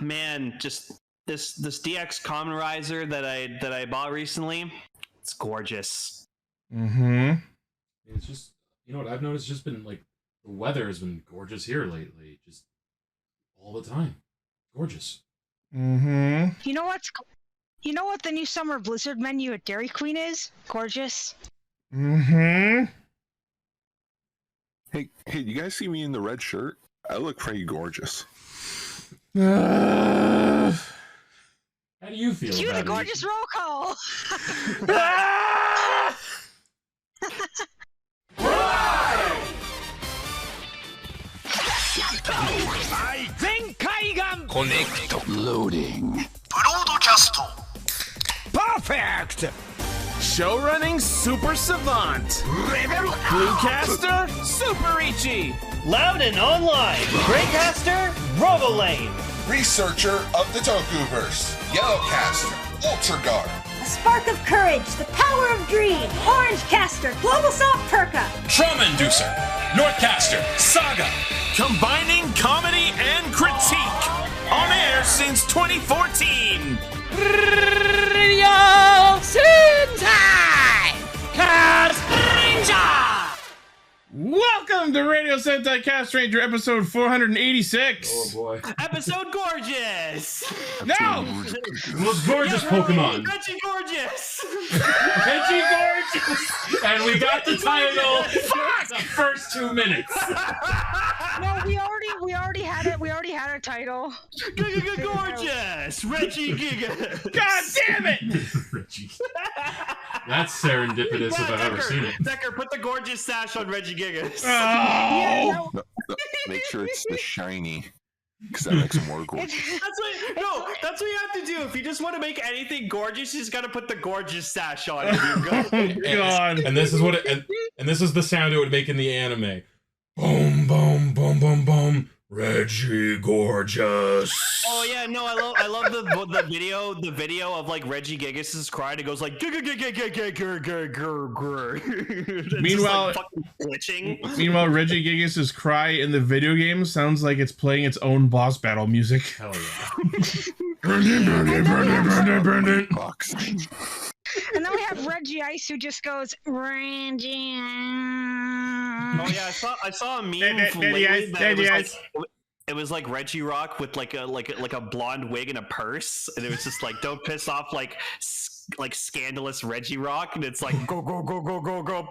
man, just this DX Kamen Rider that I bought recently. It's gorgeous. Mm-hmm. It's just, you know what I've noticed? Just been like the weather has been gorgeous here lately, just all the time. Gorgeous. Mm-hmm. You know what the new summer blizzard menu at Dairy Queen is? Gorgeous. Mm-hmm. Hey, you guys see me in the red shirt? I look pretty gorgeous. How do you feel Cue about the gorgeous roll call. Connect. Loading. Broadcast. Perfect! Show running super savant. Bluecaster, super Ichi. Loud and online. Greycaster, Robolane. Researcher of the Tokuverse. Yellowcaster. Ultra Guard. A spark of courage, the power of dream, Orange Caster, Global Salt Perka. Trauma Inducer, Northcaster, Saga. Combining comedy and critique. On air since 2014. Radio Sentai Castranger. Welcome to Radio Sentai Castranger, episode 486. Oh boy. Episode gorgeous. No! Most gorgeous Pokemon. Regigorgeous. Regigorgeous. And we got the title. Fuck! The first 2 minutes. No, we already had it. We already had our title. Gorgeous. Regigiga. God damn it! Reggie. That's serendipitous if I've ever seen it. Decker, put the gorgeous sash on Regigigas. Oh! No, make sure it's the shiny, because that makes it more gorgeous. That's what you have to do. If you just want to make anything gorgeous, you just got to put the gorgeous sash on it. You're good. God. And this is what it, and this is the sound it would make in the anime. Boom, boom, boom, boom, boom. Regigorgeous. Oh yeah, no, I love the video of like Regigigas' crying. It goes like Meanwhile, glitching. Meanwhile, Regigigas' cry in the video game sounds like it's playing its own boss battle music. Hell yeah. Boxing. And then we have Reggie Ice who just goes Reggie. Oh yeah, I saw a meme from lately that it was like Reggie Rock with like a blonde wig and a purse, and it was just like don't piss off like scandalous Reggie Rock, and it's like go go go go go go.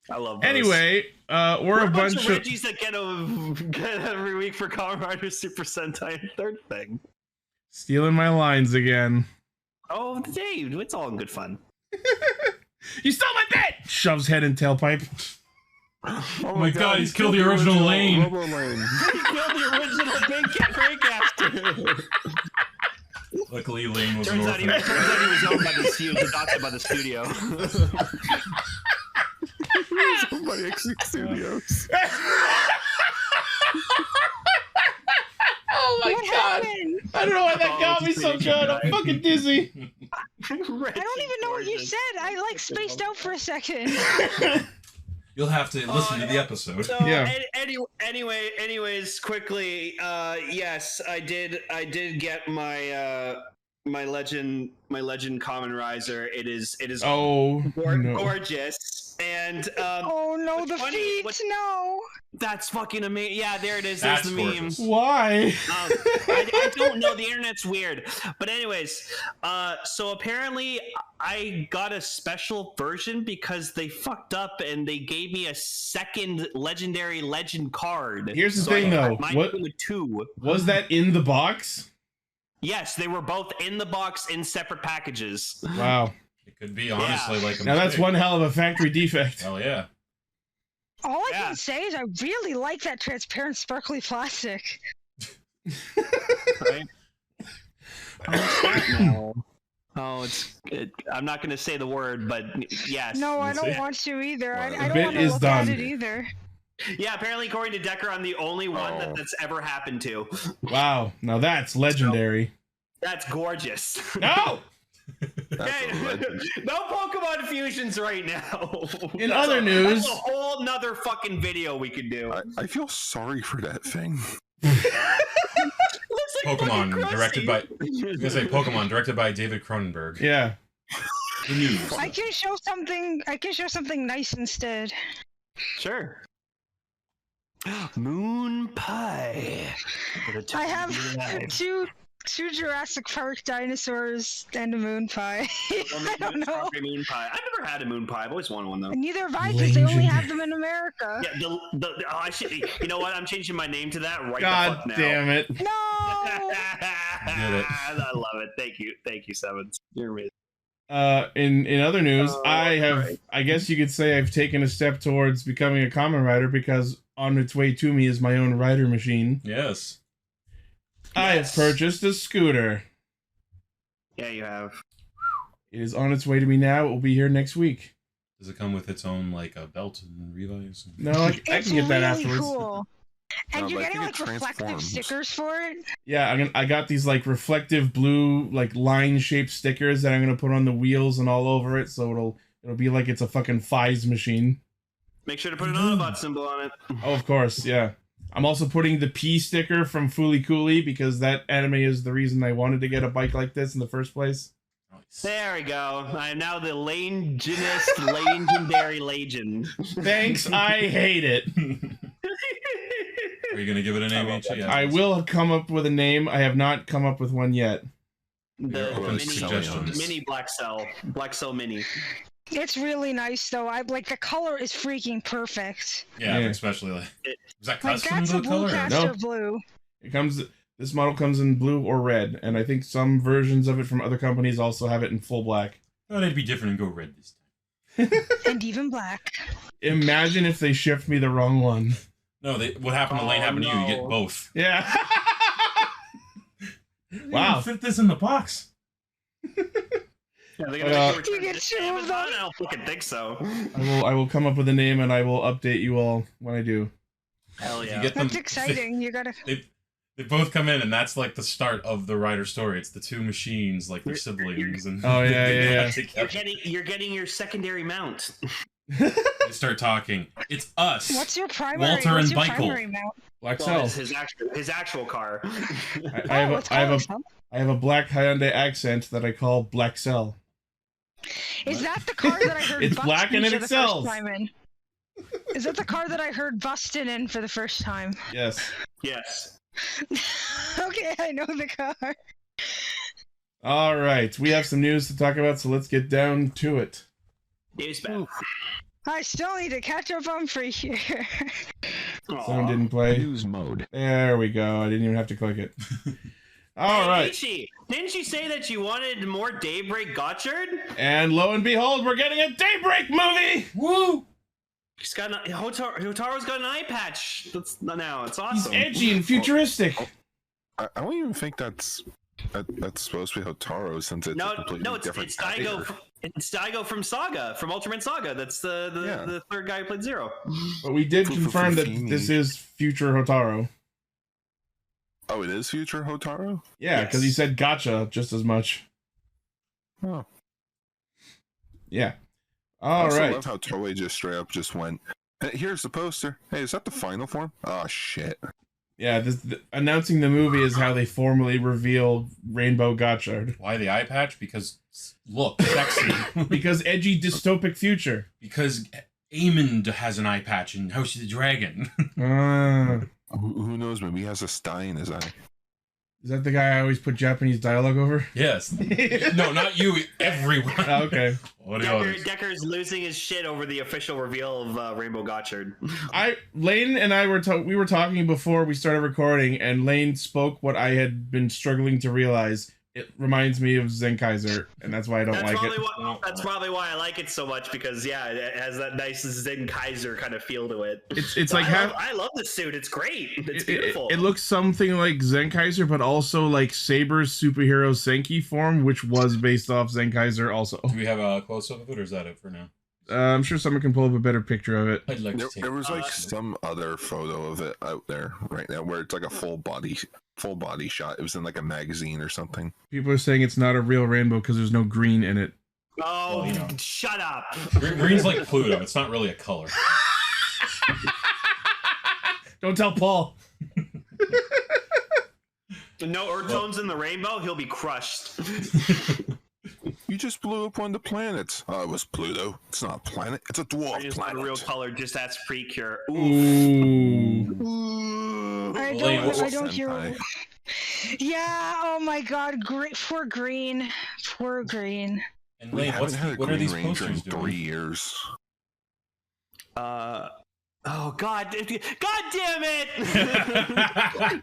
I love those. Anyway, we're a bunch of Reggies that get every week for Kamen Rider Super Sentai and third thing. stealing my lines again. Oh, Dave, it's all in good fun. You stole my bit! Shoves head in tailpipe. Oh my god, he's killed the original Lane. He killed the original Big Greycaster. Luckily, Lane was Turns out he was owned by the studio, adopted by the studio. Somebody actually studios. Oh my god! Happened? I don't know why that got me so good. I'm fucking dizzy. I don't even know what you said. I like spaced out for a second. You'll have to listen to the episode. So, Yeah. Anyways, quickly, yes, I did get my my legend Kamen Rider. It is Oh, no. gorgeous. And Oh no, the feet! No. That's fucking amazing. Yeah, there it is. That's There's the meme. gorgeous. Why? I don't know. The internet's weird. But anyways, so apparently I got a special version because they fucked up and they gave me a second legendary legend card. Here's the thing, though. What two? was that in the box? Yes, they were both in the box in separate packages. Wow. It could be honestly like a Now that's mistake. one hell of a factory defect. Hell yeah. All I can say is I really like that transparent, sparkly plastic. Right? What's that now? Oh, I'm not going to say the word, but yes. No, I don't want to either. I don't bit want to is look done. at it either. Yeah, apparently according to Decker, I'm the only one that's ever happened to. Wow. Now that's legendary. That's gorgeous. No! Hey, no Pokemon fusions right now. In other news, that's a whole nother fucking video we could do. I feel sorry for that thing. Pokemon directed by. I was gonna say Pokemon directed by David Cronenberg. Yeah. The news. I can show something nice instead. Sure. Moon pie. I have two Jurassic Park dinosaurs and a moon pie. I don't know. Moon pie. I've never had a moon pie. I've always wanted one though. Neither have I, because they only have them in America. Yeah, I should. You know what? I'm changing my name to that right God the fuck now. damn it. No. I love it. Thank you, Sevens. You're amazing. In other news, I guess you could say I've taken a step towards becoming a Kamen Rider because on its way to me is my own rider machine. Yes. I have purchased a scooter. Yeah, you have. It is on its way to me now. It will be here next week. Does it come with its own like a belt and relays? No, I can get that afterwards. Cool. And you're getting like reflective stickers for it? Yeah, I got these like reflective blue like line shaped stickers that I'm gonna put on the wheels and all over it, so it'll be like it's a fucking Fies machine. Make sure to put an Autobot symbol on it. Oh, of course, yeah. I'm also putting the P sticker from Fooly Cooly because that anime is the reason I wanted to get a bike like this in the first place. There we go. I am now the legendary legend. Thanks, I hate it. Are you gonna give it a name, H? Yeah, I will come up with a name. I have not come up with one yet. The mini Black Cell Mini. It's really nice though. I like the color is freaking perfect. Yeah. Especially like was that custom that's blue a color? Bluecaster blue. It comes. This model comes in blue or red, and I think some versions of it from other companies also have it in full black. Oh, it'd be different and go red this time. And even black. Imagine if they shipped me the wrong one. No, what happened to Lane happened to you. You get both. Yeah. Wow. Fit this in the box. Yeah, you get two of them. I don't fucking think so. I will come up with a name and I will update you all when I do. Hell yeah. That's exciting. You gotta. They both come in, and that's like the start of the Rider story. It's the two machines, like their siblings, and oh yeah. You're getting your secondary mount. They start talking. It's us. What's your primary? Walter and Michael. Black Cell. His actual car. I have a black Hyundai accent that I call Black Cell. Is that the car that I heard? It's black and it sells. Is that the car that I heard Bustin' in for the first time? Yes. Yes. Okay, I know the car. All right, we have some news to talk about, so let's get down to it. News back. I still need to catch up on Free here. Someone didn't play. News mode. There we go. I didn't even have to click it. All right. Ichi, didn't you say that you wanted more Daybreak Gotchard? And lo and behold, we're getting a Daybreak movie! Woo! He's got Hotaro's got an eye patch. It's awesome. He's edgy and futuristic. I don't even think that's supposed to be Hotaro since it's a completely different it's Daigo. It's Daigo from Saga, from Ultraman Saga. That's the third guy who played Zero. But we did confirm that this is future Hotaro. Oh, it is future Hotaro? Yeah, because he said gotcha just as much. Oh. Yeah. All right. I love how Toei just straight up just went, hey, here's the poster. Hey, is that the final form? Oh, shit. Yeah, announcing the movie is how they formally reveal Rainbow Gotchard. Why the eye patch? Because look, sexy. Because edgy dystopic future. Because Amond has an eye patch in House of the Dragon. Who knows? Maybe he has a sty in his eye. Is that the guy I always put Japanese dialogue over? Yes. No, not you. Everyone. Oh, okay. Decker's losing his shit over the official reveal of Rainbow Gotchard. Lane and I were talking before we started recording, and Lane spoke what I had been struggling to realize. It reminds me of Zenkaiser, and that's why I don't like it. That's probably why I like it so much, because it has that nice Zenkaiser kind of feel to it. It's like I love the suit. It's great. It's beautiful. It looks something like Zenkaiser, but also like Saber's superhero Senki form, which was based off Zenkaiser also. Do we have a close-up of it, or is that it for now? I'm sure someone can pull up a better picture of it. I'd like to there was like some other photo of it out there right now where it's like a full body shot. It was in like a magazine or something. People are saying it's not a real rainbow because there's no green in it. Oh, shut up. Green's like Pluto. It's not really a color. Don't tell Paul. No earth tones in the rainbow, he'll be crushed. You just blew up one of the planets. Oh, it was Pluto. It's not a planet. It's a dwarf just planet. A real color, just that's Precure. Ooh. I don't hear. Yeah. Oh my God. Great for green. Poor green. And Lane, what are these posters doing? 3 years. Oh God damn it!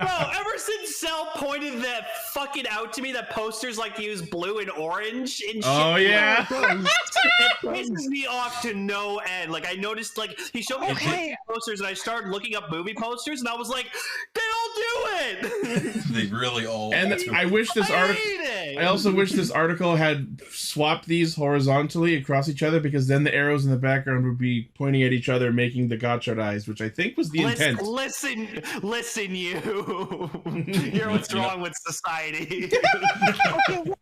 Bro, ever since Cell pointed that fucking out to me, that posters like to use blue and orange and shit. Oh yeah. It pisses me off to no end. Like I noticed, like he showed me posters, and I started looking up movie posters, and I was like, they all do it. They really all. And I wish this article. I also wish this article had swapped these horizontally across each other, because then the arrows in the background would be pointing at each other, making the Gotchard eyes, which I think was the intent. Listen, you. You're what's wrong with society. Okay,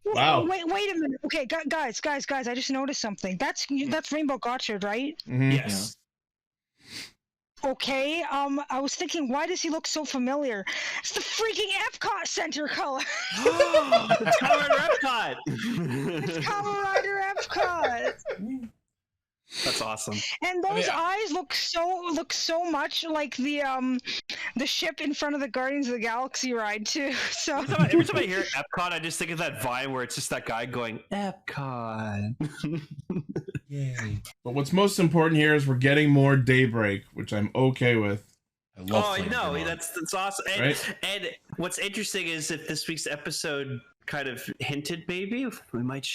wow. Wait a minute. Okay, guys, I just noticed something. That's Rainbow Gotchard, right? Mm-hmm. Yes. Okay, I was thinking, why does he look so familiar? It's the freaking Epcot Center color. It's Kamen Rider Epcot. It's Kamen Rider Epcot. That's awesome. And those eyes look so much like the ship in front of the Guardians of the Galaxy ride too. So every time I hear Epcot, I just think of that Vine where it's just that guy going Epcot. Yay! But what's most important here is we're getting more Daybreak, which I'm okay with. I love. Oh no, that's awesome. And, right? And what's interesting is if this week's episode kind of hinted, maybe we might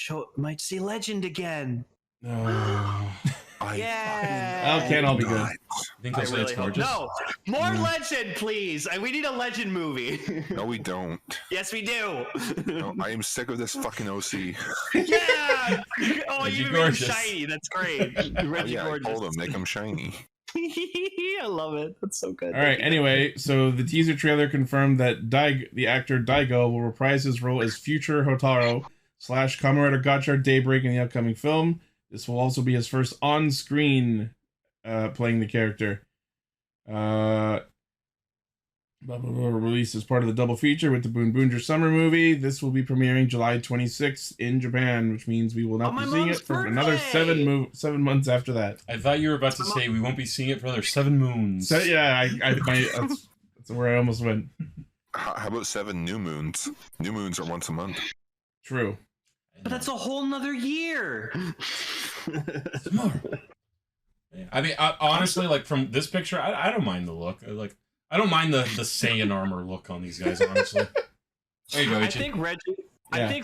see Legend again. No. Yeah. Oh, can't all be good. I think that's really gorgeous. No, more Legend, please. We need a Legend movie. No, we don't. Yes, we do. No, I am sick of this fucking OC. Yeah. Oh, you made him Regigorgeous. shiny. That's great. Regigorgeous. I told him, make him shiny. I love it. That's so good. All right. Anyway, so the teaser trailer confirmed that the actor Daigo will reprise his role as future Hotaro / Kamen Rider Gotchard Daybreak in the upcoming film. This will also be his first on-screen playing the character. Released as part of the double feature with the Boonboomger summer movie. This will be premiering July 26th in Japan, which means we will not be seeing it for another 7 months after that. I thought you were about to say we won't be seeing it for another 7 moons. So yeah, that's where I almost went. How about 7 new moons? New moons are once a month. True. But that's a whole nother year. Tomorrow. I mean, honestly, like from this picture, I don't mind the look. Like, I don't mind the Saiyan armor look on these guys. Honestly, there you go. I think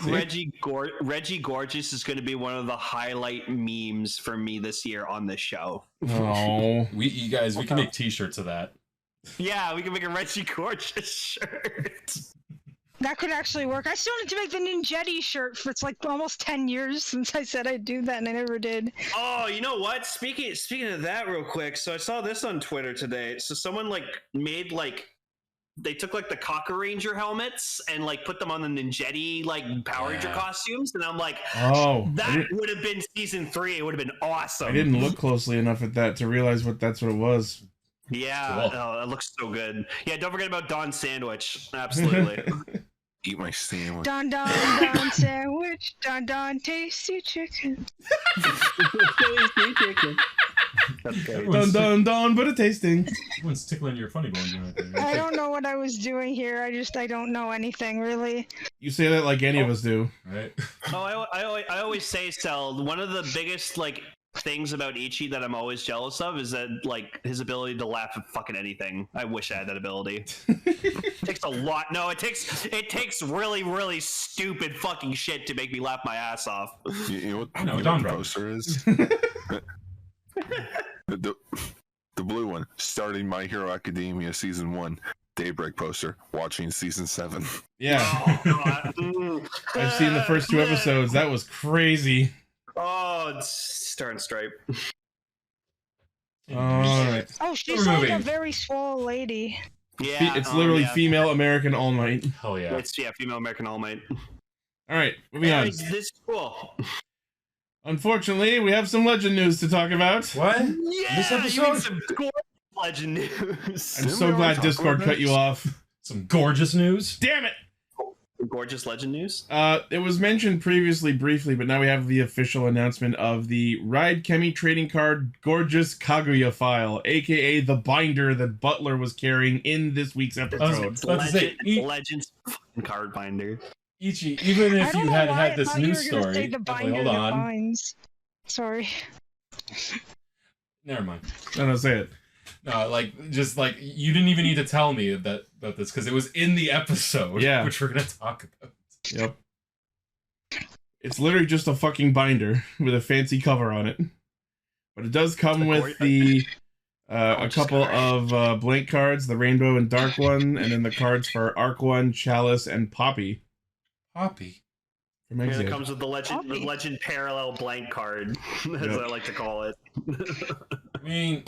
Regigorgeous is going to be one of the highlight memes for me this year on this show. Oh, you guys, we can make T-shirts of that. Yeah, we can make a Regigorgeous shirt. that could actually work. I still need to make the Ninjetti shirt. It's like almost 10 years since I said I'd do that, and I never did. Oh, you know what? Speaking of that, real quick. So I saw this on Twitter today. So someone made they took the Cocker Ranger helmets and put them on the Ninjetti Power Ranger costumes, and I'm like, oh, that would have been season 3. It would have been awesome. I didn't look closely enough at that to realize that's what it was. Yeah, cool. It looks so good. Yeah, don't forget about Don's sandwich. Absolutely. Eat my sandwich. Don sandwich. Don tasty chicken. Tasty chicken. Okay. Don, but a tasting. Everyone's tickling your funny bone. I don't know what I was doing here. I don't know anything really. You say that like any of us do, right? Oh, I always say, Sel, one of the biggest things about Ichi that I'm always jealous of is that his ability to laugh at fucking anything. I wish I had that ability. It takes a lot. No, it takes really, really stupid fucking shit to make me laugh my ass off. You know what the poster is? the blue one, starting My Hero Academia season 1. Daybreak poster, watching season 7. Yeah. Oh, I've seen the first 2 episodes. That was crazy. Oh, it's Star and Stripe. Alright. Oh, she's a very swole lady. Yeah. It's literally female American All Might. Oh yeah. It's female American All Might. Alright, moving on. This cool. Unfortunately, we have some Legend news to talk about. What? Yeah, this episode? you need some cool Legend news. I'm so glad Discord cut you off. Some gorgeous news. Damn it! Gorgeous legend news. It was mentioned previously briefly, but now we have the official announcement of the Ride Chemi trading card Gorgeous Kaguya file, aka the binder that Butler was carrying in this week's episode. Legends card binder. Ichi, even if you had this news story, hold on. Binds. Sorry. Never mind. No, say it. No, just you didn't even need to tell me about this because it was in the episode, which we're gonna talk about. Yep. It's literally just a fucking binder with a fancy cover on it, but it does come with the a couple of blank cards, the rainbow and dark one, and then the cards for Arc One, Chalice, and Poppy. Poppy. And it comes with the legend parallel blank card, as I like to call it. I mean,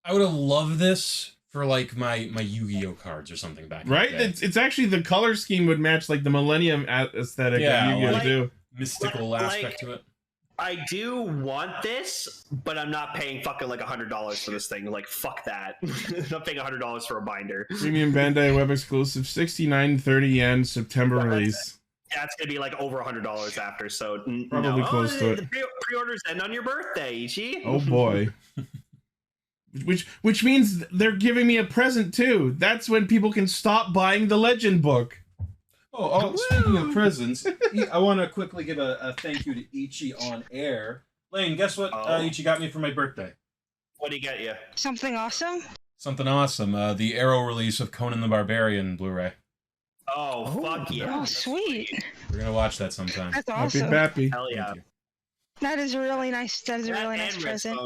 I would have loved this for my Yu-Gi-Oh cards or something back. Right? In the day. It's actually the color scheme would match the Millennium aesthetic of Yu-Gi-Oh too. Mystical aspect to it. I do want this, but I'm not paying fucking $100 for this thing. Fuck that. I'm not paying $100 for a binder. Premium Bandai web exclusive, 69.30 yen, September release. That's gonna be over $100 after, so probably close to it. The pre-orders end on your birthday, Ichi. Oh boy. Which means they're giving me a present too. That's when people can stop buying the Legend book. Speaking of presents, I want to quickly give a thank you to Ichi on air. Lane, guess what Ichi got me for my birthday? What did he get you? Something awesome? Something awesome. The Arrow release of Conan the Barbarian Blu-ray. Oh, fuck yeah. Oh, sweet. We're going to watch that sometime. That's awesome. Happy. Hell yeah. That is really nice. That is a really nice present.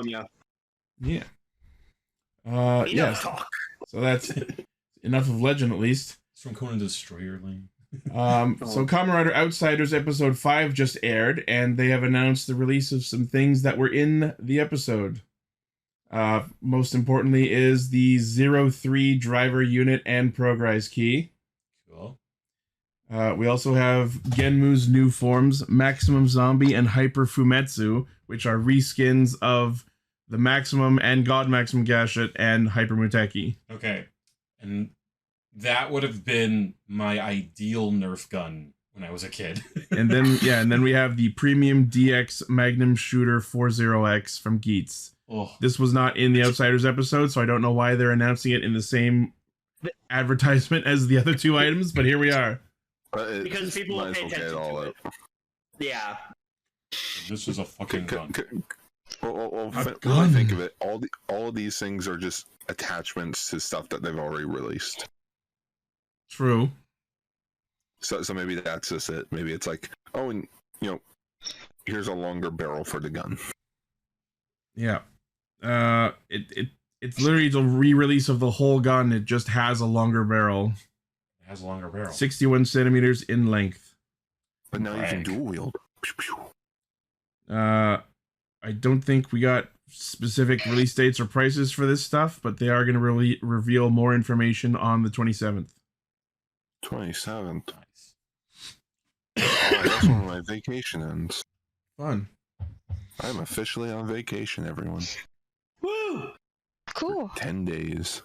Yeah. Yes. So that's enough of Legend, at least. It's from Conan the Destroyer, Lane. So Kamen Rider Outsiders episode 5 just aired, and they have announced the release of some things that were in the episode. Most importantly is the 03 driver unit and progress key. Cool. We also have Genmu's new forms, Maximum Zombie and Hyper Fumetsu, which are reskins of the Maximum and God Maximum Gashet and Hyper Muteki. Okay. And that would have been my ideal Nerf gun when I was a kid. and then we have the Premium DX Magnum Shooter 40X from Geats. Oh. This was not in the Outsiders episode, so I don't know why they're announcing it in the same advertisement as the other two items, but here we are. Because people will pay attention to it. Yeah. This is a fucking gun. Well, think of it. All of these things are just attachments to stuff that they've already released. True. So maybe that's just it. Maybe it's and here's a longer barrel for the gun. Yeah. It's literally the re-release of the whole gun. It just has a longer barrel. It has a longer barrel. 61 centimeters in length. But now you can dual wield. I don't think we got specific release dates or prices for this stuff, but they are going to reveal more information on the 27th. 27th. Nice. That's when my vacation ends. Fun. I'm officially on vacation, everyone. Woo! Cool. 10 days.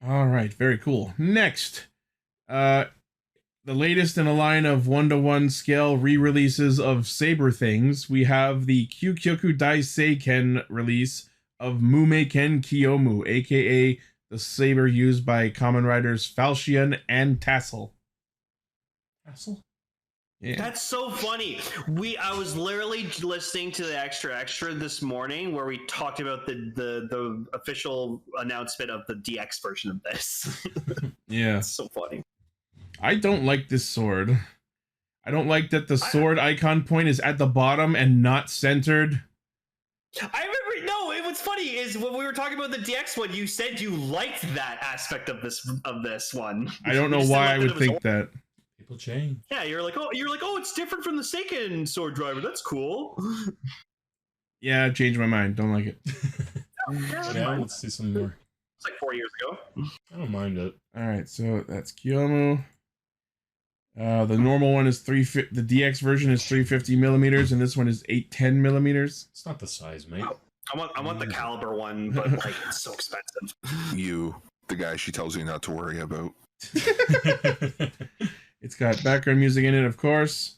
All right, very cool. Next, the latest in a line of 1-to-1 scale re-releases of Saber things. We have the Kyukyoku Dai Seiken release of Mumeiken Kiyomu, aka the saber used by Kamen Riders Falchion and Tassel. Tassel? Yeah. That's so funny. I was literally listening to the extra this morning where we talked about the official announcement of the DX version of this. Yeah. It's so funny. I don't like this sword. I don't like that the sword icon point is at the bottom and not centered. I remember, what's funny is when we were talking about the DX one, you said you liked that aspect of this one. I don't know why I would think that. People change. Yeah, you're like, oh, it's different from the Seiken sword driver. That's cool. Yeah, I changed my mind. Don't like it. Yeah, let's see some more. It's 4 years ago. I don't mind it. All right, so that's Kiyomu. The normal one is the DX version is 350 millimeters, and this one is 810 millimeters. It's not the size, mate. I want the caliber one, but like it's so expensive. You, the guy she tells you not to worry about. It's got background music in it, of course.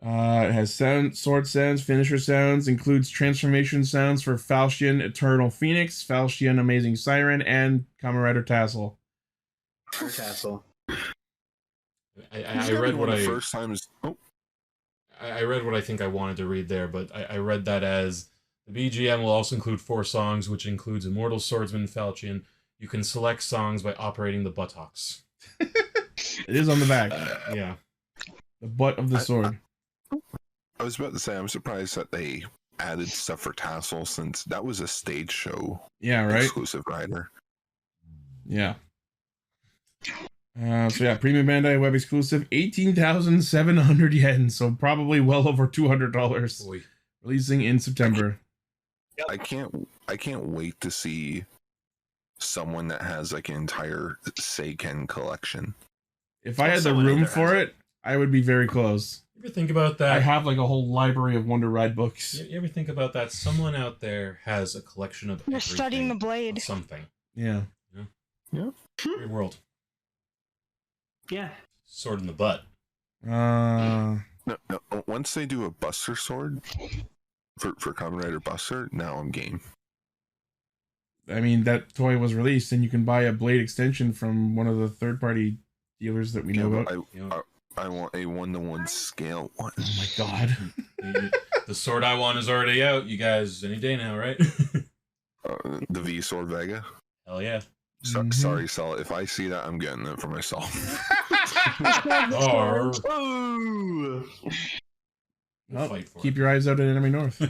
It has sword sounds, finisher sounds, includes transformation sounds for Falchion, Eternal Phoenix, Falchion, Amazing Siren, and Kamen Rider Tassel. Tassel. I read what I first time is. Oh. I read what I think I wanted to read there, but I read that as the BGM will also include 4 songs, which includes Immortal Swordsman Falchion. You can select songs by operating the buttocks. It is on the back. Yeah. The butt of the sword. I was about to say, I'm surprised that they added stuff for Tassel since that was a stage show. Yeah, right? Exclusive rider. Yeah. So yeah, Premium Bandai Web exclusive, 18,700 yen, so probably well over $200. Boy. Releasing in September. I can't wait to see someone that has like an entire Seiken collection. If I had the room for it, I would be very close. You ever think about that? I have like a whole library of Wonder Ride books. You ever think about that? Someone out there has a collection of You're studying the blade. of something. Yeah. Yeah. Weird world. Yeah. Sword in the butt. No, once they do a Buster sword for Kamen Rider Buster, now I'm game. I mean, that toy was released, and you can buy a blade extension from one of the third-party dealers that we know about. I want a 1-to-1 scale one. Oh my god. The sword I want is already out. You guys, any day now, right? The V Sword Vega. Hell yeah. Sorry, Sal. If I see that, I'm getting it for myself. Or Well, fight for keep it. your eyes out at Enemy North.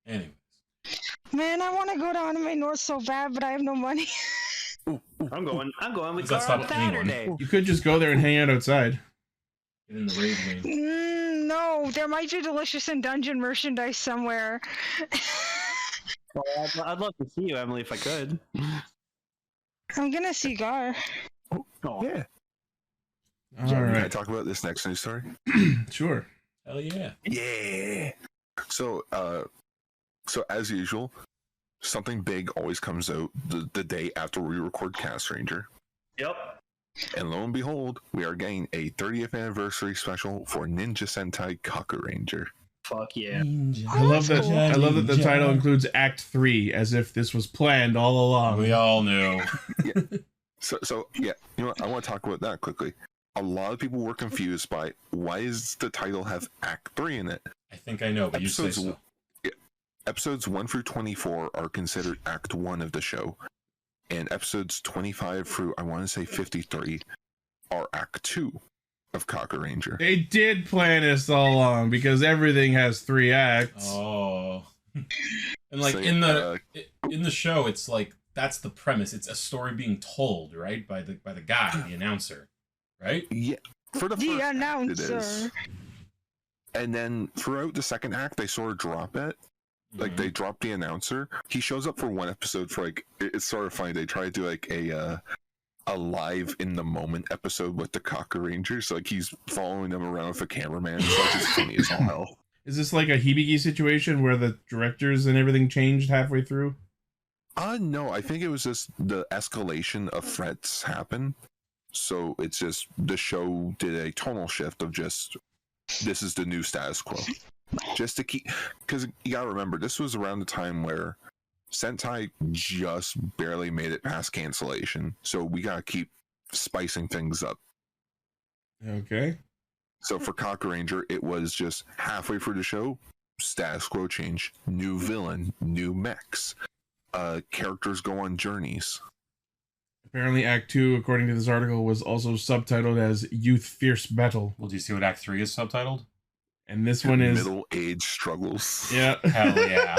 Anyways. Man, I want to go to Anime North so bad, but I have no money. I'm going with Does that Carl on stop anyone? Saturday. You could just go there and hang out outside. Get in the raid lane. No, there might be delicious and dungeon merchandise somewhere. Well, I'd love to see you, Emily, if I could. I'm gonna see Gar. Oh. Yeah. All Can I right. talk about this next news story? Sure. Hell yeah. Yeah. So as usual, something big always comes out the day after we record Castranger. Yep. And lo and behold, we are getting a 30th anniversary special for Ninja Sentai Castranger. Fuck yeah. I love that. I love that the title includes Act 3, as if this was planned all along. We all knew. Yeah. So yeah, you know what? I want to talk about that quickly. A lot of people were confused by why does the title have Act 3 in it? I think I know, but you say so. Episodes 1 through 24 are considered Act 1 of the show, and episodes 25 through, I want to say 53, are Act 2 of Castranger. They did plan this all along because everything has 3 acts. Oh. And like So, in the show, it's like that's the premise. It's a story being told, right, by the guy, the announcer, right? Yeah, for the The first act, it announcer. is. And then throughout the second act, they sort of drop it. Like they drop the announcer. He shows up for one episode for like it's sort of funny. They try to do like a live in the moment episode with the Castranger. So like he's following them around with a cameraman. It's like just funny as all hell. Is this like a Hibiki situation where the directors and everything changed halfway through? No, I think it was just the escalation of threats happen. So it's just the show did a tonal shift of just this is the new status quo. Just to keep, because you gotta remember, this was around the time where Sentai just barely made it past cancellation, so we gotta keep spicing things up. Okay. So for Castranger, it was just halfway through the show, status quo change, new villain, new mechs, characters go on journeys. Apparently, Act 2, according to this article, was also subtitled as Youth Fierce Battle. Well, do you see what Act 3 is subtitled? And this one is middle-age struggles. Yeah. Hell yeah.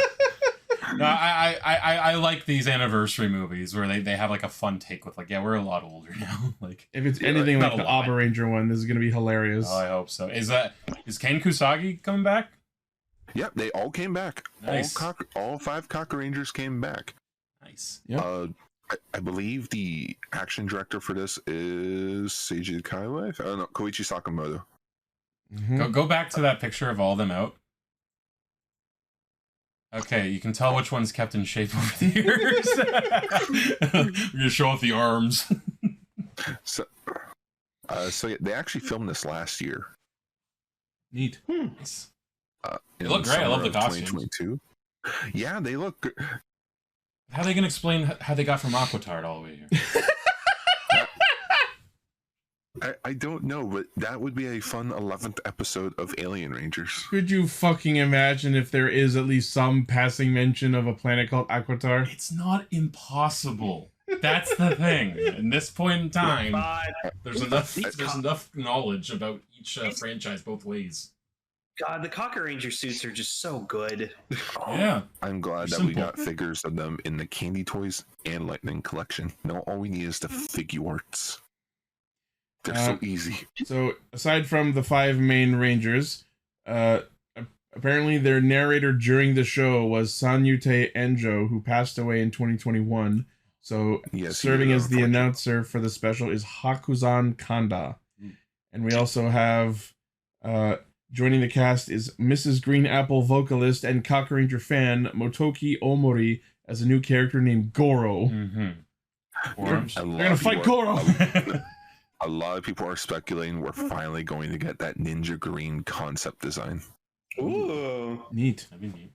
No, I like these anniversary movies where they have like a fun take with like, yeah, we're a lot older now. Like If it's anything not like a the lot. Abba Ranger one, this is gonna be hilarious. Oh, I hope so. Is Ken Kusagi coming back? Yep, they all came back. Nice. All 5 Castrangers came back. Nice. Yep. I believe the action director for this is Seiji Kaiwai. Oh no, Koichi Sakamoto. Mhm. Go back to that picture of all of them out. Okay, you can tell which one's kept in shape over the years. We're gonna show off the arms. So yeah, they actually filmed this last year. Neat. Nice. They look great. I love the costumes. 2022. Yeah, they look good. How are they gonna explain how they got from Aquatard all the way here? I don't know, but that would be a fun 11th episode of Alien Rangers. Could you fucking imagine if there is at least some passing mention of a planet called Aquatar? It's not impossible. That's the thing. In this point in time, there's enough knowledge about each franchise both ways. God, the Cocker Ranger suits are just so good. Yeah. I'm glad that we got figures of them in the Candy Toys and Lightning collection. Now all we need is the figurines. They're so easy. So, aside from the 5 main Rangers, apparently their narrator during the show was Sanyute Enjo, who passed away in 2021. So, yes, serving as the announcer for the special is Hakuzan Kanda. And we also have, joining the cast is Mrs. Green Apple vocalist and Cocker Ranger fan Motoki Omori as a new character named Goro. They're gonna fight Goro! A lot of people are speculating we're finally going to get that Ninja Green concept design. Ooh. Neat. That'd be neat.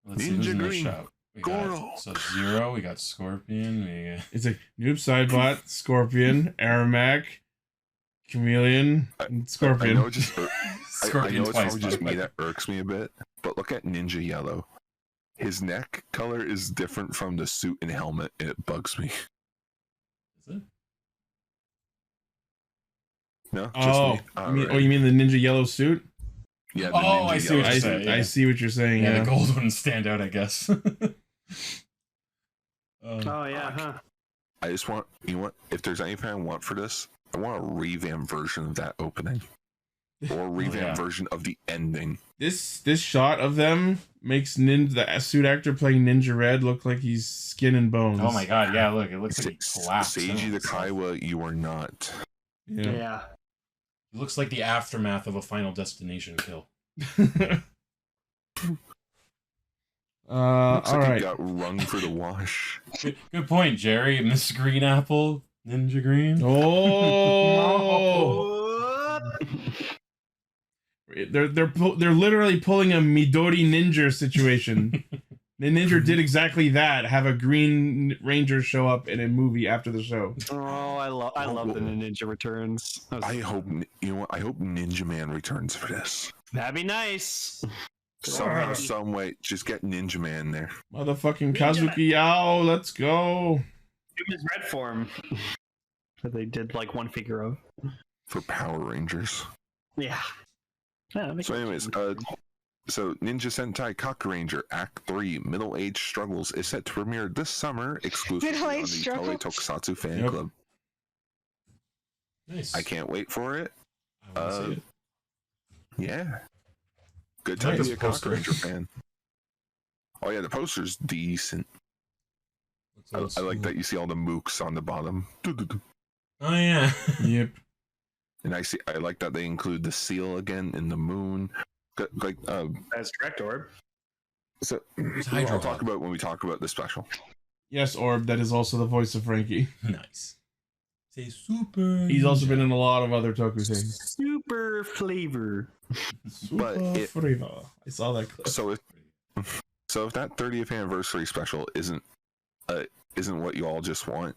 Let's see Ninja who's in the Green. show. We Goro. got Sub-Zero, we got Scorpion, It's like Noob Saibot, Scorpion, Aramac, Chameleon, and Scorpion. I know, just, Scorpion I know it's twice, probably just by the me way. that irks me a bit, but look at Ninja Yellow. His neck color is different from the suit and helmet, and it bugs me. Is it? No, just me. You mean the Ninja Yellow suit? Yeah. Oh, I see what you're saying. I see what you're saying. Yeah, Yeah, the gold ones stand out, I guess. Oh yeah, huh? I just want, you know what? If there's anything I want for this, I want a revamp version of that opening, or a revamp version of the ending. This shot of them makes the suit actor playing Ninja Red look like he's skin and bones. Oh my god, yeah, look, it looks like he collapsed. Seiji the Kaiwa, you are not. Yeah. It looks like the aftermath of a Final Destination kill. Looks all like right. he got wrung for the wash. Good point, Jerry. Miss Green Apple, Ninja Green. Oh. They're literally pulling a Midori Ninja situation. The Ninja did exactly that. Have a Green Ranger show up in a movie after the show. Oh, I love the Ninja Returns. I hope, you know what? I hope Ninja Man returns for this. That'd be nice. Somehow, some way, just get Ninja Man there. Motherfucking Kazuki Yao, let's go. Do his red form. That they did like one figure of. For Power Rangers. Yeah. So anyways, so Ninja Sentai Castranger Act 3 Middle Age Struggles is set to premiere this summer exclusively on the Toei Tokusatsu fan club. Nice. I can't wait for it. I want to see it. Yeah. Good time to be a poster. Castranger fan. Oh yeah, the poster's decent. I like that you see all the mooks on the bottom. Oh yeah. Yep. And I like that they include the seal again in the moon. Like That's correct, Orb. So Hydro I'll talk about when we talk about the special. Yes, Orb, that is also the voice of Frankie. Nice. Say super. He's also been in a lot of other Toku things. Super flavor. Super flavor. I saw that clip. So if that 30th anniversary special isn't what you all just want,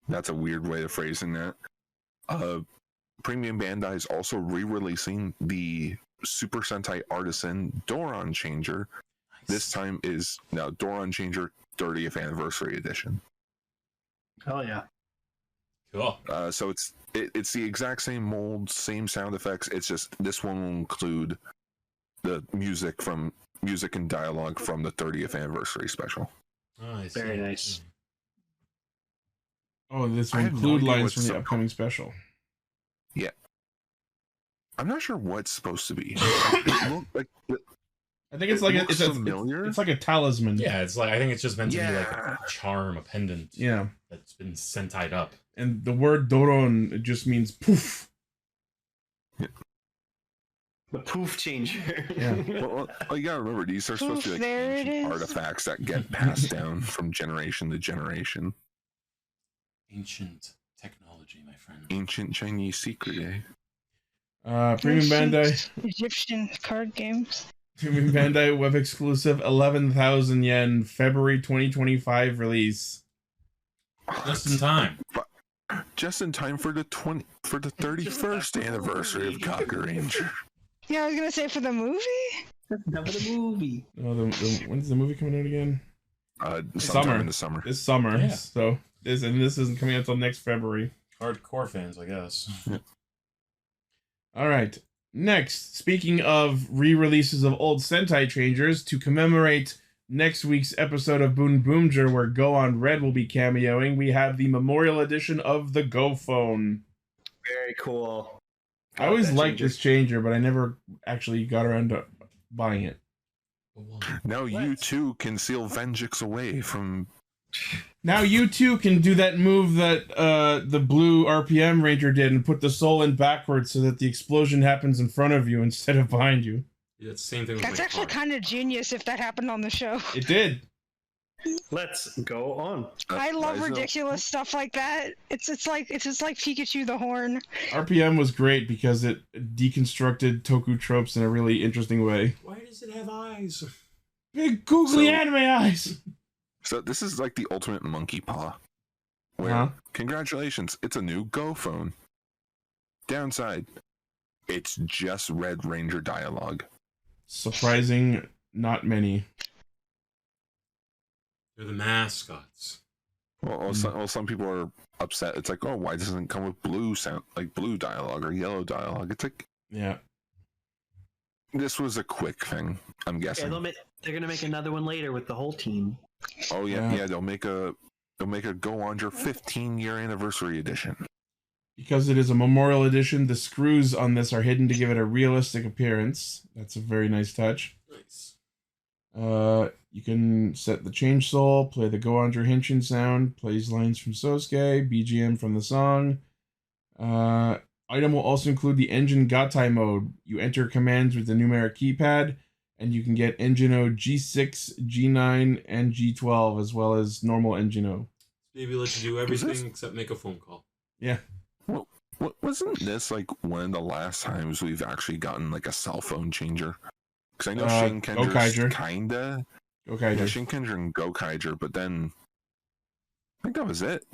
that's a weird way of phrasing that. Premium Bandai is also re-releasing the Super Sentai Artisan Doron Changer. This time is now Doron Changer 30th Anniversary Edition. Hell yeah. Cool. So it's the exact same mold, same sound effects. It's just this one will include the music and dialogue from the 30th Anniversary special. Oh, I see. Very nice. Oh, this I will have no include idea lines what's from the so- upcoming special. Yeah. I'm not sure what's supposed to be. I think it's like looks it's familiar. it's like a talisman. Yeah, it's like I think it's just meant to be like a charm, a pendant. Yeah. That's been sentied up. And the word Doron, it just means poof. But The poof changer. Yeah. Well, you gotta remember, these are supposed to be like ancient artifacts that get passed down from generation to generation. Ancient technology, my friend. Ancient Chinese secret, eh? Premium Bandai. Egyptian card games. Premium Bandai web exclusive 11,000 yen February 2025 release. Just in time. Just in time for the 31st anniversary of Kamen Ranger. Yeah, I was gonna say for the movie. Never the movie. Oh, when's the movie coming out again? Sometime in the summer. This summer. Yeah. So this isn't coming out until next February. Hardcore fans, I guess. All right. Next, speaking of re-releases of old Sentai changers, to commemorate next week's episode of Boonboomger, where Go on Red will be cameoing, we have the Memorial Edition of the Go Phone. Very cool. I always liked this changer, but I never actually got around to buying it. Now you too can seal Venjix away from... Now you too can do that move that the blue RPM Ranger did and put the soul in backwards so that the explosion happens in front of you instead of behind you. Yeah, it's the same thing with That's actually kind of genius if that happened on the show. It did. Let's go on. I love ridiculous stuff like that. It's just like Pikachu the Horn. RPM was great because it deconstructed toku tropes in a really interesting way. Why does it have eyes? Big googly anime eyes. So this is like the ultimate monkey paw. Where, congratulations, it's a new Go phone. Downside, it's just Red Ranger dialogue. Surprising, not many. They're the mascots. Well, some people are upset. It's like, oh, why doesn't it come with blue sound, like blue dialogue or yellow dialogue? It's like, yeah. This was a quick thing, I'm guessing. Yeah, they're gonna make another one later with the whole team. Oh yeah, they'll make a Go On Your 15-year anniversary edition. Because it is a memorial edition, the screws on this are hidden to give it a realistic appearance. That's a very nice touch. Nice. You can set the change soul, play the Go On Your Henshin sound, plays lines from Sosuke, BGM from the song. Item will also include the engine Gatai mode. You enter commands with the numeric keypad, and you can get Engine O G6, G9, and G12, as well as normal Engine O. Maybe let you do everything except make a phone call. Yeah. Well, wasn't this like one of the last times we've actually gotten like a cell phone changer? Because I know Shinkenger's kinda. Gokaiger. Yeah, Shinkenger and Gokaiger, but then I think that was it.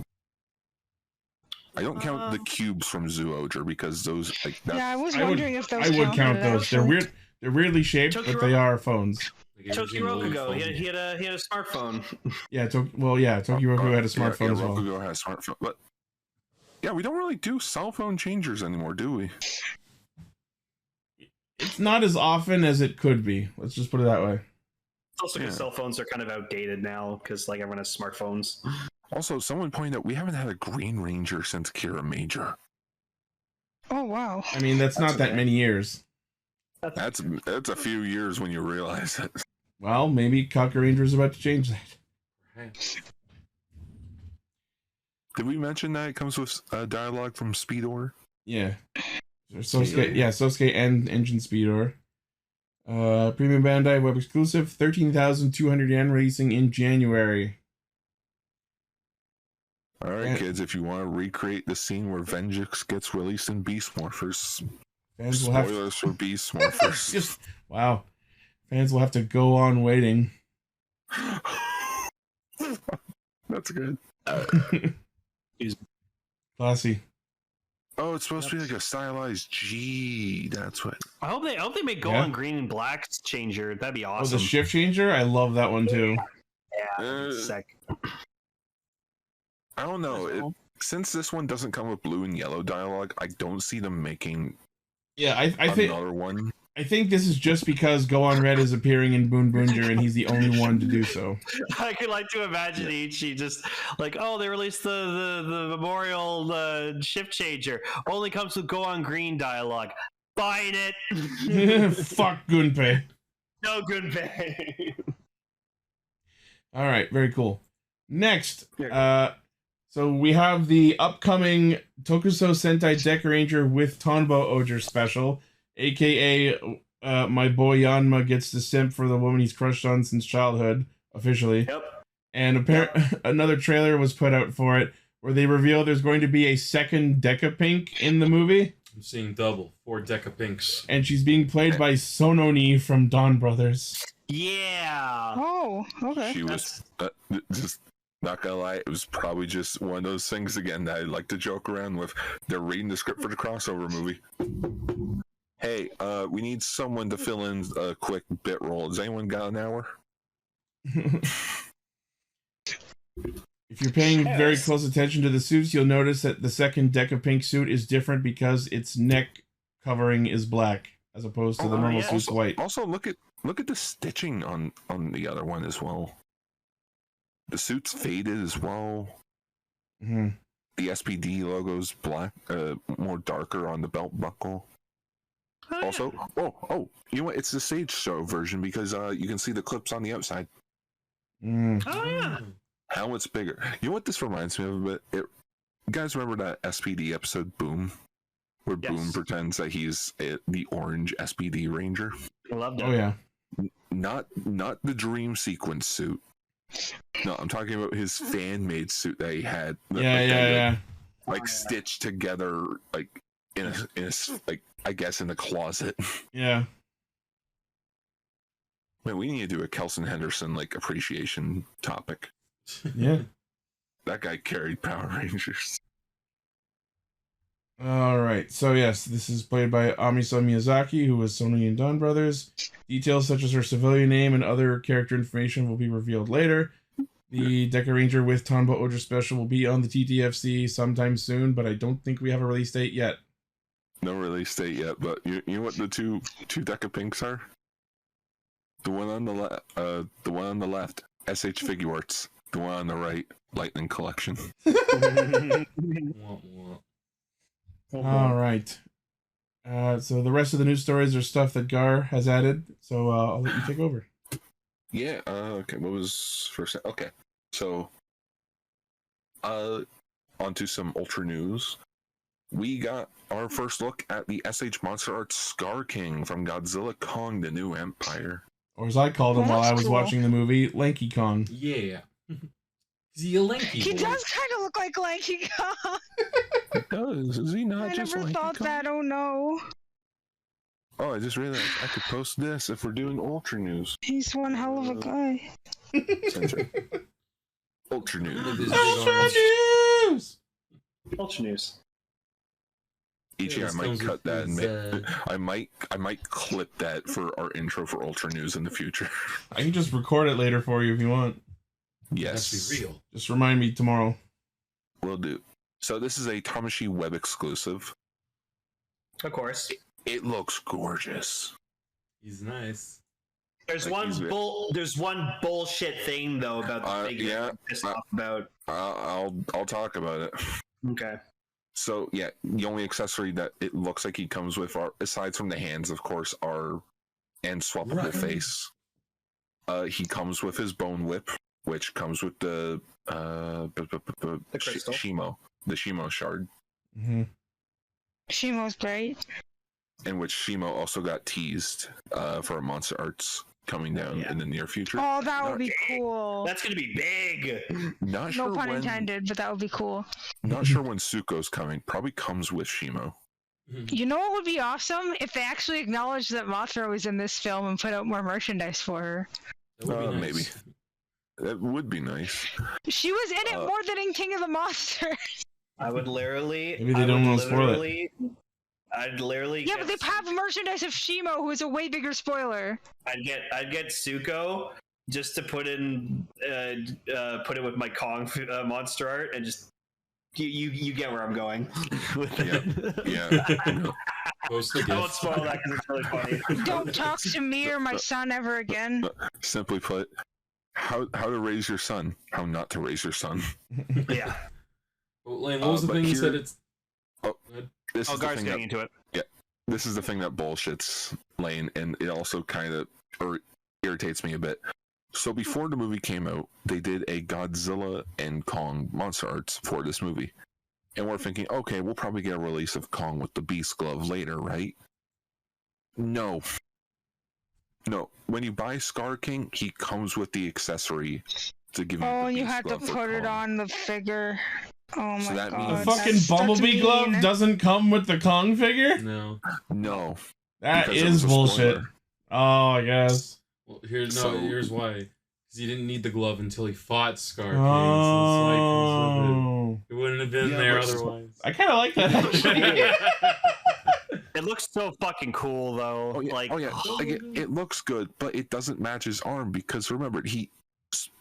I don't count the cubes from Zooger because those like that. Yeah, I was wondering if those. I would count those. They're weird. They're weirdly shaped, but they are phones. Tokirokugo, he had a smartphone. Yeah, Tokirokugo had a smartphone as well. Rokugo had a smartphone, but yeah, we don't really do cell phone changers anymore, do we? It's not as often as it could be. Let's just put it that way. Also, because cell phones are kind of outdated now, because like everyone has smartphones. Also, someone pointed out we haven't had a Green Ranger since Kira Major. Oh wow! I mean, that's not that many years. That's a few years when you realize it. Well, maybe Kamen Rider is about to change that. Did we mention that it comes with dialogue from Speedor? Yeah. Sosuke and Engine Speedor. Premium Bandai web exclusive, 13,200 yen, releasing in January. Alright, kids, if you want to recreate the scene where Venjix gets released in Beast Morphers, spoilers for Beast Morphers. Wow. Fans will have to go on waiting. That's good. Classy. Oh, it's supposed to be like a stylized G. That's what. I hope they make Go on Green and Black changer. That'd be awesome. Oh, the shift changer? I love that one too. Yeah. Sick. I don't know. Since this one doesn't come with blue and yellow dialogue, I don't see them making. Yeah, I think another one. I think this is just because Go on Red is appearing in Boonboomger and he's the only one to do so. I could like to imagine Ichi just like, oh, they released the memorial shift changer. Only comes with Go on Green dialogue. Buying it. Fuck Gunpei. No Gunpei. All right, very cool. Next, so we have the upcoming Tokusatsu Sentai Deck Ranger with Tonbo Oger special, aka my boy Yanma gets to simp for the woman he's crushed on since childhood, officially. Yep. And another trailer was put out for it where they reveal there's going to be a second Decapink in the movie. I'm seeing double, 4 Decapinks. And she's being played by Sononi from Dawn Brothers. Yeah. Oh, okay. She was just not gonna lie, it was probably just one of those things again that I like to joke around with. They're reading the script for the crossover movie. Hey, we need someone to fill in a quick bit role. Has anyone got an hour? If you're paying very close attention to the suits, you'll notice that the second Decapink suit is different because its neck covering is black as opposed to the normal suit's white. Also, look at the stitching on the other one as well. The suit's faded as well. Mm-hmm. The SPD logo's black, more darker on the belt buckle. Also, you know what? It's the stage show version because you can see the clips on the outside. Mm. Oh yeah. Helmet's bigger. You know what this reminds me of a bit? You guys remember that SPD episode Boom? Where Boom pretends that he's the orange SPD Ranger? I loved it. Oh yeah. Not the dream sequence suit. No, I'm talking about his fan-made suit that he had. Like stitched together, like in a like I guess in the closet. Yeah. Man, we need to do a Kelson Henderson like appreciation topic. Yeah. That guy carried Power Rangers. All right. So yes, this is played by Amiso Miyazaki, who was Sony and Dawn Brothers. Details such as her civilian name and other character information will be revealed later. The Deca Ranger with Tonba Oja special will be on the TTFC sometime soon, but I don't think we have a release date yet. No release date yet, but you know what the two Decapinks are? The one on the left, SH Figuarts. The one on the right, Lightning Collection. All right. So the rest of the news stories are stuff that Gar has added. So I'll let you take over. Yeah. Okay. What was first? Okay. So, onto some Ultra news. We got our first look at the SH Monster Arts Scar King from Godzilla Kong: The New Empire. Or as I called him while I was watching the movie, Lanky Kong. Yeah. Is he a lanky He boy? does kind of look like Lanky Kong. He does. Is he not I just never Lanky thought Kong? that. Oh no. Oh, I just realized I could post this if we're doing Ultra news. He's one hell of a guy. Censor. Ultra news. Ultra news. Ultra news. Each year I might cut that and I might clip that for our intro for Ultra News in the future. I can just record it later for you if you want. Yes. That's real. Just remind me tomorrow. Will do. So this is a Tamashi web exclusive. Of course. It looks gorgeous. He's nice. There's one bullshit thing though about the figure. Yeah, I'm pissed off about. I'll talk about it. Okay. So yeah, the only accessory that it looks like he comes with, are, aside from the hands, of course, and swappable face. He comes with his bone whip, which comes with the Shimo, the Shimo shard. Mm-hmm. Shimo's great. In which Shimo also got teased for a Monster Arts coming down in the near future. Oh, that would be cool. That's gonna be big. Not No sure pun when, intended, but that would be cool. Not sure when Suko's coming. Probably comes with Shimo. You know what would be awesome? If they actually acknowledged that Mothra was in this film and put out more merchandise for her. That would be nice. Maybe. That would be nice. She was in it more than in King of the Monsters. I would literally. Maybe they don't want to spoil it. I'd literally. Yeah, but they have merchandise of Shimo, who is a way bigger spoiler. I'd get Suko just to put in with my Kong monster art and just you get where I'm going with it. Yeah. I won't spoil that because it's really funny. Don't talk to me or my son ever again. Simply put, how to raise your son, how not to raise your son. Yeah. Well, Lane, what was the thing you said? It's. This is Gar's getting into it. Yeah, this is the thing that bullshits Lane, and it also kind of irritates me a bit. So before the movie came out, they did a Godzilla and Kong Monster Arts for this movie. And we're thinking, okay, we'll probably get a release of Kong with the Beast Glove later, right? No. No, when you buy Scar King, he comes with the accessory to give you. Oh, the you Beast had to Glove for put it Kong. on the figure. Oh So my that god. means- The fucking that's Bumblebee glove mean. doesn't come with the Kong figure? No. No, That because it is was a bullshit. spoiler. Oh, I guess. Well, here's So- why. Because he didn't need the glove until he fought Scar King. So that's why he comes with Oh. it. It wouldn't have been Yeah, there but- otherwise. I kind of like that, actually. It looks so fucking cool though. Oh yeah, Like, Like, it looks good, but it doesn't match his arm because remember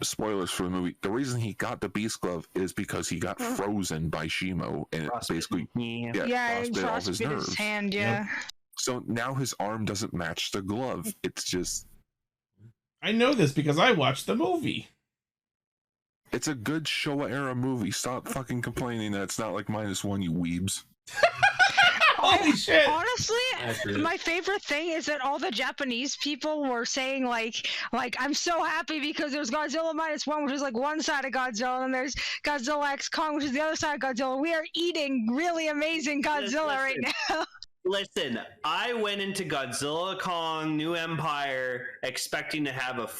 spoilers for the movie. The reason he got the Beast Glove is because he got frozen by Shimo, and it basically Yeah, it frostbit off his frostbit nerves. his hand, yeah. So now his arm doesn't match the glove. It's just I know this because I watched the movie. it's a good Showa era movie. Stop fucking complaining that it's not like -1, you weebs. Holy shit! Honestly, Accurate. my favorite thing is that all the Japanese people were saying like I'm so happy because there's Godzilla -1, which is like one side of Godzilla, and there's Godzilla X Kong, which is the other side of Godzilla. We are eating really amazing Godzilla right now. Listen, I went into Godzilla Kong New Empire expecting to have a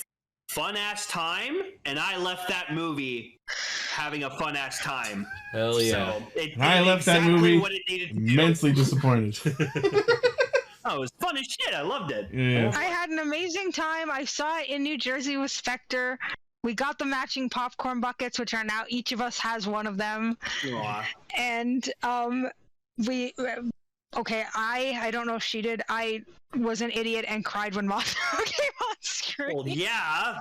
fun ass time, and I left that movie having a fun ass time. Hell yeah. So it And I did left that exactly movie what it needed to do. immensely disappointed. Oh, it was fun as shit. I loved it. Yeah. I had an amazing time. I saw it in New Jersey with Spectre. We got the matching popcorn buckets, which are now each of us has one of them. Aw. And we okay, I don't know if she did. I was an idiot and cried when Mothra came on screen. Well, yeah.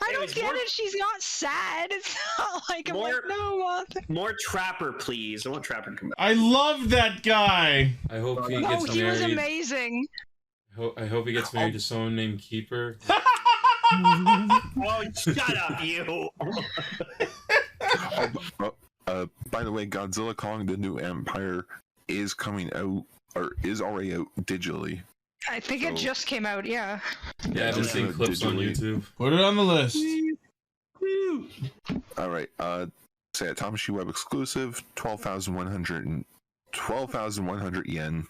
I don't anyways, get more- it. She's not sad. It's not like I'm like, More- no, Mothra. More Trapper, please. I want Trapper to come back. I love that guy. I hope he No, gets he was married. amazing. I hope he gets married to someone named Keeper. Oh, shut up, you. By the way, Godzilla Kong: The New Empire is coming out, or is already out digitally. I think it So- just came out. Yeah. Yeah, I've been just seeing clips on digitally. YouTube. Put it on the list. All right. Say a Tamashii Web exclusive, 12,100 yen.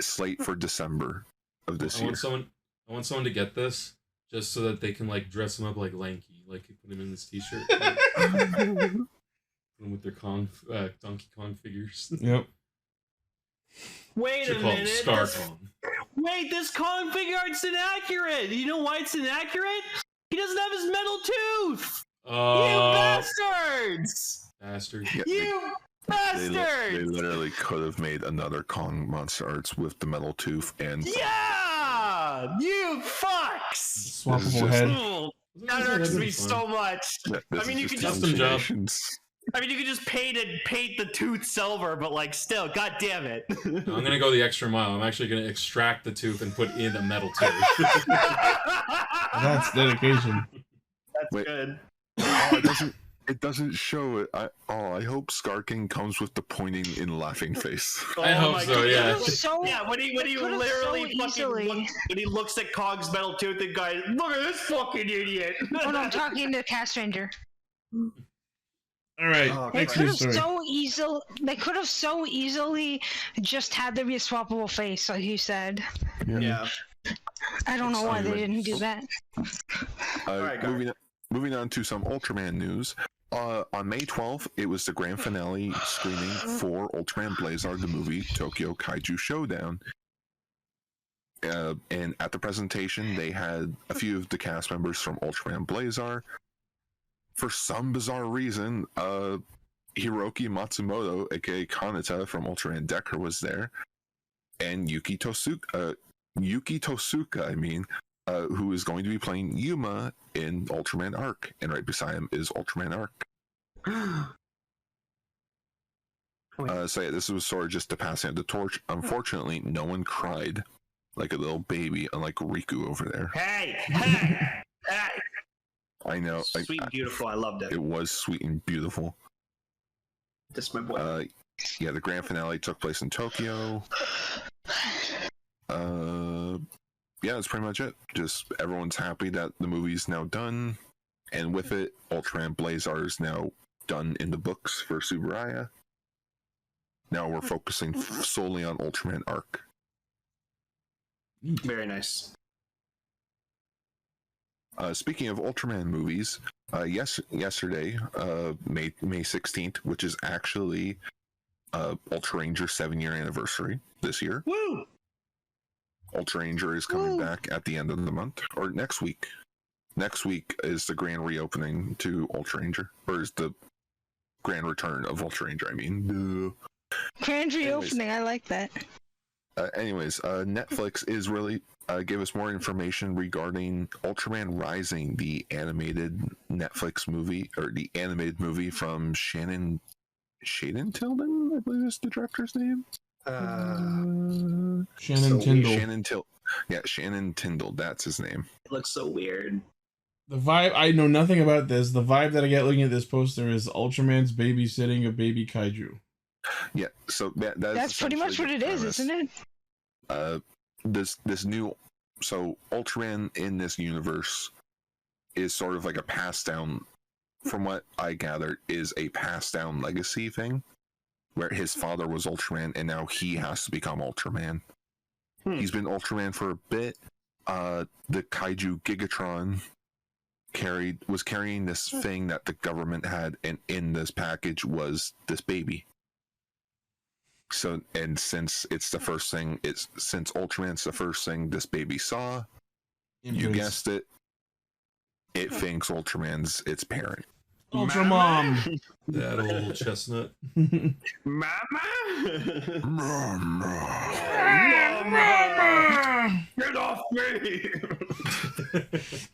Slate for December of this I year. want someone to get this just so that they can like dress him up like Lanky, like put him in this T-shirt, put him with their Donkey Kong figures. Yep. Wait a Should call him minute. Scar This, Kong. wait, this Kong figure art's inaccurate. You know why it's inaccurate? He doesn't have his metal tooth. You bastards! Bastard. Yeah, You they bastards! literally could have made another Kong monster arts with the metal tooth and Yeah! You fucks! Swappable head. Oh, that irks me so much. This I mean, is you could just Custom job. animations. I mean, you could just paint the tooth silver, but like, still, god damn it. No, I'm gonna go the extra mile. I'm actually gonna extract the tooth and put in a metal tooth. That's dedication. That's Wait. good. Oh, it doesn't show it. I hope Scar King comes with the pointing and laughing face. I hope my so, God. yeah. It was so, Yeah, when he it could've literally so fucking easily. when he looks at Kong's metal tooth, the guy, look at this fucking idiot. Oh no, I'm talking to Castranger. All right. Oh, They next could news have story. They could have so easily just had there be a swappable face, like you said. Yeah. I don't know why they didn't do that. Alright, go Moving on to some Ultraman news. On May 12th, it was the grand finale screening for Ultraman Blazar, the movie Tokyo Kaiju Showdown. And at the presentation, they had a few of the cast members from Ultraman Blazar. For some bizarre reason, Hiroki Matsumoto, aka Kanata from Ultraman Decker, was there, and Yuki Tosuka, who is going to be playing Yuma in Ultraman Arc, and right beside him is Ultraman Arc. So yeah, this was sort of just to pass the torch. Unfortunately, no one cried like a little baby, unlike Riku over there. Hey! I know, Sweet and beautiful. I loved it. it was sweet and beautiful. This is my boy. Yeah, the grand finale took place in Tokyo. Yeah, that's pretty much it. Just everyone's happy that the movie's now done, and with it, Ultraman Blazar is now done in the books for Subaraya. Now we're focusing solely on Ultraman Arc. Very nice. Speaking of Ultraman movies, yesterday, May 16th, which is actually Ultra Ranger 7-year anniversary this year. Woo! Ultra Ranger is coming back at the end of the month, or next week. Next week is the grand reopening to Ultra Ranger, or is the grand return of Ultra Ranger, I mean. Grand reopening, I like that. Netflix is really give us more information regarding Ultraman Rising, the animated Netflix movie, or the animated movie from Shannon Tilden, I believe is the director's name. Shannon Tyndall. Shannon Tyndall, that's his name. It looks so weird. The vibe, I know nothing about this. The vibe that I get looking at this poster is Ultraman's babysitting a baby kaiju. Yeah, so that's pretty much what it is, isn't it? This new, so Ultraman in this universe is sort of like a passed down, from what I gathered, is a passed down legacy thing, where his father was Ultraman and now he has to become Ultraman. He's been Ultraman for a bit. The kaiju Gigatron was carrying this thing that the government had, and in this package was this baby. So, and since it's the first thing, since Ultraman's the first thing this baby saw, you guessed it, it thinks Ultraman's its parent. Ultramom! That old chestnut. Mama! Get off me!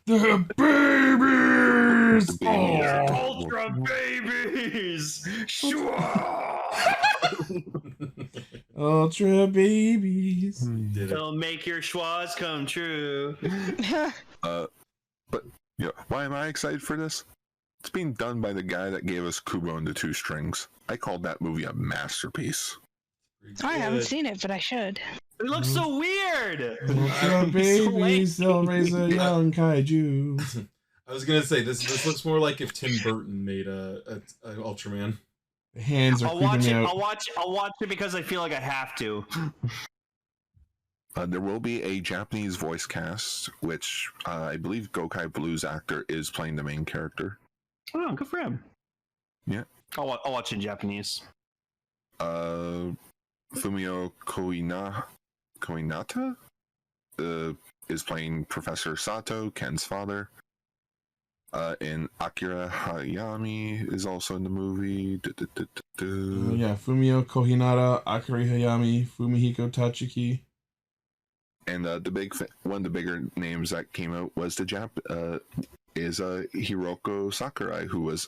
The babies! Ultra babies! Ultra babies. They'll make your schwas come true. But why am I excited for this? It's being done by the guy that gave us Kubo and the Two Strings. I called that movie a masterpiece. I haven't seen it, but I should. It looks so weird. Ultra babies, they'll raise a young kaiju. I was gonna say this looks more like if Tim Burton made a Ultraman. The hands are creeping me out. I'll watch it because I feel like I have to. There will be a Japanese voice cast, which I believe Gokai Blue's actor is playing the main character. Oh, good for him. Yeah. I'll watch in Japanese. Fumio Koinata is playing Professor Sato, Ken's father. And Akira Hayami is also in the movie. Yeah, Fumio Kohinata, Akira Hayami, Fumihiko Tachiki. And one of the bigger names that came out was is Hiroko Sakurai, who was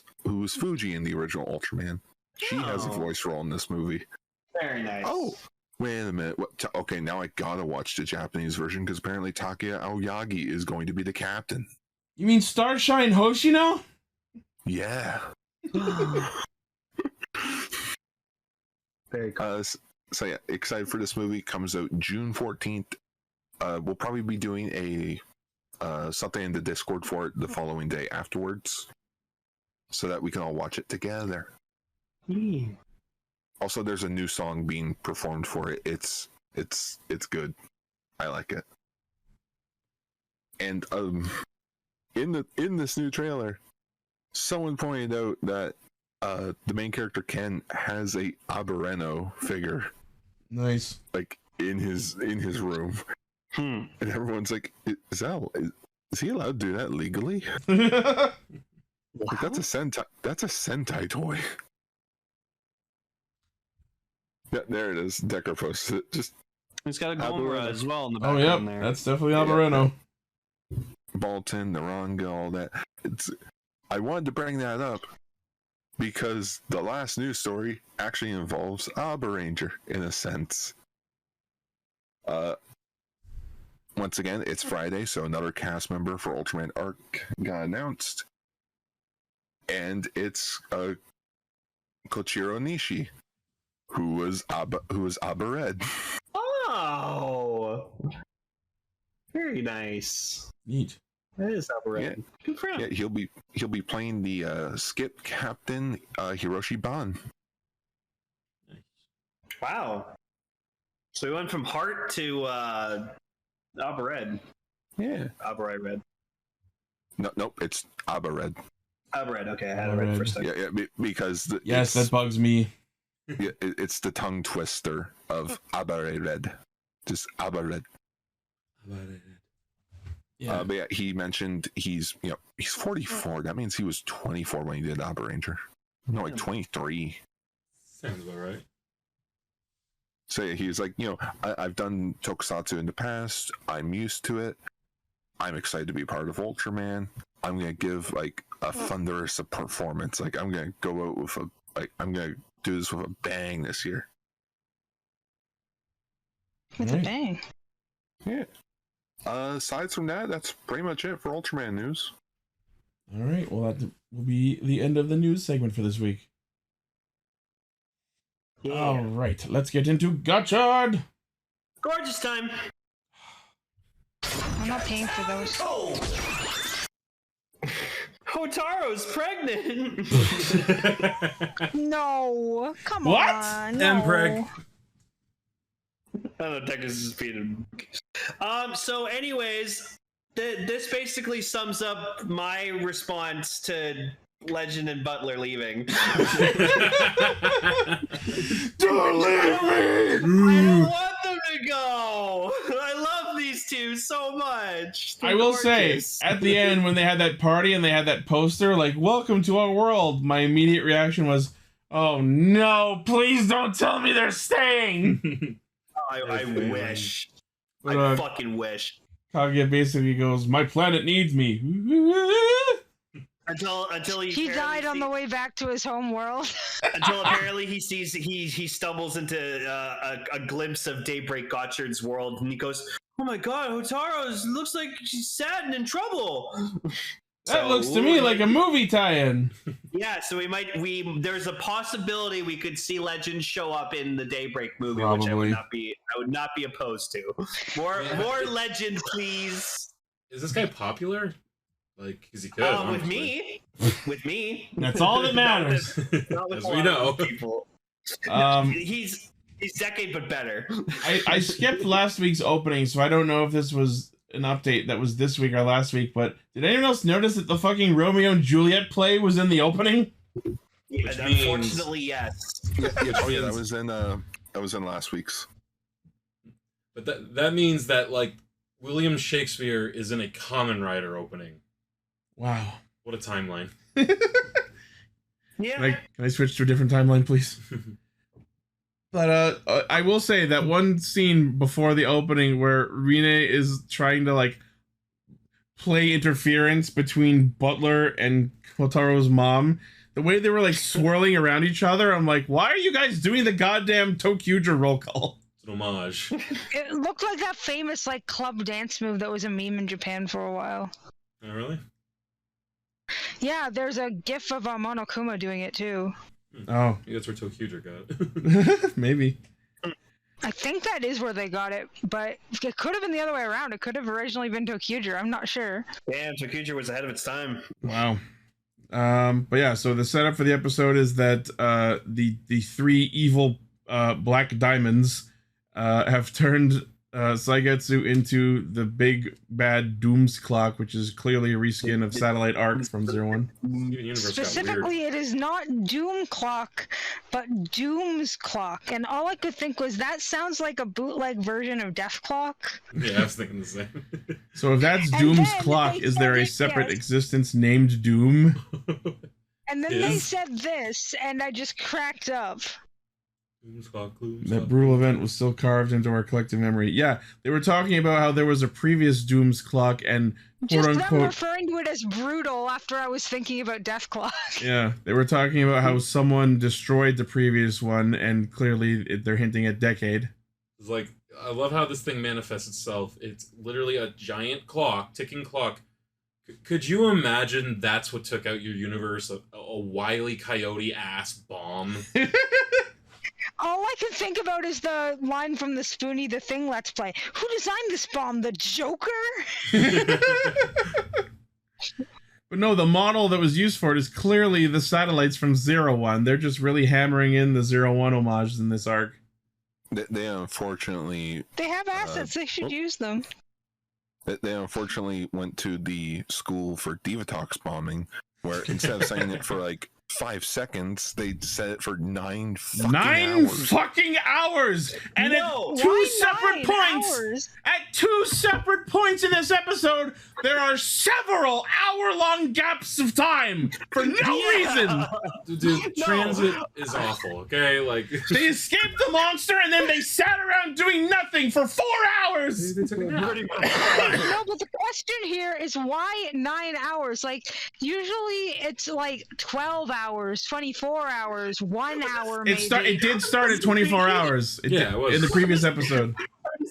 Fuji in the original Ultraman. She has a voice role in this movie. Very nice. Oh, wait a minute. Okay, now I gotta watch the Japanese version because apparently Takuya Aoyagi is going to be the captain. You mean Starshine Hoshino? Yeah. Very cool. So yeah, excited for this movie. Comes out June 14th. We'll probably be doing a something in the Discord for it the following day afterwards, so that we can all watch it together. Also, there's a new song being performed for it. It's good. I like it. And in this new trailer, someone pointed out that the main character Ken has a Abereno figure. Nice. Like in his room. And everyone's like, is he allowed to do that legally? Like, that's a Sentai toy. Yeah, there it is. Decker posted it. Just he's got a Gomora as well in the Oh, background yep. there. That's definitely Abereno. Bolton, Naranga, all that. I wanted to bring that up because the last news story actually involves Aberanger in a sense. Once again, it's Friday, so another cast member for Ultraman Arc got announced. And it's Koichiro Nishi, who was Abered. Oh, very nice. Neat. That is Abered. Yeah. Good for him. Yeah, he'll be playing the skip captain Hiroshi Ban. Wow. So we went from Heart to Abba Red. Yeah. Abba Red. No, nope. It's Abba Red. Abba Red. Okay, I had it right for a second. Yeah, because yes, that bugs me. Yeah, it's the tongue twister of Abba Red. Just Abba Red. Yeah. But yeah, he mentioned he's 44. That means he was 24 when he did Abba Ranger. No, like 23. Sounds about right. So yeah, he's like, I've done tokusatsu in the past. I'm used to it. I'm excited to be part of Ultraman. I'm gonna give like a thunderous performance. Like I'm gonna go out with I'm gonna do this with a bang this year. With a bang. Yeah. Aside from that, that's pretty much it for Ultraman news. All right. Well, that will be the end of the news segment for this week. Yeah. All right. Let's get into Gotchard. Gorgeous time. I'm not paying for those. Oh. Hotaro's pregnant. No, come What? on. No. Empreg. I don't know, Texas is being. So, anyways, this basically sums up my response to Legend and Butler leaving. Don't leave me! I don't want them to go. I love these two so much. They're I will gorgeous. say, at the end, when they had that party and they had that poster, like, welcome to our world, my immediate reaction was, oh no, please don't tell me they're staying! I wish. But, I fucking wish. Kaguya basically goes, my planet needs me. Until He died on the way back to his home world. Until apparently he sees he stumbles into a glimpse of Daybreak Gotchard's world, and he goes, "Oh my God, Hotaro's looks like she's sad and in trouble." That looks to me like a movie tie-in. Yeah, so there's a possibility we could see Legend show up in the Daybreak movie, Probably. which I would not be opposed to. More Legend, please. Is this guy popular? Like, because he could. With me. That's all that matters. Not with As a we lot know. of people. He's decade but better. I skipped last week's opening, so I don't know if this was an update that was this week or last week, but did anyone else notice that the fucking Romeo and Juliet play was in the opening? Yeah, unfortunately, yes. Oh yeah, that was in last week's. But that means that, like, William Shakespeare is in a Kamen Rider opening. Wow. What a timeline. Yeah. Can I switch to a different timeline, please? But I will say that one scene before the opening where Rine is trying to, like, play interference between Butler and Hotaro's mom, the way they were, like, swirling around each other, I'm like, why are you guys doing the goddamn Tokuger roll call? It's an homage. It looked like that famous, like, club dance move that was a meme in Japan for a while. Oh, really? Yeah, there's a gif of Monokuma doing it too. Oh. Maybe that's where Tokuger got. Maybe. I think that is where they got it, but it could have been the other way around. It could have originally been Tokuger. I'm not sure. Damn, Tokuger was ahead of its time. Wow. But yeah, so the setup for the episode is that the three evil black diamonds have turned Saigetsu into the big bad Doom's Clock, which is clearly a reskin of Satellite Arc from 01. Specifically, it is not Doom Clock, but Doom's Clock. And all I could think was that sounds like a bootleg version of Death Clock. Yeah, I was thinking the same. So if that's Doom's Clock, is there a separate existence named Doom? And then they said this, and I just cracked up. That brutal event was still carved into our collective memory. Yeah, they were talking about how there was a previous Doom's Clock and Just them quote-unquote... referring to it as brutal after I was thinking about Death Clock. Yeah, they were talking about how someone destroyed the previous one, and clearly they're hinting at Decade. It's like, I love how this thing manifests itself. It's literally a giant clock, ticking clock. Could you imagine that's what took out your universe? A Wile E. Coyote-ass bomb? All I can think about is the line from the Spoonie the Thing Let's Play. Who designed this bomb? The Joker? But no, the model that was used for it is clearly the satellites from 01. They're just really hammering in the 01 homage in this arc. They unfortunately... They have assets. They should use them. They unfortunately went to the school for Divatox bombing, where instead of saying it for like 5 seconds, they said it for 9 fucking hours. And at two separate points, in this episode, there are several hour-long gaps of time for no reason. Dude, transit is awful. Okay, like they escaped the monster and then they sat around doing nothing for 4 hours. No, but the question here is why 9 hours? Like usually it's like 12 hours, 24 hours, 1 hour. Maybe. It did start at 24 hours. It was in the previous episode.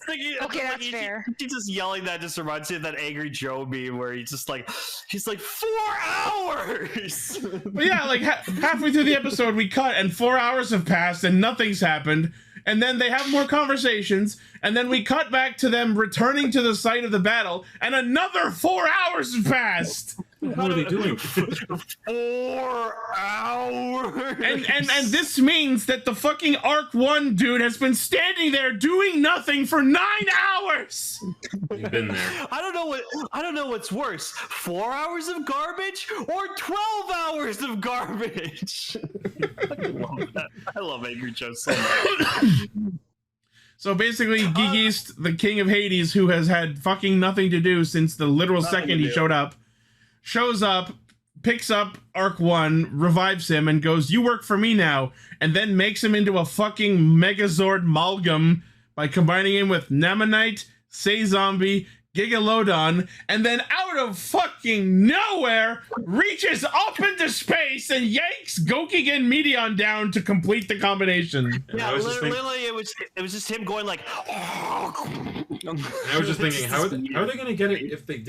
Okay, that's fair. He's just yelling that just reminds me of that Angry Joe meme where he's like 4 hours. But yeah, like halfway through the episode, we cut and 4 hours have passed and nothing's happened. And then they have more conversations, and then we cut back to them returning to the site of the battle, and another 4 hours have passed. What are they doing? 4 hours. And this means that the fucking Arc 1 dude has been standing there doing nothing for 9 hours. You've been there. I don't know what's worse. 4 hours of garbage or 12 hours of garbage. I love that. I love Angry Joe so much. So basically, Geats, the king of Hades, who has had fucking nothing to do since the literal second he showed up, shows up, picks up Arc 1, revives him, and goes, "You work for me now," and then makes him into a fucking Megazord Malgam by combining him with Namonite, Say Zombie, Gigalodon, and then out of fucking nowhere reaches up into space and yanks Gokigen Medion down to complete the combination. Yeah, literally, it was just him going like. I was just thinking, how are they going to get it if that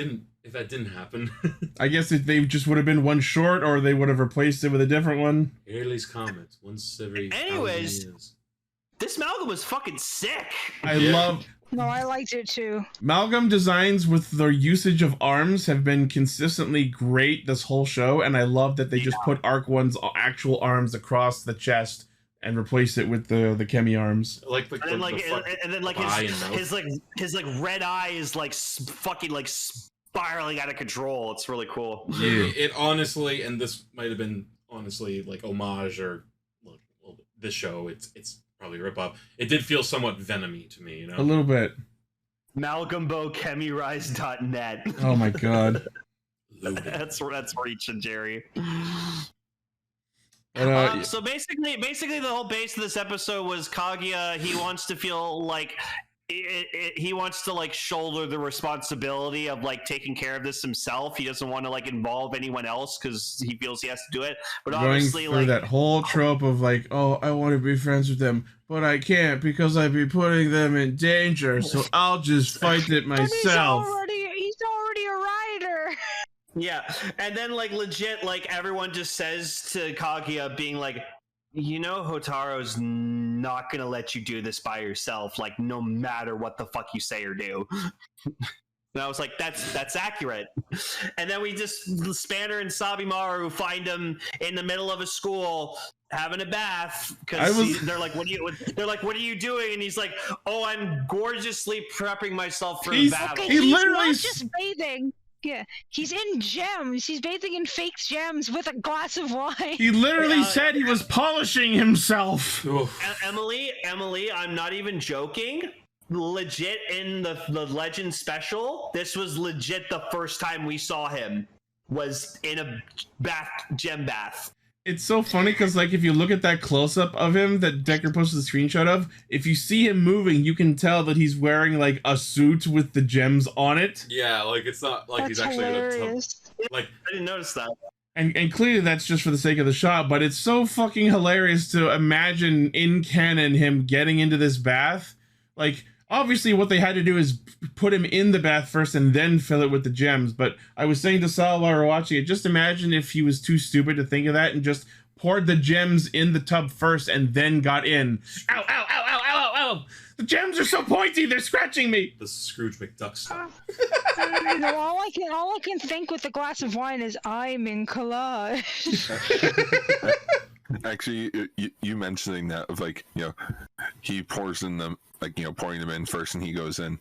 didn't happen? I guess if they just would have been one short, or they would have replaced it with a different one. Airley's Comet, once every. Anyways, this Malgam was fucking sick. No, I liked it too. Malgam designs with their usage of arms have been consistently great this whole show, and I love that they just put Arc 1's actual arms across the chest and replace it with the Chemi arms. And then his red eye is like fucking like spiraling out of control. It's really cool. Yeah. It honestly, and this might have been honestly like homage or this show. It's probably rip off. It did feel somewhat venomy to me, you know. A little bit. MalgamboChemiRise.net. Oh my god. that's reaching, Jerry. So basically the whole base of this episode was Kaguya. He wants to feel like he wants to like shoulder the responsibility of like taking care of this himself. He doesn't want to like involve anyone else because he feels he has to do it. But obviously, going through that whole trope of like, oh, I want to be friends with them, but I can't because I'd be putting them in danger. So I'll just fight it myself. He's already a rider. Yeah, and then like legit, like everyone just says to Kaguya, being like, you know, Hotaro's not gonna let you do this by yourself, like no matter what the fuck you say or do. And I was like, that's accurate. And then we just Spanner and Sabimaru find him in the middle of a school having a bath because they're like, what are you doing? And he's like, oh, I'm gorgeously prepping myself for a battle. Okay, he's not just bathing. Yeah, he's in gems. He's bathing in fake gems with a glass of wine. He literally said he was polishing himself. Emily, I'm not even joking. Legit in the Legend special, this was legit the first time we saw him was in a gem bath. It's so funny because, like, if you look at that close-up of him that Decker posted a screenshot of, if you see him moving, you can tell that he's wearing, like, a suit with the gems on it. Yeah, like, it's not like he's actually hilarious. Like, I didn't notice that. And clearly that's just for the sake of the shot, but it's so fucking hilarious to imagine in canon him getting into this bath. Like, obviously what they had to do is put him in the bath first and then fill it with the gems. But I was saying to Sal while we were watching it, just imagine if he was too stupid to think of that and just poured the gems in the tub first and then got in. Ow, ow, ow, ow, ow, ow! The gems are so pointy, they're scratching me! The Scrooge McDuck style. All I can think with a glass of wine is I'm in collage. Actually, you mentioning that of like, you know, he pours in them, like, you know, pouring them in first and he goes in.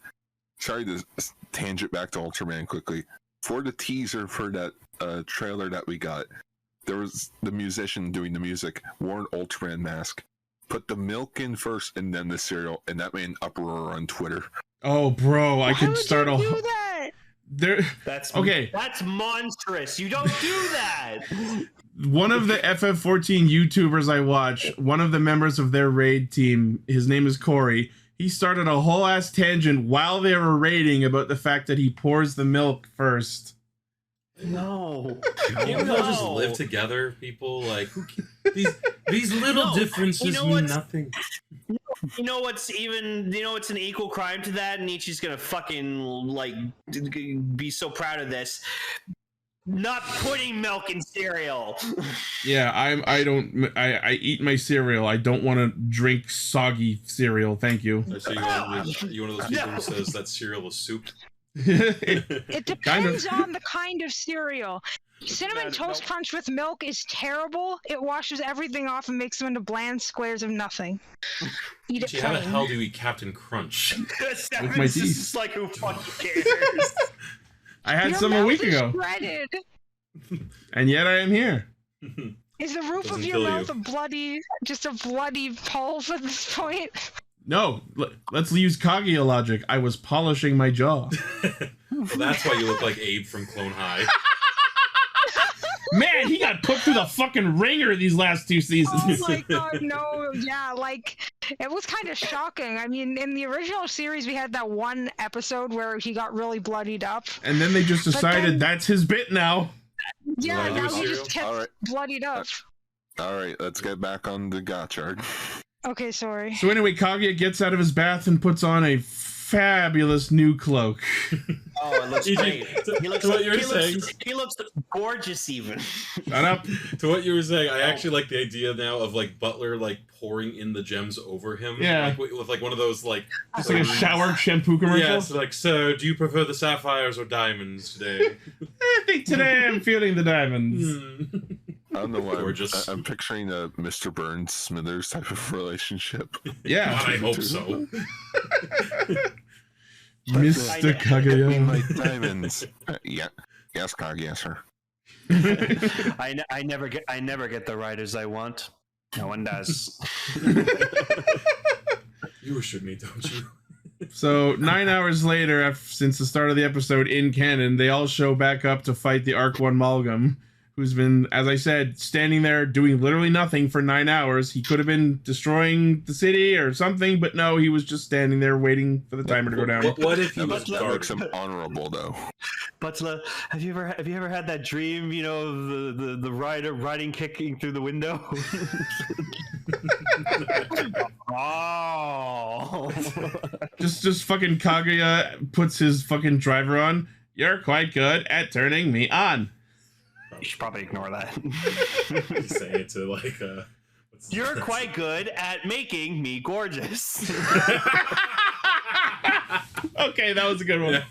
sorry to tangent back to Ultraman quickly. For the teaser for that trailer that we got, there was the musician doing the music wore an Ultraman mask, put the milk in first and then the cereal, and that made an uproar on Twitter. Oh, bro, I could start a. Do that? That's okay. That's monstrous. You don't do that. One of the FF14 YouTubers I watch, one of the members of their raid team, his name is Corey. He started a whole ass tangent while they were raiding about the fact that he pours the milk first. No. Can't we all just live together, people? Like, these little differences mean nothing. You know what's an equal crime to that? And Nietzsche's gonna fucking, like, be so proud of this. Not putting milk in cereal. Yeah, I eat my cereal. I don't want to drink soggy cereal. Thank you. So you one of those people who says that cereal is soup? It depends on the kind of cereal. Cinnamon Toast Crunch with milk is terrible. It washes everything off and makes them into bland squares of nothing. Eat it plain. How the hell do we eat Captain Crunch? With my teeth. It's like, who fucking cares? I had Your some a mouth week is ago. shredded. And yet I am here. Is the roof of your mouth just a bloody pulse at this point? No, let's use Kaguya logic. I was polishing my jaw. Well, that's why you look like Abe from Clone High. Man, he got put through the fucking ringer these last 2 seasons. Oh my god, no. Yeah, like, it was kind of shocking. I mean, in the original series, we had that one episode where he got really bloodied up. And then they just decided that's his bit now. Yeah, now he just kept bloodied up. Alright, let's get back on the Gotchard. Okay, sorry. So anyway, Kaguya gets out of his bath and puts on a fabulous new cloak. Oh, it looks great. He looks gorgeous even. Shut up. To what you were saying, I actually like the idea now of, like, Butler, like, pouring in the gems over him. Yeah. Like, with like, one of those, like... It's like a shower shampoo commercial? Yeah, so, like, so, do you prefer the sapphires or diamonds today? I think today I'm feeling the diamonds. I don't know why. I'm picturing a Mr. Burns Smithers type of relationship. Yeah. God, I hope so. Mr. Kaguya. My diamonds. Yeah. Yes, Kaguya, sir. I never get the writers I want. No one does. You assure me, don't you? So 9 hours later, since the start of the episode in canon, they all show back up to fight the Arc 1 Malgam, who's been, as I said, standing there doing literally nothing for 9 hours. He could have been destroying the city or something, but no, he was just standing there waiting for the timer to go down. What if he was that makes him honorable, though? Butler, have you ever had that dream? You know, the rider riding kicking through the window. Oh, just fucking Kaguya puts his fucking driver on. You're quite good at turning me on. You should probably ignore that. Say it to, like, you're quite good at making me gorgeous. Okay, that was a good one.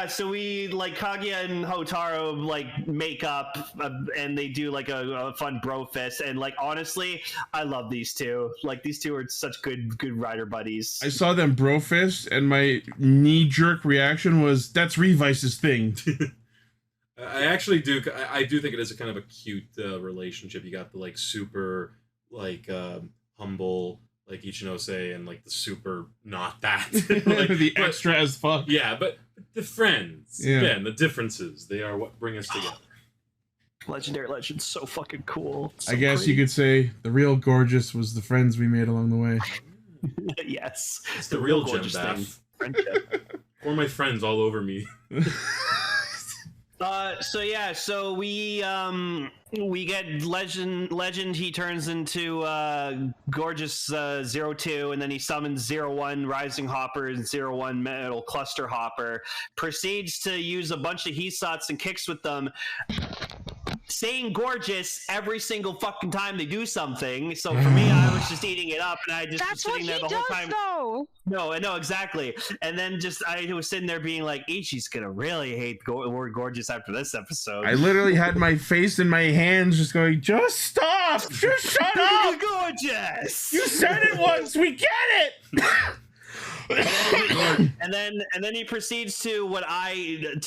So we, like, Kaguya and Hotaru, like, make up and they do, like, a fun bro fist, and, like, honestly, I love these two. Like, these two are such good rider buddies. I saw them bro fist, and my knee-jerk reaction was, that's Revice's thing. I actually do. I do think it is a kind of a cute relationship. You got the, like, super, like, humble, like, Ichinose, and, like, the super not that. Like, the extra as fuck. Yeah, but the friends. Yeah. Again, the differences. They are what bring us together. Legendary Legend's so fucking cool. So I guess pretty. you could say the real gorgeous was the friends we made along the way. Yes. It's the real gem bath. Friendship. Or my friends all over me. So we get Legend. He turns into Gorgeous 02, and then he summons 01 Rising Hopper and 01 Metal Cluster Hopper. Proceeds to use a bunch of Hisats and kicks with them, saying gorgeous every single fucking time they do something. So for me, I was just eating it up, and I just was sitting there the whole time. Though. No, exactly. And then I was sitting there being like, Ichi's gonna really hate the word gorgeous after this episode. I literally had my face in my hands just going, just stop! Just shut up! Gorgeous! You said it once! We get it! and then he proceeds to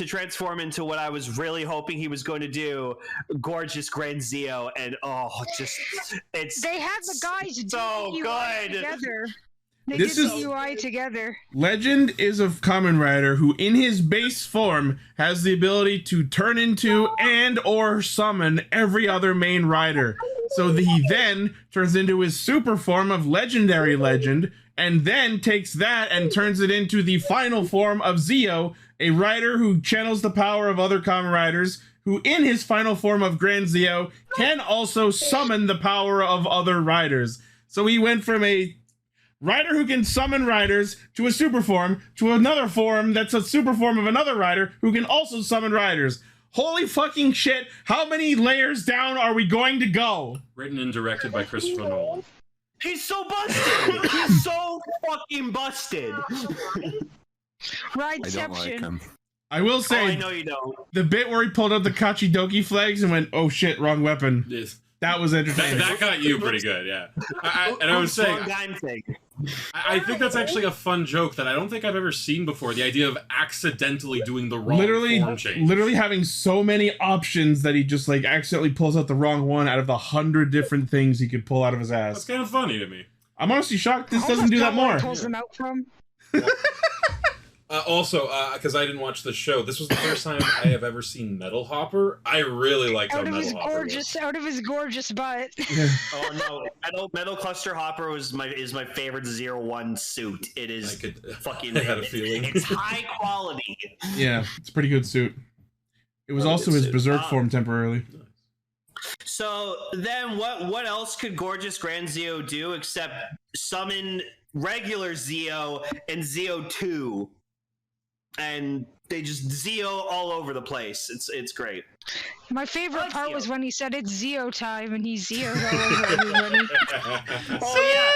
transform into what I was really hoping he was going to do, Gorgeous Grand Zeo, and they had the guys so good together. They this did is the UI together. Legend is a Kamen Rider who, in his base form, has the ability to turn into and/or summon every other main rider. So he then turns into his super form of Legendary Legend, and then takes that and turns it into the final form of Zeo, a rider who channels the power of other Kamen Riders, who in his final form of Grand Zeo can also summon the power of other riders. So he went from a rider who can summon riders to a super form to another form that's a super form of another rider who can also summon riders. Holy fucking shit, how many layers down are we going to go? Written and directed by Christopher Nolan. He's so busted. He's so fucking busted. I don't like him. I will say, I know you don't. The bit where he pulled out the Kachidoki flags and went, oh shit, wrong weapon. Yes. That was entertaining. That got you pretty good, yeah. I was saying, I think that's actually a fun joke that I don't think I've ever seen before. The idea of accidentally doing the wrong form change. Literally having so many options that he just like accidentally pulls out the wrong one out of the 100 different things he could pull out of his ass. That's kind of funny to me. I'm honestly shocked this doesn't do that more. Pulls them out from. Also, because I didn't watch the show, this was the first time I have ever seen Metal Hopper. I really liked how Metal Hopper was. Out of his gorgeous butt. Oh no, Metal Cluster Hopper is my favorite 01 suit. It is fucking. I had a feeling. It's high quality. Yeah, it's a pretty good suit. It was also his Berserk form temporarily. So then, what else could Gorgeous Grand Zeo do except summon regular Zeo and Zeo 2? And they just Zeo all over the place. It's great. My favorite part was when he said it's Zeo time and he Zeoed all over everybody. Oh yeah.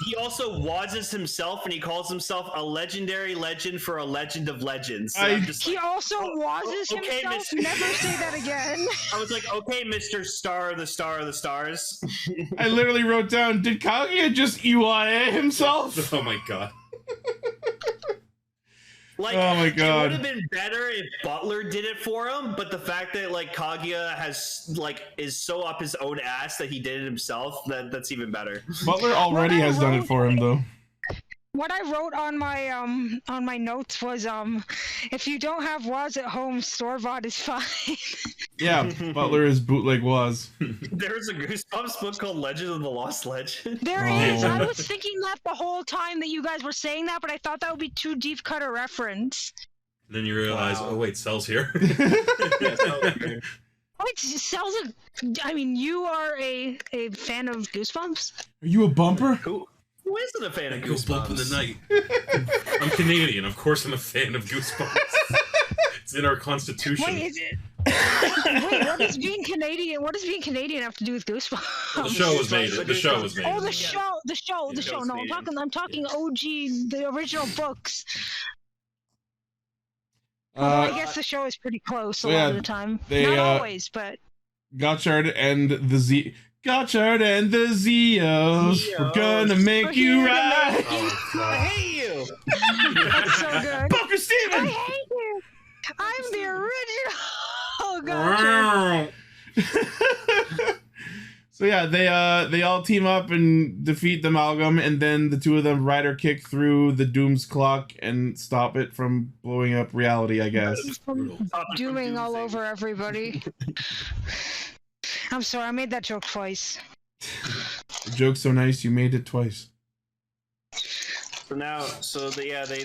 He also wadzes himself and he calls himself a legendary legend for a legend of legends. So he also wadzes himself. Never say that again. I was like, okay, Mr. Star of the Stars. I literally wrote down, did Kaguya just EYA himself? Oh my god. Like, oh my god! It would have been better if Butler did it for him, but the fact that like Kaguya is so up his own ass that he did it himself, that's even better. Butler already has done it for him though. What I wrote on my notes was if you don't have Waz at home, store-bought is fine. Yeah, Butler is bootleg Waz. There's a Goosebumps book called Legend of the Lost Legend. There is. I was thinking that the whole time that you guys were saying that, but I thought that would be too deep cut a reference. Then you realize, oh wait, Cell's here. Wait, Cell's I mean, you are a fan of Goosebumps? Are you a bumper? Who isn't a fan of Goosebumps? Bump in the night. I'm Canadian. Of course I'm a fan of Goosebumps. It's in our constitution. Wait, is it? Wait, what does being Canadian have to do with Goosebumps? Well, the show was made. The show was made. Oh, the show. No, I'm talking OG, the original books. I guess the show is pretty close a lot of the time. Not always, but. Gotchard and the Zeos. We're gonna make you right. I hate you. That's so good. Booker Steven. I hate you. I'm the original Gotchard. So yeah, they all team up and defeat the Amalgam, and then the two of them rider kick through the Doom's clock and stop it from blowing up reality, I guess. Dooming all over everybody. I'm sorry, I made that joke twice. The joke's so nice, you made it twice. So now, they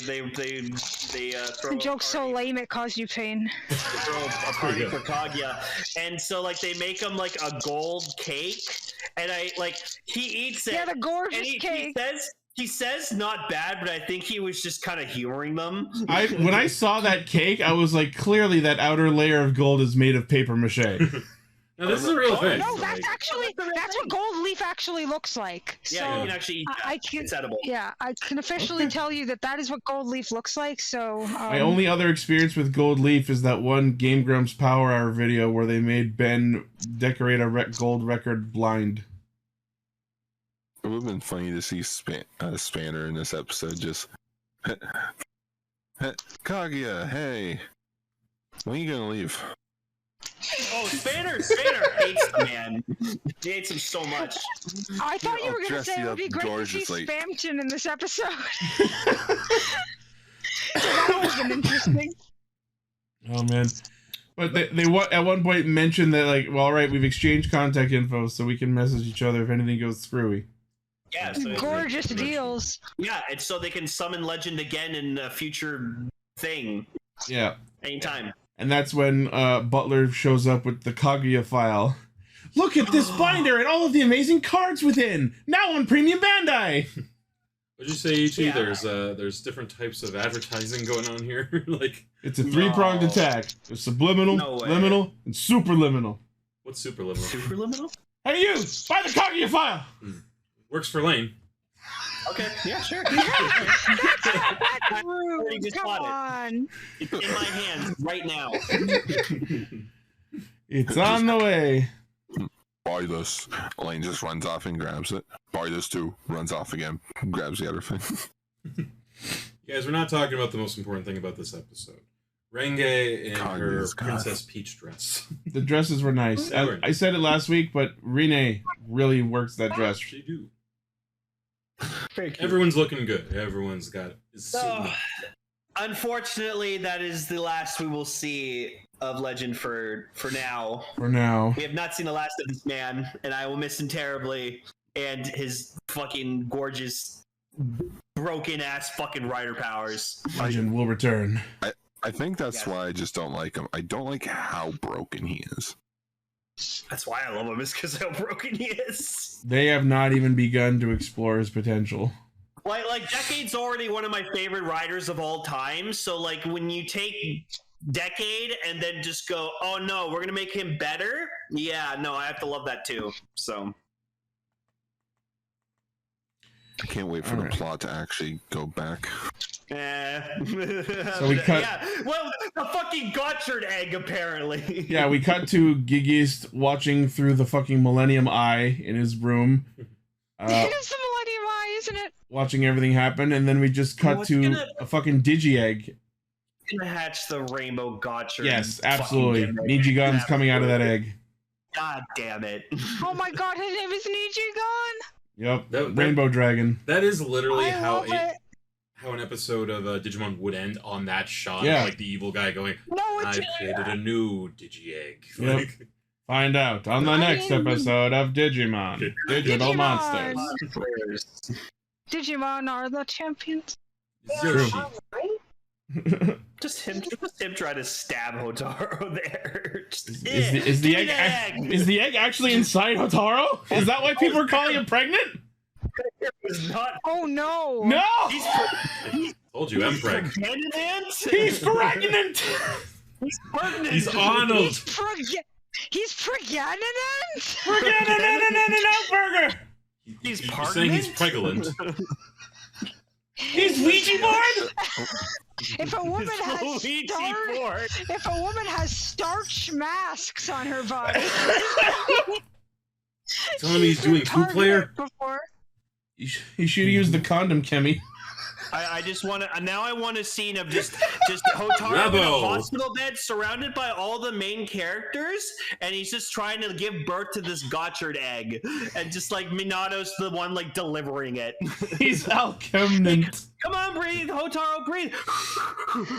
throw. The joke's so lame it caused you pain. They throw a party for Kaguya, and so like they make him like a gold cake, and he eats it. Yeah, the gorgeous cake. He says not bad, but I think he was just kind of humoring them. When I saw that cake, I was like, clearly that outer layer of gold is made of paper mache. No, this is a real thing. No, that's what gold leaf actually looks like. Yeah, so you can actually eat that. It's edible. Yeah, I can officially tell you that is what gold leaf looks like. So my only other experience with gold leaf is that one Game Grumps Power Hour video where they made Ben decorate a gold record blind. would have been funny to see Spanner in this episode. Just Kaguya, hey, when are you gonna leave? Oh, Spanner hates the man. He hates him so much. I thought you were going to say it would be great to see Spamton in this episode. That would have been interesting. Oh, man. But they at one point mentioned that, like, well, all right, we've exchanged contact info so we can message each other if anything goes screwy. Yeah, so gorgeous deals. Yeah, and so they can summon Legend again in a future thing. Yeah. Anytime. And that's when Butler shows up with the Kaguya file. Look at this binder and all of the amazing cards within! Now on Premium Bandai! What'd you say, Ichi? Yeah. There's different types of advertising going on here. Like, it's a three-pronged attack. There's subliminal, liminal, and superliminal. What's superliminal? Superliminal? Hey you! Buy the Kaguya file! Works for Lane. Okay, yeah, sure. That's rude. Come on. It's in my hands right now. It's on the way. Buy this. Elaine just runs off and grabs it. Buy this too. Runs off again. Grabs the other thing. You guys, we're not talking about the most important thing about this episode. Renge in her Princess Peach dress. The dresses were nice. I said it last week, but Rene really works that dress. She do. Everyone's looking good. Everyone's got it. Unfortunately, that is the last we will see of Legend for now. For now. We have not seen the last of this man, and I will miss him terribly. And his fucking gorgeous, broken-ass fucking rider powers. Legend will return. I think that's why I just don't like him. I don't like how broken he is. That's why I love him, is because how broken he is. They have not even begun to explore his potential. Like Decade's already one of my favorite riders of all time. So like when you take Decade and then just go, oh no, we're gonna make him better. Yeah, no, I have to love that too. So I can't wait for the plot to actually go back. So we cut. Yeah, well, the fucking Gotchard egg apparently. Yeah, we cut to Gigist watching through the fucking Millennium Eye in his room. It is the Millennium Eye, isn't it? Watching everything happen, and then we just cut to a fucking Digi Egg. Gonna hatch the Rainbow Gotchard. Yes, absolutely. Nijigun's coming out of that egg. God damn it! Oh my god, his name is Nijigun. Yep, Rainbow Dragon. That is literally how an episode of Digimon would end, on that shot. Yeah. Like the evil guy going, I've created a new Digi-Egg. Yep. Like, find out on the next episode of Digimon. Digital Monsters. Digimon are the champions. True. Just him trying to stab Hotaro there. Is the egg actually inside Hotaro? Is that why people are calling him pregnant? It was not. Oh no! No! Told you, I'm pregnant. He's pregnant. He's pregnant. He's Arnold. He's pregnant. Burger. He's saying he's pregnant. He's Ouija board. If a woman has starch masks on her body. Telling me he's doing two-player? You should have used the condom, Kemi. I just want to. Now I want a scene of just Hotaro in a hospital bed, surrounded by all the main characters, and he's just trying to give birth to this Gotchard egg, and just like Minato's the one like delivering it. He's alchemist. Come on, breathe, Hotaro, breathe. Have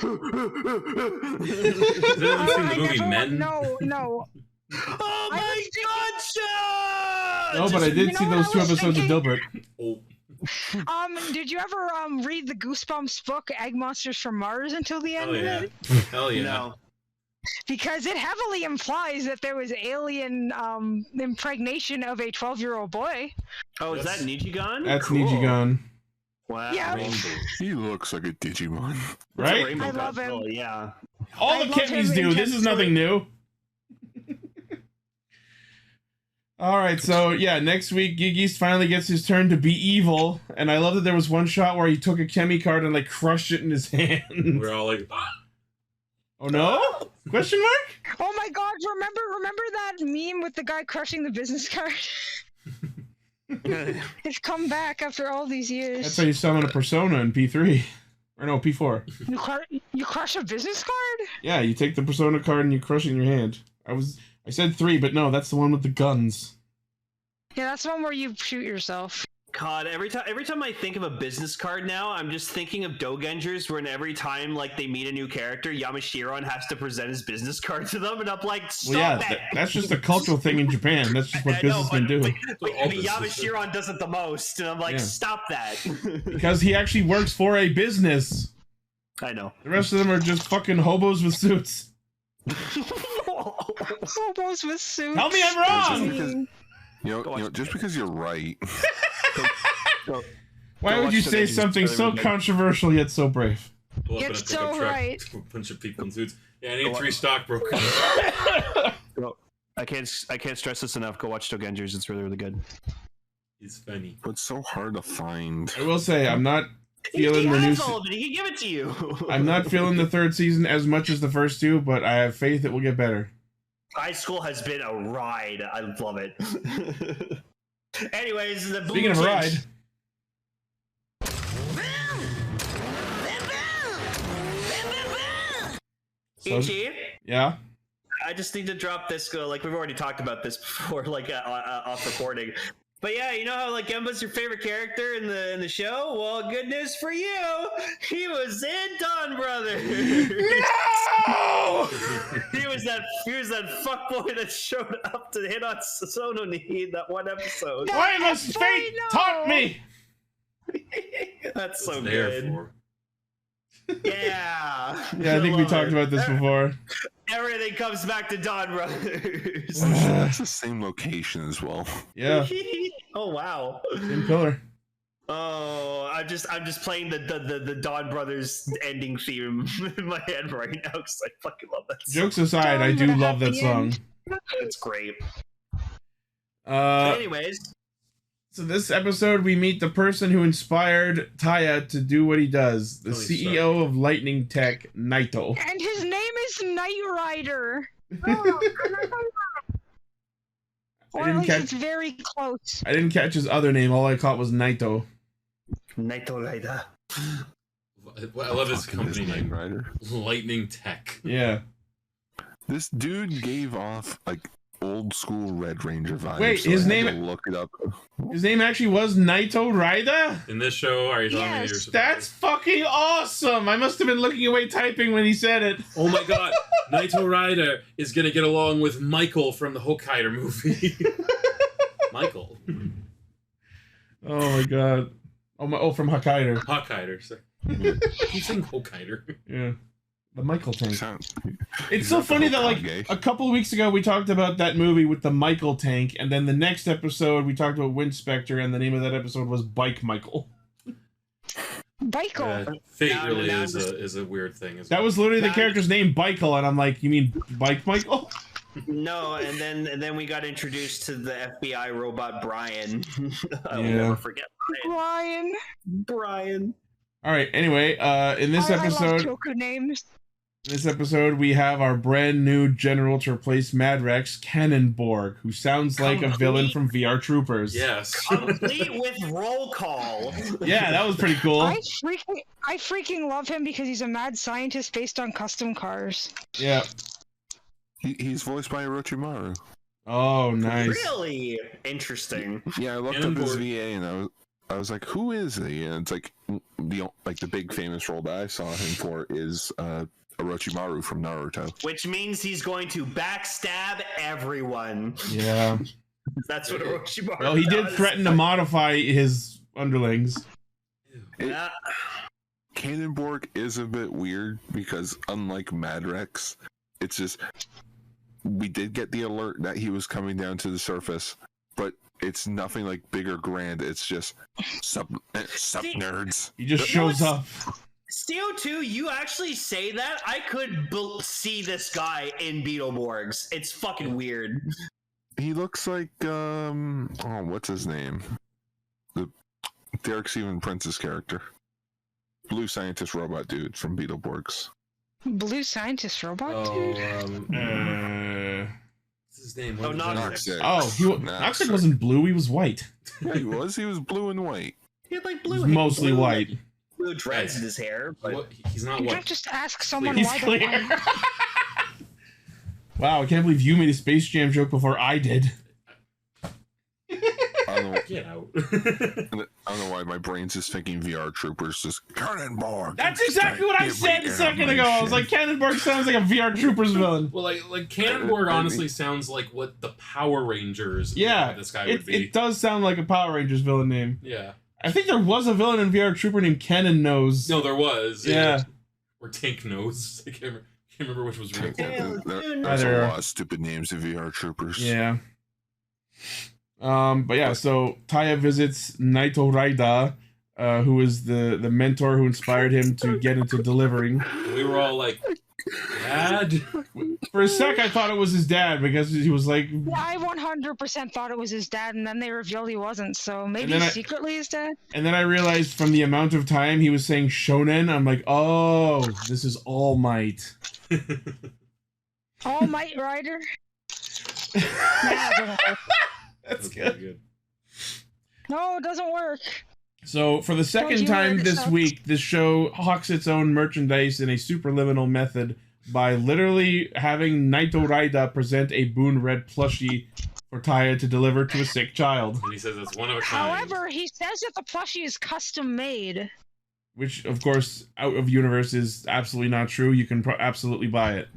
you ever seen the movie Men? No. Oh my God, No, but I did see those 2 episodes of Dilbert. Did you ever read the Goosebumps book, Egg Monsters from Mars, until the end of it? Hell yeah. No. Because it heavily implies that there was alien impregnation of a 12-year-old boy. Oh, is that Nijigun? That's cool. Nijigun. Wow. Yeah. He looks like a Digimon. Right? I love him. Yeah. All the Kimmys do. This is nothing new. Alright, so yeah, next week Gigis finally gets his turn to be evil, and I love that there was one shot where he took a Kemi card and like crushed it in his hand. We're all like, oh no? Question mark? Oh my god, remember that meme with the guy crushing the business card? It's come back after all these years. That's how you summon a persona in P3. Or no, P4. You crush a business card? Yeah, you take the persona card and you crush it in your hand. I said 3, but no, that's the one with the guns. Yeah, that's the one where you shoot yourself. God, every time I think of a business card now, I'm just thinking of Dogengers, where every time like they meet a new character, Yamashiron has to present his business card to them, and I'm like, stop that. That's just a cultural thing in Japan. That's just what businessmen do. But Yamashiron does it the most, and I'm like, stop that. Because he actually works for a business. I know. The rest of them are just fucking hobos with suits. Hobos with suits. Tell me I'm wrong. Just because you're right. Why would you say something so controversial yet so brave? It's so right. A bunch of people in suits. Yeah, I need 3 stockbrokers. I can't stress this enough. Go watch Dogengers. It's really, really good. It's funny. But it's so hard to find. I will say, I'm not feeling the new season. He can give it to you. I'm not feeling the 3rd season as much as the first 2, but I have faith it will get better. High school has been a ride. I love it. Anyways, the speaking of a ride. Ichi? Yeah? I just need to drop this, like we've already talked about this before, like off recording. But yeah, you know how like Gemba's your favorite character in the show? Well, good news for you, he was in Dawn Brothers. No! he was that fuckboy that showed up to hit on Sononi in that one episode. Why must fate taunt me? That's so good. Yeah. Yeah, I think we talked about this before. Everything comes back to Dawn Brothers. That's the same location as well. Yeah. Oh wow. Same pillar. Oh, I'm just playing the Dawn Brothers ending theme in my head right now because I fucking love that song. Jokes aside, I do love that song. It's great. Anyways. So this episode, we meet the person who inspired Taya to do what he does. The CEO of Lightning Tech, Naito. And his name is Knight Rider. Or at least it's very close. I didn't catch his other name. All I caught was Naito. Naito Rider. I love his company name. Rider. Lightning Tech. Yeah. This dude gave off like old school Red Ranger vibes. Wait, his name? Look it up. His name actually was Naito Rider? In this show, are you telling me you're surprised? That's fucking awesome! I must have been looking away typing when he said it. Oh my god, Naito Rider is gonna get along with Michael from the Hokkaido movie. Michael. Oh my god. From Hokkaido. Hokkaido, sorry. He's saying Hokkaido. Yeah. The Michael tank. It's so funny that like a couple of weeks ago we talked about that movie with the Michael tank, and then the next episode we talked about Wind Spectre, and the name of that episode was Bike Michael. Michael. Fate really is a weird thing. That was literally the character's name, Michael, and I'm like, you mean Bike Michael? No, and then we got introduced to the FBI robot Brian. I'll Yeah. never forget Brian. Brian. All right. Anyway, in this episode, I love toku names. in this episode, we have our brand new general to replace Mad Rex, Cannonborg, who sounds like a villain from VR Troopers. Yes. Complete with roll call. Yeah, that was pretty cool. I freaking love him because he's a mad scientist based on custom cars. Yeah. He's voiced by Orochimaru. Oh, nice. Really interesting. Yeah, I looked up his VA and I was like, who is he? And it's like the big famous role that I saw him for is Orochimaru from Naruto. Which means he's going to backstab everyone. Yeah. That's what Orochimaru Well, he did threaten to modify his underlings. Cannonborg is a bit weird because unlike Mad Rex, it's just we did get the alert that he was coming down to the surface, but it's nothing like big or grand. It's just sup nerds. He just shows up. CO2, you actually say that? I could see this guy in Beetleborgs. It's fucking weird. He looks like what's his name? The Derek Steven Prince's character. Blue scientist robot dude from Beetleborgs. Blue scientist robot dude? What's his name? Oh, Noxic. Noxic wasn't blue. He was white. Yeah, he was. He was blue and white. He had like He was mostly white. Blue dreads in his hair, but he's not You white. can't just ask someone He's why clear. they're Wow, I can't believe you made a Space Jam joke before I did. I don't know. Get out. I don't know why my brain's just thinking VR Troopers. Just Cannonball. That's exactly what I said a second ago. I was like, Cannonball sounds like a VR Troopers villain. Well, like Cannonball honestly sounds like what the Power Rangers. This guy would be. It does sound like a Power Rangers villain name. Yeah. I think there was a villain in VR Trooper named Cannon Nose. No, there was. Yeah. Or Tank Nose. I can't remember which was real. There's a lot of stupid names of VR Troopers. Yeah. But yeah, so Taya visits Naito Raida, who is the mentor who inspired him to get into delivering. We were all like, Dad? For a sec, I thought it was his dad because he was like... Yeah, I 100% thought it was his dad, and then they revealed he wasn't, so maybe secretly his dad? And then I realized from the amount of time he was saying shonen, I'm like, oh, this is All Might. All Might Rider? That's good. No, it doesn't work. So, for the second time this week, this show hawks its own merchandise in a superliminal method by literally having Naito Raida present a Boon Red plushie for Taya to deliver to a sick child. And he says it's one of a kind. However, he says that the plushie is custom made. Which, of course, out of universe is absolutely not true. You can absolutely buy it.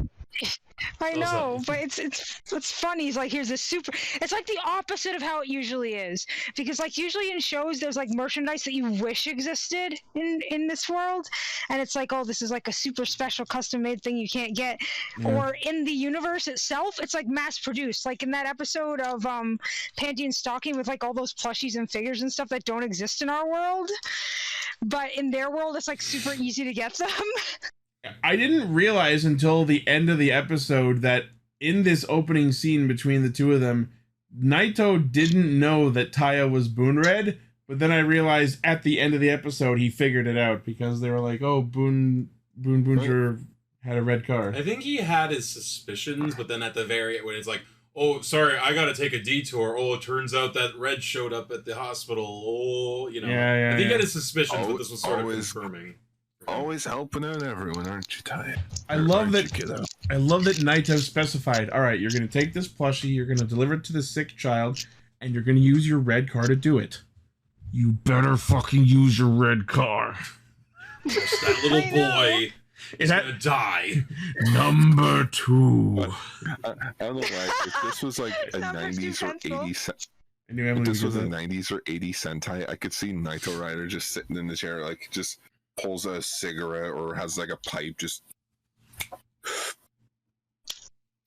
I know, but it's funny. He's like, here's a super. It's like the opposite of how it usually is, because like usually in shows there's like merchandise that you wish existed in this world, and it's like, oh, this is like a super special custom made thing you can't get, or in the universe itself, it's like mass produced. Like in that episode of Panty and Stocking with like all those plushies and figures and stuff that don't exist in our world, but in their world it's like super easy to get them. I didn't realize until the end of the episode that in this opening scene between the two of them, Naito didn't know that Taya was Boon Red, but then I realized at the end of the episode he figured it out because they were like, oh, Boonboomger had a red car. I think he had his suspicions, but then at the very end when it's like, oh, sorry, I gotta take a detour. Oh, it turns out that Red showed up at the hospital. Oh, I think he had his suspicions, but this was sort of confirming. Always helping out everyone, aren't you, Taya? I love that Naito specified, all right, you're going to take this plushie, you're going to deliver it to the sick child, and you're going to use your red car to do it. You better fucking use your red car. That little boy is going to die. Number 2. I don't know why, if this was like a 90s or 80s... If this was a 90s or 80s Sentai, I could see Naito Rider just sitting in the chair, like, just... pulls a cigarette or has like a pipe, just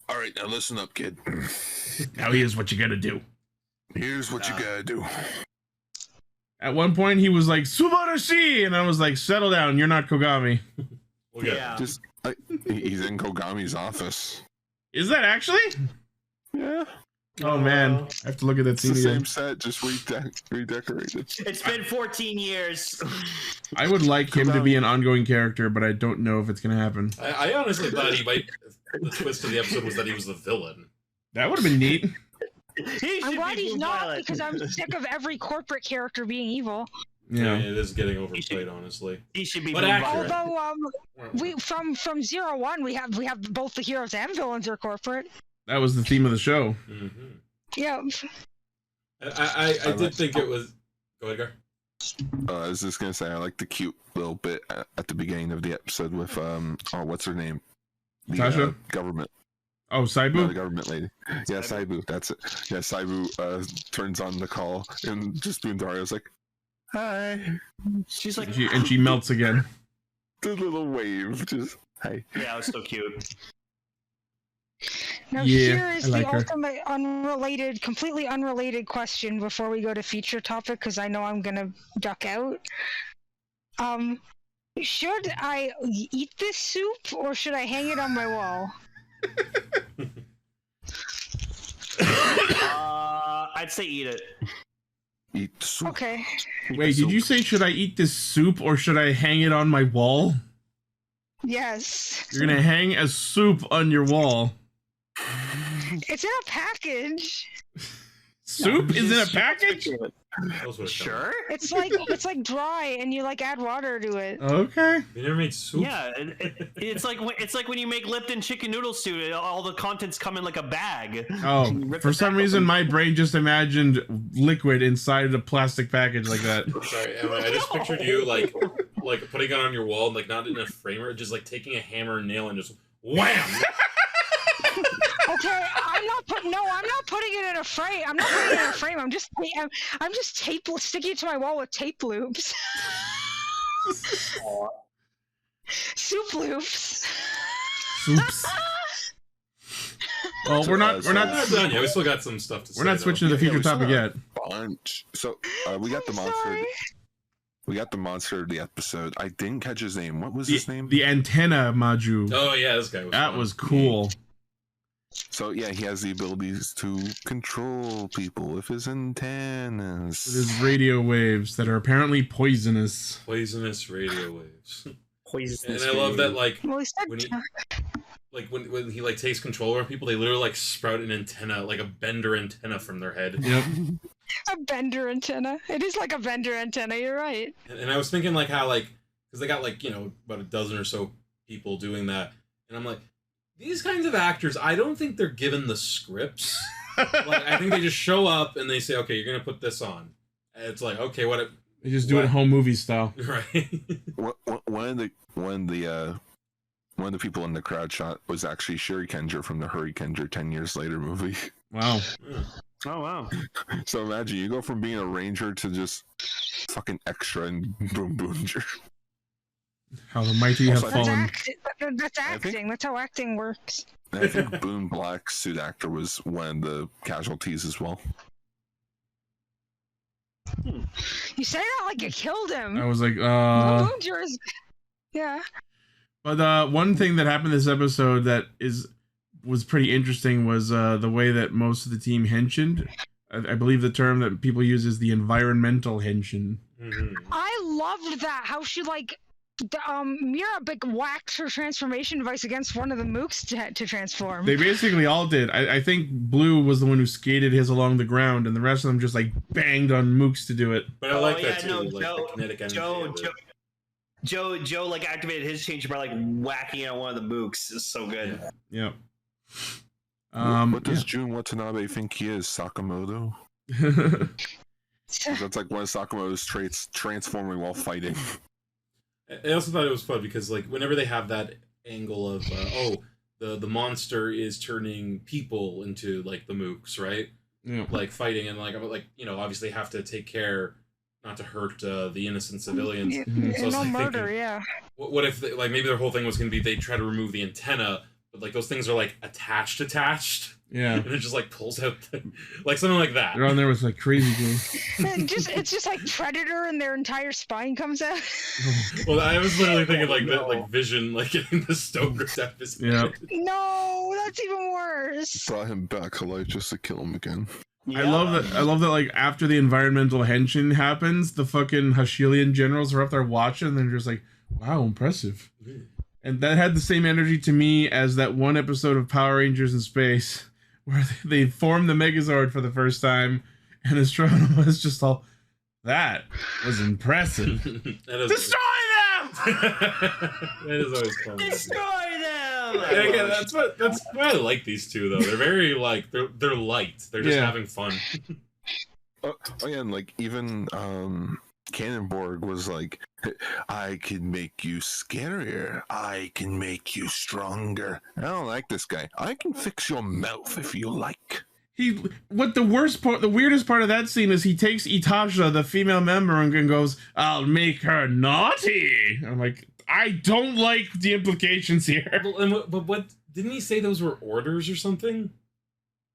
all right, now listen up, kid. Now here's what you gotta do. Here's what you gotta do. At one point he was like Subarashi, and I was like, settle down, you're not Kogami. Well, yeah. Just he's in Kogami's office. Is that actually? Yeah. Oh man, I have to look at that scene It's the again. same set, just redecorated. It's been 14 years. I would like him to be an ongoing character, but I don't know if it's gonna happen. I honestly thought the twist of the episode was that he was the villain. That would have been neat. I'm glad he's not, because I'm sick of every corporate character being evil. Yeah, it is getting overplayed, honestly. He should be. But accurate. Although, we from 01, we have both the heroes and villains are corporate. That was the theme of the show. Mm-hmm. Yeah. I did think it was. Go ahead, Gar. I was just gonna say I like the cute little bit at the beginning of the episode with what's her name? Tasha? Government. Oh, Saibu? No, the government lady. Yeah, Saibu. That's it. Yeah, Saibu turns on the call and just Boondario's like, hi. She's like, and she melts again. The little wave, just hi. Yeah, it was so cute. Now here is the ultimate completely unrelated question before we go to feature topic, because I know I'm gonna duck out. Should I eat this soup or should I hang it on my wall? I'd say eat it. Eat the soup. Okay. Wait, did you say should I eat this soup or should I hang it on my wall? Yes. You're gonna hang a soup on your wall. It's in a package. Soup is in a package? Sure. It's like dry, and you like add water to it. Okay. You never made soup? Yeah, it's like when you make Lipton chicken noodle stew. All the contents come in like a bag. Oh, for some reason, my brain just imagined liquid inside a plastic package like that. Sorry, Emma, I just pictured you like putting it on your wall, and like not in a framer, just like taking a hammer and nail and just wham. Okay, I'm not putting it in a frame. I'm not putting it in a frame. I'm just sticking it to my wall with tape loops. Soup loops. Soups. Well, we're not done yet. We still got some stuff to say. We're not switching to the future topic yet. Bunch. So we got the monster. Sorry. We got the monster of the episode. I didn't catch his name. What was his name? The antenna Maju. Oh yeah, this guy was. That was cool. So yeah, he has the abilities to control people with his antennas. With his radio waves that are apparently poisonous. Poisonous radio waves. Poisonous. And I love that, like, Well, he said when he like takes control over people, they literally like sprout an antenna, like a bender antenna from their head. Yep. a bender antenna. It is like a bender antenna. You're right. And I was thinking like how like because they got like about a dozen or so people doing that, and I'm like, these kinds of actors, I don't think they're given the scripts. Like, I think they just show up and they say, okay, you're gonna put this on. And it's like, okay, what? They just do it home movie style. Right. One of the people in the crowd shot was actually Shurikenger from the Hurrikenger 10 Years Later movie. Wow. Oh wow. So imagine you go from being a ranger to just fucking extra in Boonboomger. How the mighty have That's fallen. That's acting. That's how acting works. I think Boone Black's suit actor was one of the casualties as well. You say that like you killed him. I was like, Boonboomger is... Yeah. But one thing that happened this episode that was pretty interesting was the way that most of the team henshined. I believe the term that people use is the environmental henshin. Mm-hmm. I loved that. How she Mira whacked her transformation device against one of the mooks to transform. They basically all did. I think Blue was the one who skated his along the ground, and the rest of them just like banged on mooks to do it. But I like that too. No, like the kinetic energy. Joe like activated his change by like whacking at one of the mooks. It's so good. Yeah. What does Jun Watanabe think he is? Sakamoto? That's like one of Sakamoto's traits, transforming while fighting. I also thought it was fun because like whenever they have that angle of the monster is turning people into like the mooks, right? Yeah. Like fighting and like obviously have to take care not to hurt the innocent civilians. So no murder, yeah. What if like maybe their whole thing was gonna be they try to remove the antenna, but like those things are like attached. Yeah. And it just like pulls out like something like that. They're on there with like crazy glue. It's just like Predator and their entire spine comes out. Well, I was literally thinking like Vision like getting the stone ripped out of his head. No, that's even worse. Brought him back alive just to kill him again. Yeah. I love that like after the environmental henshin happens, the fucking Hashilian generals are up there watching and they're just like, wow, impressive. And that had the same energy to me as that one episode of Power Rangers in Space where they formed the Megazord for the first time, and Astronomer was just all, that was impressive. Destroy them! That is always fun. Destroy them! And again, that's why I like these two though. They're very like they're light. They're just having fun. Oh yeah, and like even Cannonborg was like, I can make you scarier. I can make you stronger. I don't like this guy. I can fix your mouth if you like. The weirdest part of that scene is he takes Itasha, the female member, and goes, I'll make her naughty. I'm like, I don't like the implications here. But what didn't he say those were orders or something?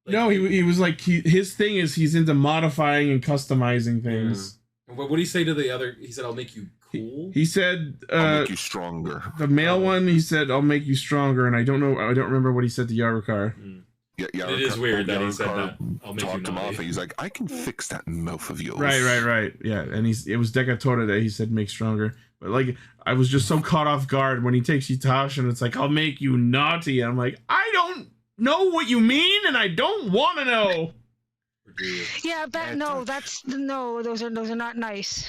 Like, no, he was like, his thing is he's into modifying and customizing things. Yeah. What did he say to the other? He said, I'll make you cool? He said, I'll make you stronger. The male one, he said, I'll make you stronger, and I don't remember what he said to Yarukar. Yeah, it is weird that he said that. I'll make you naughty. He's like, I can fix that mouth of yours. Right. Yeah, and it was Decatora that he said make stronger. But like, I was just so caught off guard when he takes Itasha and it's like, I'll make you naughty. And I'm like, I don't know what you mean, and I don't want to know. Yeah, no, those are not nice.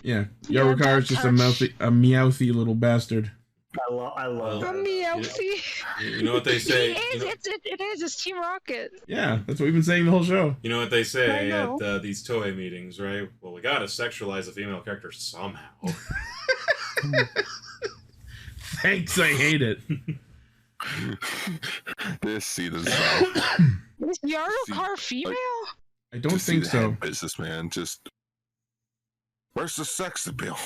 Yeah, Yarokar is just a meowthy little bastard. I love a meowthy. You know what they say? It is. It's Team Rocket. Yeah, that's what we've been saying the whole show. You know what they say at these Toei meetings, right? Well, we gotta sexualize a female character somehow. Thanks, I hate it. This scene is Is Yarokar female? I don't think so. Businessman, just where's the sex appeal?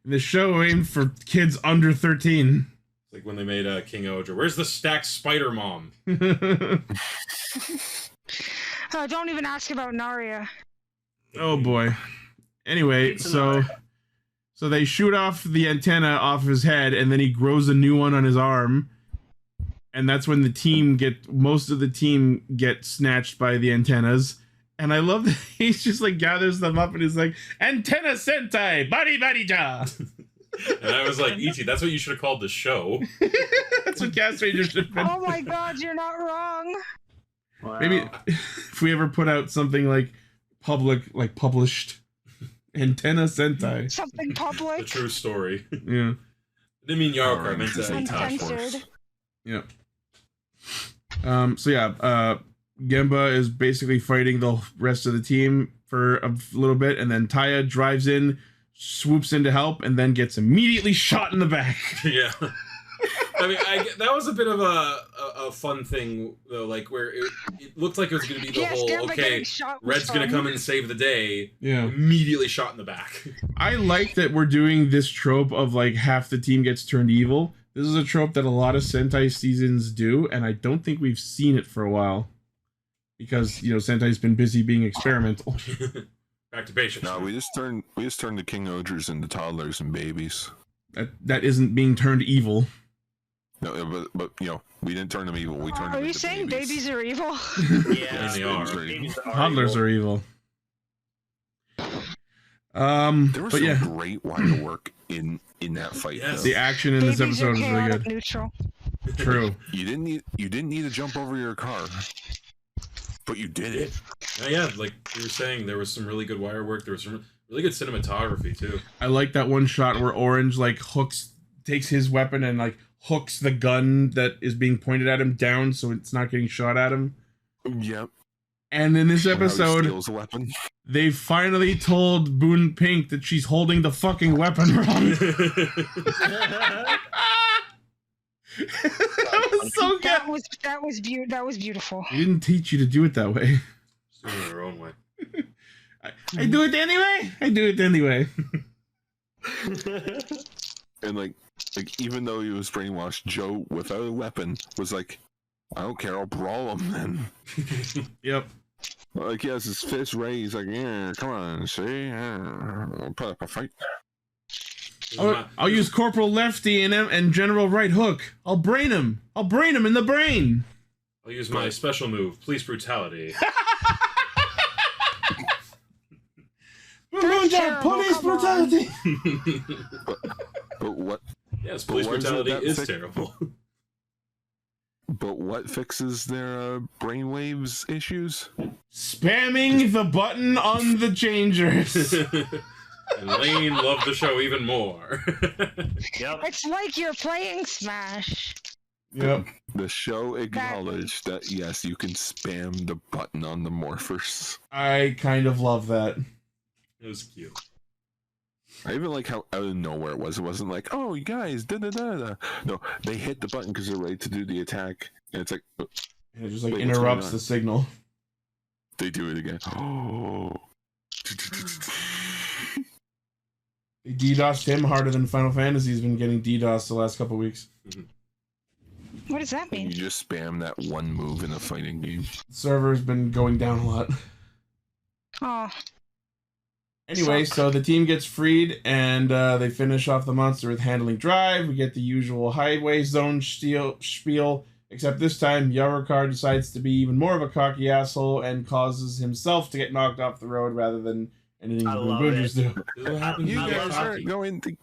The show aimed for kids under 13. Like when they made King Oja. Where's the stacked spider mom? Don't even ask about Naria. Oh boy. Anyway, so they shoot off the antenna off his head, and then he grows a new one on his arm, and that's when most of the team get snatched by the antennas. And I love that he's just like gathers them up and he's like, Antenna Sentai, body ja. And I was like, Ichi, that's what you should have called the show. That's what Castranger should have been. Oh my god, you're not wrong. Wow. Maybe if we ever put out something like published Antenna Sentai. Something public. The true story. Yeah. I didn't mean Yarokar, I meant Uncensored. Yeah. So yeah, Gemba is basically fighting the rest of the team for a little bit, and then Taya drives in, swoops in to help, and then gets immediately shot in the back. Yeah. I mean, that was a bit of a fun thing, though, like, where it looked like it was going to be the whole, okay, Red's going to come in and save the day, immediately shot in the back. I like that we're doing this trope of, like, half the team gets turned evil. This is a trope that a lot of Sentai seasons do, and I don't think we've seen it for a while. Because, you know, Sentai's been busy being experimental. Back to basics. No, we just turned the King Ogers into toddlers and babies. That isn't being turned evil. No, but you know, we didn't turn them evil. We turned them into saying babies are evil? Yeah, they are. Toddlers are evil. There was some great wire work in that fight. Yes. The action in this episode is really good. Neutral. True. You didn't need to jump over your car. But you did it. Yeah, like you were saying, there was some really good wire work. There was some really good cinematography too. I like that one shot where Orange takes his weapon and like hooks the gun that is being pointed at him down so it's not getting shot at him. Yep. And in this episode, steals a weapon. They finally told Boon Pink that she's holding the fucking weapon wrong. That was so good. That was beautiful. He didn't teach you to do it that way. Just doing it her own way. I do it anyway. I do it anyway. And like even though he was brainwashed, Joe without a weapon was like, I don't care, I'll brawl him then. Yep. Like he has his fist raised, like, yeah, come on, see, I'll put up a fight. I'll use Corporal Lefty and General Right Hook. I'll brain him in the brain. I'll use my special move, Police Brutality. Police Brutality. But what? Yes, Police Brutality is terrible. But what fixes their brainwaves issues? Spamming the button on the changers. And Lane loved the show even more. Yep. It's like you're playing Smash. Yep. The show acknowledged that yes, you can spam the button on the morphers. I kind of love that. It was cute. I even like how out of nowhere it was. It wasn't like, oh, you guys, da da da da. No, they hit the button because they're ready to do the attack, and it's like, and it just like interrupts the signal. They do it again. Oh. They DDoSed him harder than Final Fantasy's been getting DDoSed the last couple weeks. What does that mean? You just spam that one move in a fighting game. The server's been going down a lot. Oh. Anyway, so the team gets freed, and they finish off the monster with handling drive. We get the usual highway zone spiel, except this time Yarokar decides to be even more of a cocky asshole and causes himself to get knocked off the road rather than anything the Boonboomgers do. You guys aren't going to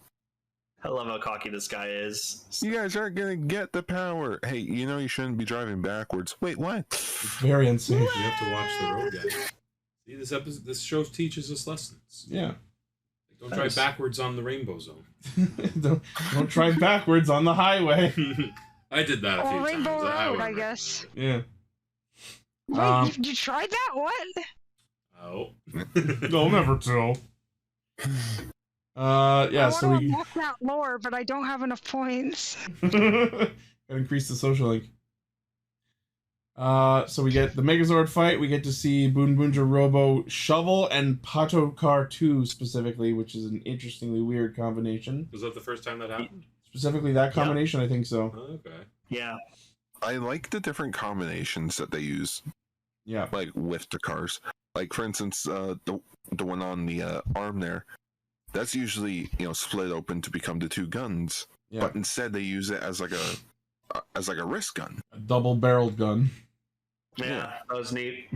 I love how cocky this guy is. You guys aren't gonna get the power. Hey, you know you shouldn't be driving backwards. Wait, what? It's very unsafe. You have to watch the road, guys. See, this show teaches us lessons. Yeah. Don't drive backwards on the Rainbow Zone. don't drive backwards on the highway. I did that a few Rainbow times. Road, I guess. Yeah. Wait, you tried that? What? Oh. They'll never tell. Yeah, so we unlock that lore, but I don't have enough points. gotta increase the social link. So we get the Megazord fight. We get to see Boonboomger Robo Shovel and Patokar 2 specifically, which is an interestingly weird combination. Was that the first time that happened? Specifically that combination, I think so. Oh, okay. Yeah. I like the different combinations that they use. Yeah. Like with the cars. Like for instance, the one on the arm there. That's usually, split open to become the two guns. Yeah. But instead they use it as like a wrist gun. A double-barreled gun. Yeah, that was neat.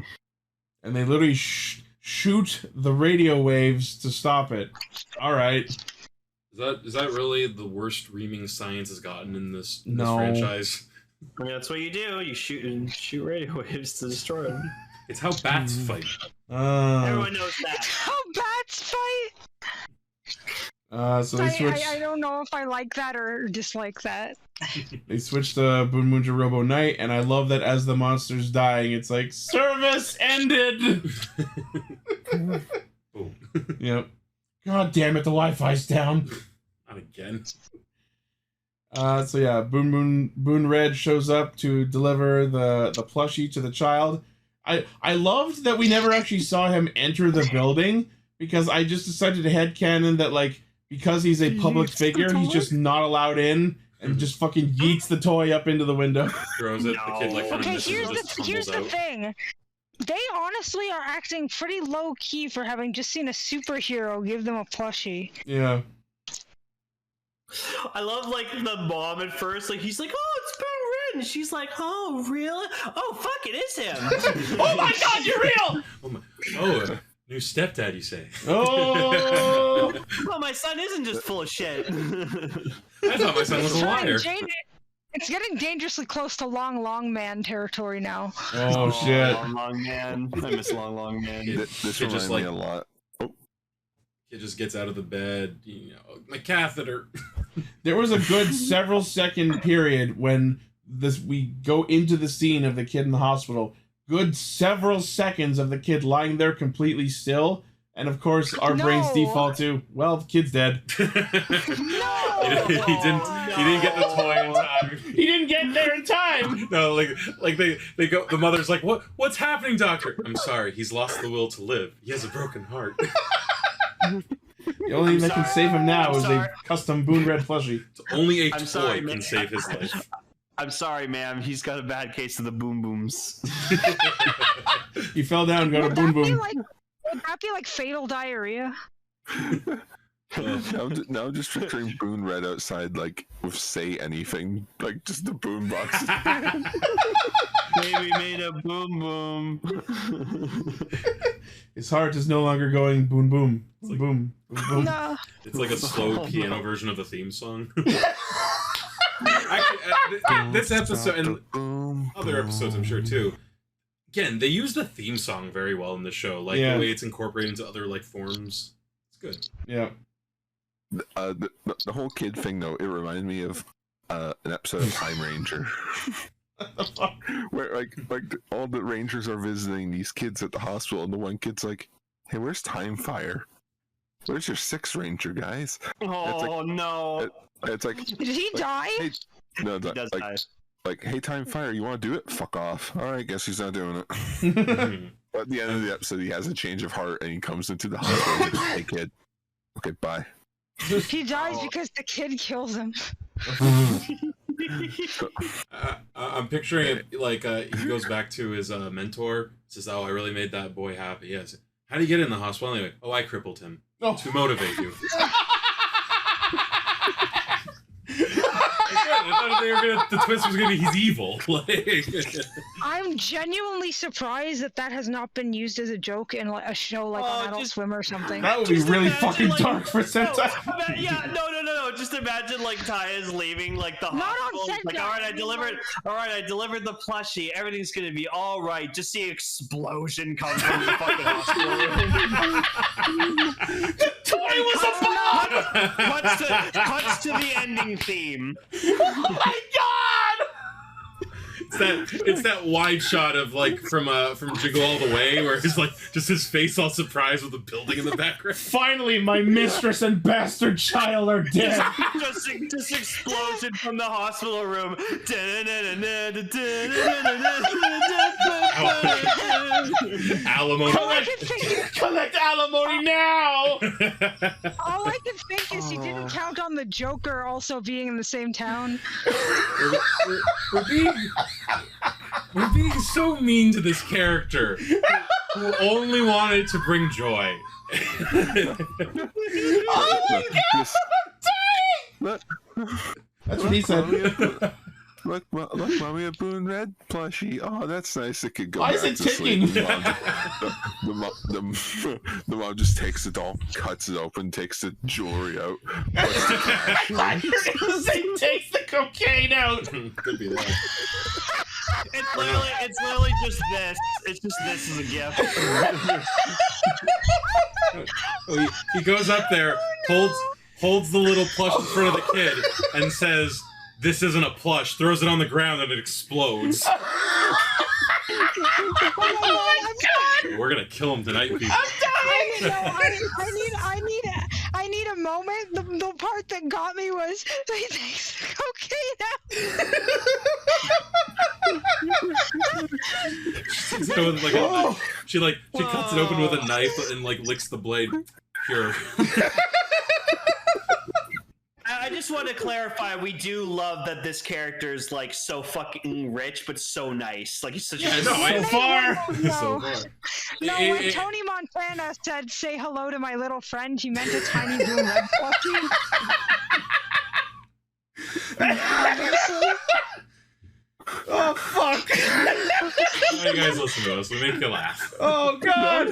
And they literally shoot the radio waves to stop it. All right. Is that really the worst reaming science has gotten in this No. franchise? I mean, that's what you do. You shoot radio waves to destroy them. It's how bats fight. Everyone knows that. How bats fight? So they switched. I don't know if I like that or dislike that. They switched to Boonboomger Robo Knight, and I love that as the monster's dying, it's like service ended. Boom. Yep. God damn it, the Wi-Fi's down. Not again. So yeah, Boon Red shows up to deliver the plushie to the child. I loved that we never actually saw him enter the building, because I just decided to headcanon that, like, because he's a public figure, he's just not allowed in, and just fucking yeets the toy up into the window. Throws it, the kid, like, kind of Okay, misses it, here's the out. thing. They honestly are acting pretty low key for having just seen a superhero give them a plushie. Yeah. I love, like, the mom at first. Like, he's like, oh, it's Boon Red. And she's like, oh, really? Oh, fuck, it is him. Oh my god, you're real! New stepdad, you say? Oh! Well, my son isn't just full of shit. I thought my son was a liar. It's getting dangerously close to Long Man territory now. Oh shit. Long Man. I miss Long Man. This reminds me a lot. Kid just gets out of the bed, my catheter. There was a good several second period when we go into the scene of the kid in the hospital. Good several seconds of the kid lying there completely still, and of course our brains default to, well, the kid's dead. He didn't get the toy in time. He didn't get there in time. No, like they go. The mother's like, what's happening, doctor? I'm sorry, he's lost the will to live. He has a broken heart. The only thing that can save him now is a custom Boon Red plushie. Only a toy can save his life. I'm sorry, ma'am. He's got a bad case of the boom booms. He fell down and got a boom boom. Would that be like fatal diarrhea? Now I'm just picturing Boon Red outside, like, with Say Anything, like, just the boom box. Baby made a boom boom. His heart is no longer going boom boom. Like, boom boom. No. It's like a slow piano version of the theme song. Actually, this episode and other episodes, I'm sure too. Again, they use the theme song very well in the show, like the way it's incorporated into other forms. It's good. Yeah. The whole kid thing, though, it reminded me of an episode of Time Ranger. Where like all the Rangers are visiting these kids at the hospital, and the one kid's like, "Hey, where's Time Fire? Where's your 6th Ranger, guys?" Oh no! It's like, did he die? Hey, no, he does die. Like, hey, Time Fire, you want to do it? Fuck off. All right, guess he's not doing it. But at the end of the episode, he has a change of heart, and he comes into the hospital and like, "Hey, kid, okay, bye." He dies because the kid kills him. I'm picturing it like he goes back to his mentor. Says, "Oh, I really made that boy happy." Yes. How do you get in the hospital anyway? "Oh, I crippled him to motivate you." I thought the twist was gonna be he's evil. I'm genuinely surprised that has not been used as a joke in a show like on Adult Swim or something. That would be really fucking dark for Sentai. No, just imagine like Taya's leaving like the Not hospital. on It's like, Sentai, all right, I mean, I delivered the plushie. Everything's gonna be all right. Just see explosion come from the fucking hospital room. The toy was a bomb. Cuts to the ending theme. Oh my god! It's that wide shot of like from Jiggle All the Way, where it's like just his face all surprised with the building in the background. Finally, my mistress and bastard child are dead. just explosion from the hospital room. Alimony. Collect alimony now. All I can think is he didn't count on the Joker also being in the same town. We're being so mean to this character who only wanted to bring joy. Oh my god! Look, That's what he said. look, mommy, a Boon Red plushie. Oh, that's nice. It could go Why back is it to sleep. ticking? The mom just takes it all, cuts it open, takes the jewelry out. I thought you were gonna say takes the cocaine out. Could be that. It's literally just this. It's just this as a gift. He goes up there, holds the little plush in front of the kid, and says, "This isn't a plush." Throws it on the ground and it explodes. We're gonna kill him tonight, people. I need a moment. The part that got me was he takes the cocaine out. She cuts it open with a knife and like licks the blade pure. I just want to clarify, we do love that this character is like so fucking rich, but so nice. Like he's such a So far. No, when Tony Montana said, "Say hello to my little friend," he meant a tiny Boon Red plushie. Oh fuck! You guys listen to us. We make you laugh. Oh god!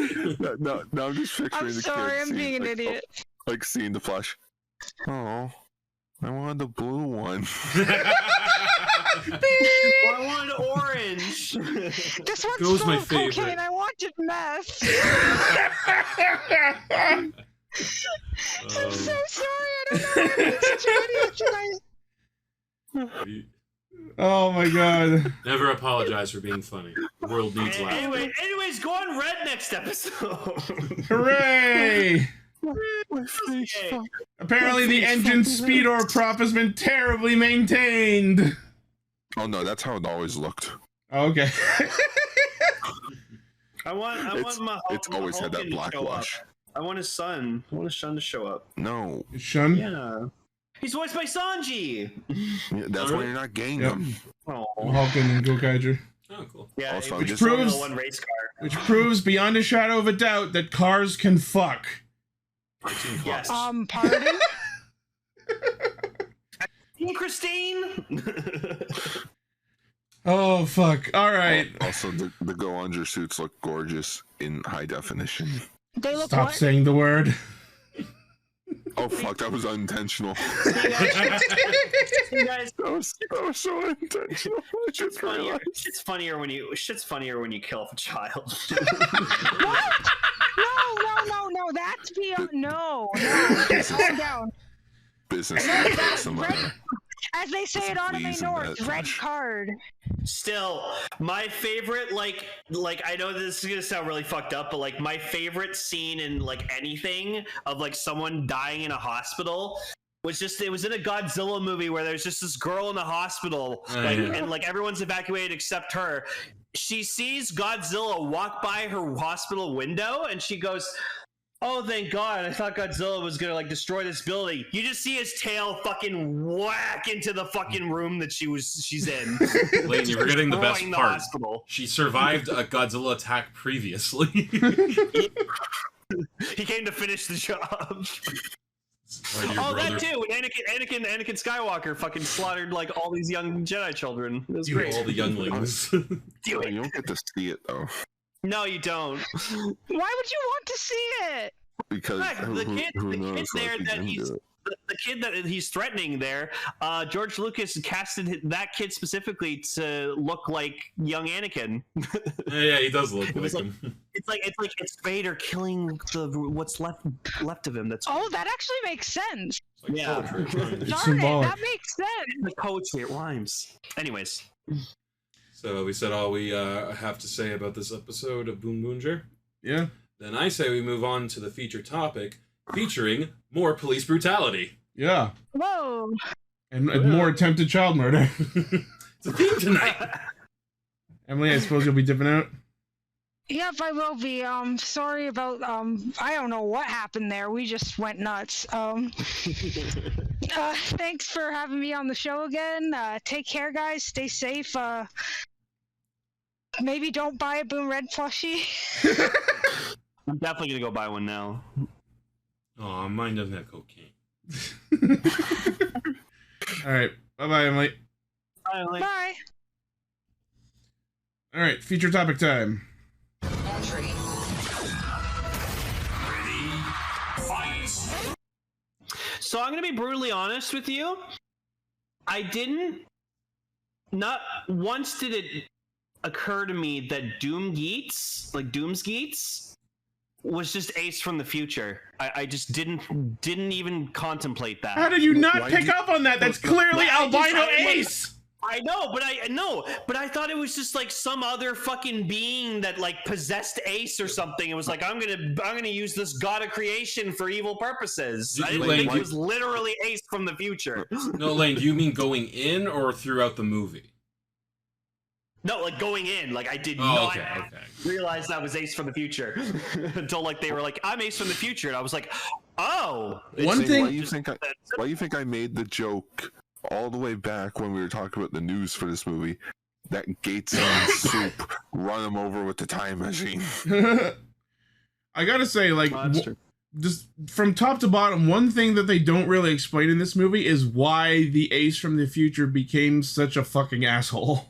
No, I'm just picturing I'm the sorry, kid I'm being an idiot. Like seeing the plush. Oh, I wanted the blue one. I want orange. This one's Goes full my of favorite. cocaine. I wanted meth. I'm so sorry. I don't know. I'm such an idiot tonight. Oh my god! Never apologize for being funny. The world needs laughter. Anyways, go on red next episode. Hooray! My face. Apparently, the engine speed or prop has been terribly maintained. Oh no, that's how it always looked. Okay. I want my. It's always had that Hogan to black show up. wash. I want his son. I want his son to show up. No. Shun? Yeah. He's voiced by Sanji. Yeah, that's why you're not gaying them. Oh. Hulkin and Gokaiger. Oh, cool. Yeah, Also, which just- proves one race car. Which proves beyond a shadow of a doubt that cars can fuck. Yes. Pardon? Christine. Oh fuck! All right. Also, the Go-Onger suits look gorgeous in high definition. They look Stop what? saying the word. Oh fuck, that was unintentional. You guys, That was so unintentional. I just realized. shit's funnier when you kill a child. What? No. That's beyond. No. Calm down. Business. As they say at Anime Please, North, that red touch. card. Still, my favorite, like I know this is gonna sound really fucked up, but like my favorite scene in like anything of like someone dying in a hospital was just, it was in a Godzilla movie where there's just this girl in the hospital, and like everyone's evacuated except her. She sees Godzilla walk by her hospital window, and she goes, "Oh, thank God! I thought Godzilla was gonna like destroy this building." You just see his tail fucking whack into the fucking room that she's in. Lane, you're forgetting the best Destroying part. hospital. She survived a Godzilla attack previously. He came to finish the job. Right, your Oh, brother. that too. When Anakin Skywalker fucking slaughtered like all these young Jedi children. It was great. All the younglings. Do You it. don't get to see it though, No, you don't. Why would you want to see it? because Heck, who knows the kid why there he that didn't he's do it. the kid that he's threatening there, George Lucas casted that kid specifically to look like young Anakin. Yeah, he does look like him. It's Vader killing what's left of him. That's that actually makes sense. Like yeah. It's Darn it, symbolic. that makes sense. The poetry, it rhymes. Anyways. So we said all we have to say about this episode of Boonboomger. Yeah. Then I say we move on to the feature topic, featuring more police brutality. Yeah. Whoa. And more attempted child murder. It's a theme tonight. Emily, I suppose you'll be dipping out? Yep, I will be. Sorry about, I don't know what happened there. We just went nuts. Thanks for having me on the show again. Take care, guys. Stay safe. Maybe don't buy a Boom Red plushie. I'm definitely gonna go buy one now. Oh, mine doesn't have cocaine. All right. Bye-bye, Emily. Bye, Emily. Bye. All right, feature topic time. So I'm gonna be brutally honest with you. Not once did it occur to me that Doom's Geats, was just Ace from the future. I just didn't even contemplate that. How did you not pick up on that? That's clearly albino Ace! I know, but I thought it was just like some other fucking being that like possessed Ace or something. It was like, I'm gonna use this god of creation for evil purposes. I didn't think it was literally Ace from the future. No, Lane, do you mean going in or throughout the movie? No, like going in, like I did not realize that was Ace from the future until like they were like, "I'm Ace from the future," and I was like, "Oh." One thing. Why you think I made the joke all the way back when we were talking about the news for this movie? That Gates and Soup run him over with the time machine. I gotta say, like, just from top to bottom, one thing that they don't really explain in this movie is why the Ace from the future became such a fucking asshole.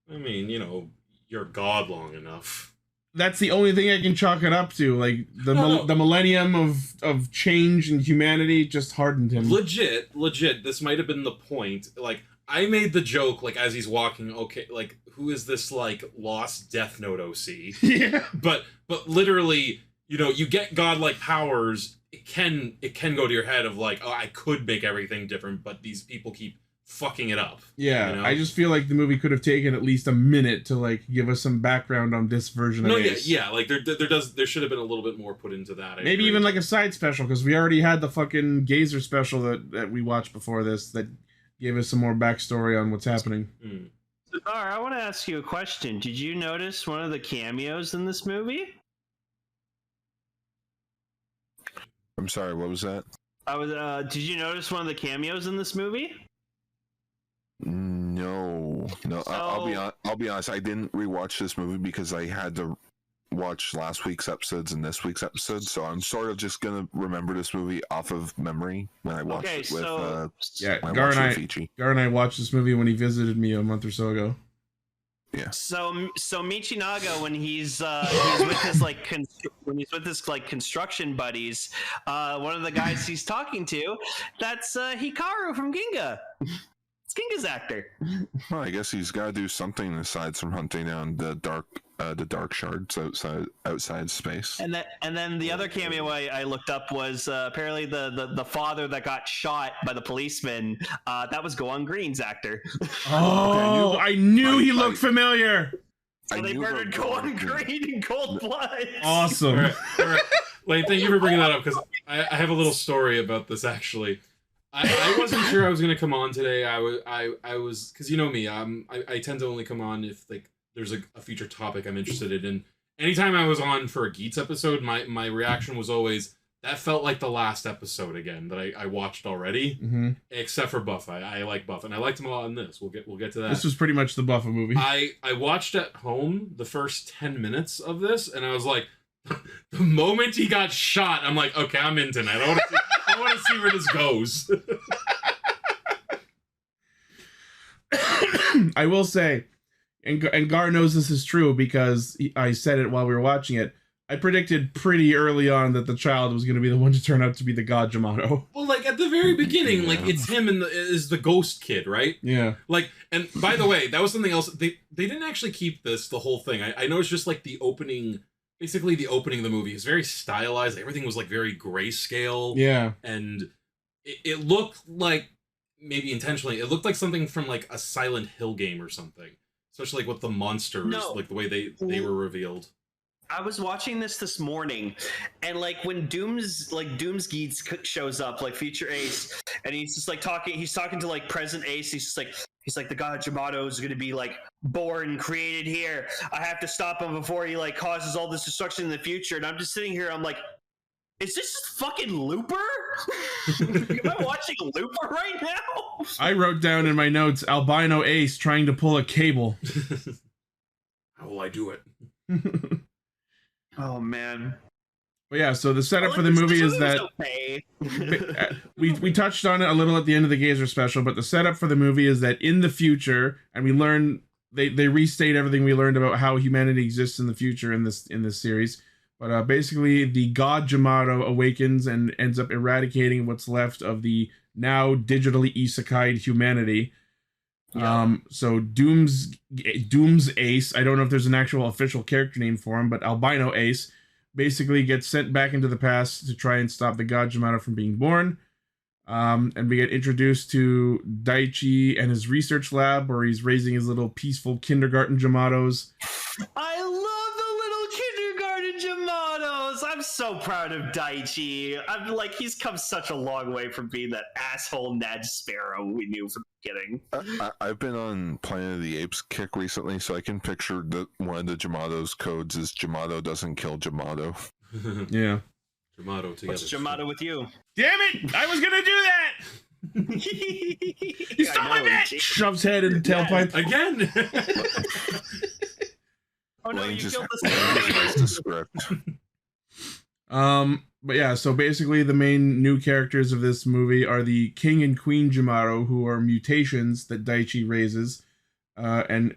I mean, you know, you're God long enough. That's the only thing I can chalk it up to. Like, the millennium of change and humanity just hardened him. Legit, this might have been the point. Like, I made the joke, like, as he's walking, okay, like, who is this, like, lost Death Note OC? Yeah. But literally, you know, you get godlike powers, it can go to your head of, like, oh, I could make everything different, but these people keep fucking it up. Yeah, you know? I just feel like the movie could have taken at least a minute to like give us some background on this version of Ace. Yeah, like there should have been a little bit more put into that. Maybe even like a side special, because we already had the fucking Gazer special that we watched before this that gave us some more backstory on what's happening. Zara, I want to ask you a question. Did you notice one of the cameos in this movie? I'm sorry, what was that? Did you notice one of the cameos in this movie? No. So, I'll be honest. I didn't rewatch this movie because I had to watch last week's episodes and this week's episode, so I'm sort of just gonna remember this movie off of memory when I watched it with. Gar and I watched this movie when he visited me a month or so ago. Yeah. So Michinaga, when he's with his construction buddies, one of the guys he's talking to, that's Hikaru from Ginga. It's Ginga's actor. Well, I guess he's got to do something aside from hunting down the dark shards outside space. And then the other cameo I looked up was apparently the father that got shot by the policeman. That was Gohan Green's actor. Oh, I knew he looked familiar. So they murdered Gohan Green in cold blood. Awesome. All right. Lane, thank you for bringing that up, because I have a little story about this actually. I wasn't sure I was going to come on today. I was, because you know me, I tend to only come on if like there's a feature topic I'm interested in. And anytime I was on for a Geats episode, my reaction was always, that felt like the last episode again that I watched already, except for Buff. I like Buff, and I liked him a lot in this. We'll get to that. This was pretty much the Buffa movie. I watched at home the first 10 minutes of this, and I was like, the moment he got shot, I'm like, okay, I'm in tonight. I want to see where this goes. I will say, and Gar knows this is true because I said it while we were watching it, I predicted pretty early on that the child was going to be the one to turn out to be the god Jyamato. Well, like at the very beginning, like it's him and is the ghost kid, right? Yeah. Like, and by the way, that was something else. They didn't actually keep the whole thing. I know it's just like the opening. Basically, the opening of the movie is very stylized. Everything was like very grayscale. Yeah. And it looked like, maybe intentionally, it looked like something from like a Silent Hill game or something. Especially like with the monsters, like the way they were revealed. I was watching this morning, and like when Doom's Geats shows up, like Future Ace, and he's just like talking. He's talking to like present Ace. He's like the god Jyamato is going to be like born, created here. I have to stop him before he like causes all this destruction in the future. And I'm just sitting here. I'm like, is this fucking Looper? Am I watching Looper right now? I wrote down in my notes albino Ace trying to pull a cable. How will I do it? Oh man. But yeah, so the setup for the movie is that we touched on it a little at the end of the Gazer special, but the setup for the movie is that in the future, and we learn they restate everything we learned about how humanity exists in the future in this series. But basically, the god Jyamato awakens and ends up eradicating what's left of the now digitally isekai'd humanity. Yeah. So Doom's Ace, I don't know if there's an actual official character name for him, but albino Ace basically gets sent back into the past to try and stop the god Jyamato from being born. And we get introduced to Daichi and his research lab where he's raising his little peaceful kindergarten Jyamatos. I love the little kindergarten Jyamatos. I'm so proud of Daichi. I'm like, he's come such a long way from being that asshole Ned Sparrow we knew from the beginning. I've been on Planet of the Apes kick recently, so I can picture that one of the Jyamato's codes is Jyamato doesn't kill Jyamato. Yeah. Jyamato together. What's Jyamato with you? Damn it! I was gonna do that! You stole my bet! Shoves head in the tailpipe. Again! Oh no, Lane you just killed writes the script. But yeah, so basically the main new characters of this movie are the King and Queen Jyamato, who are mutations that Daichi raises. And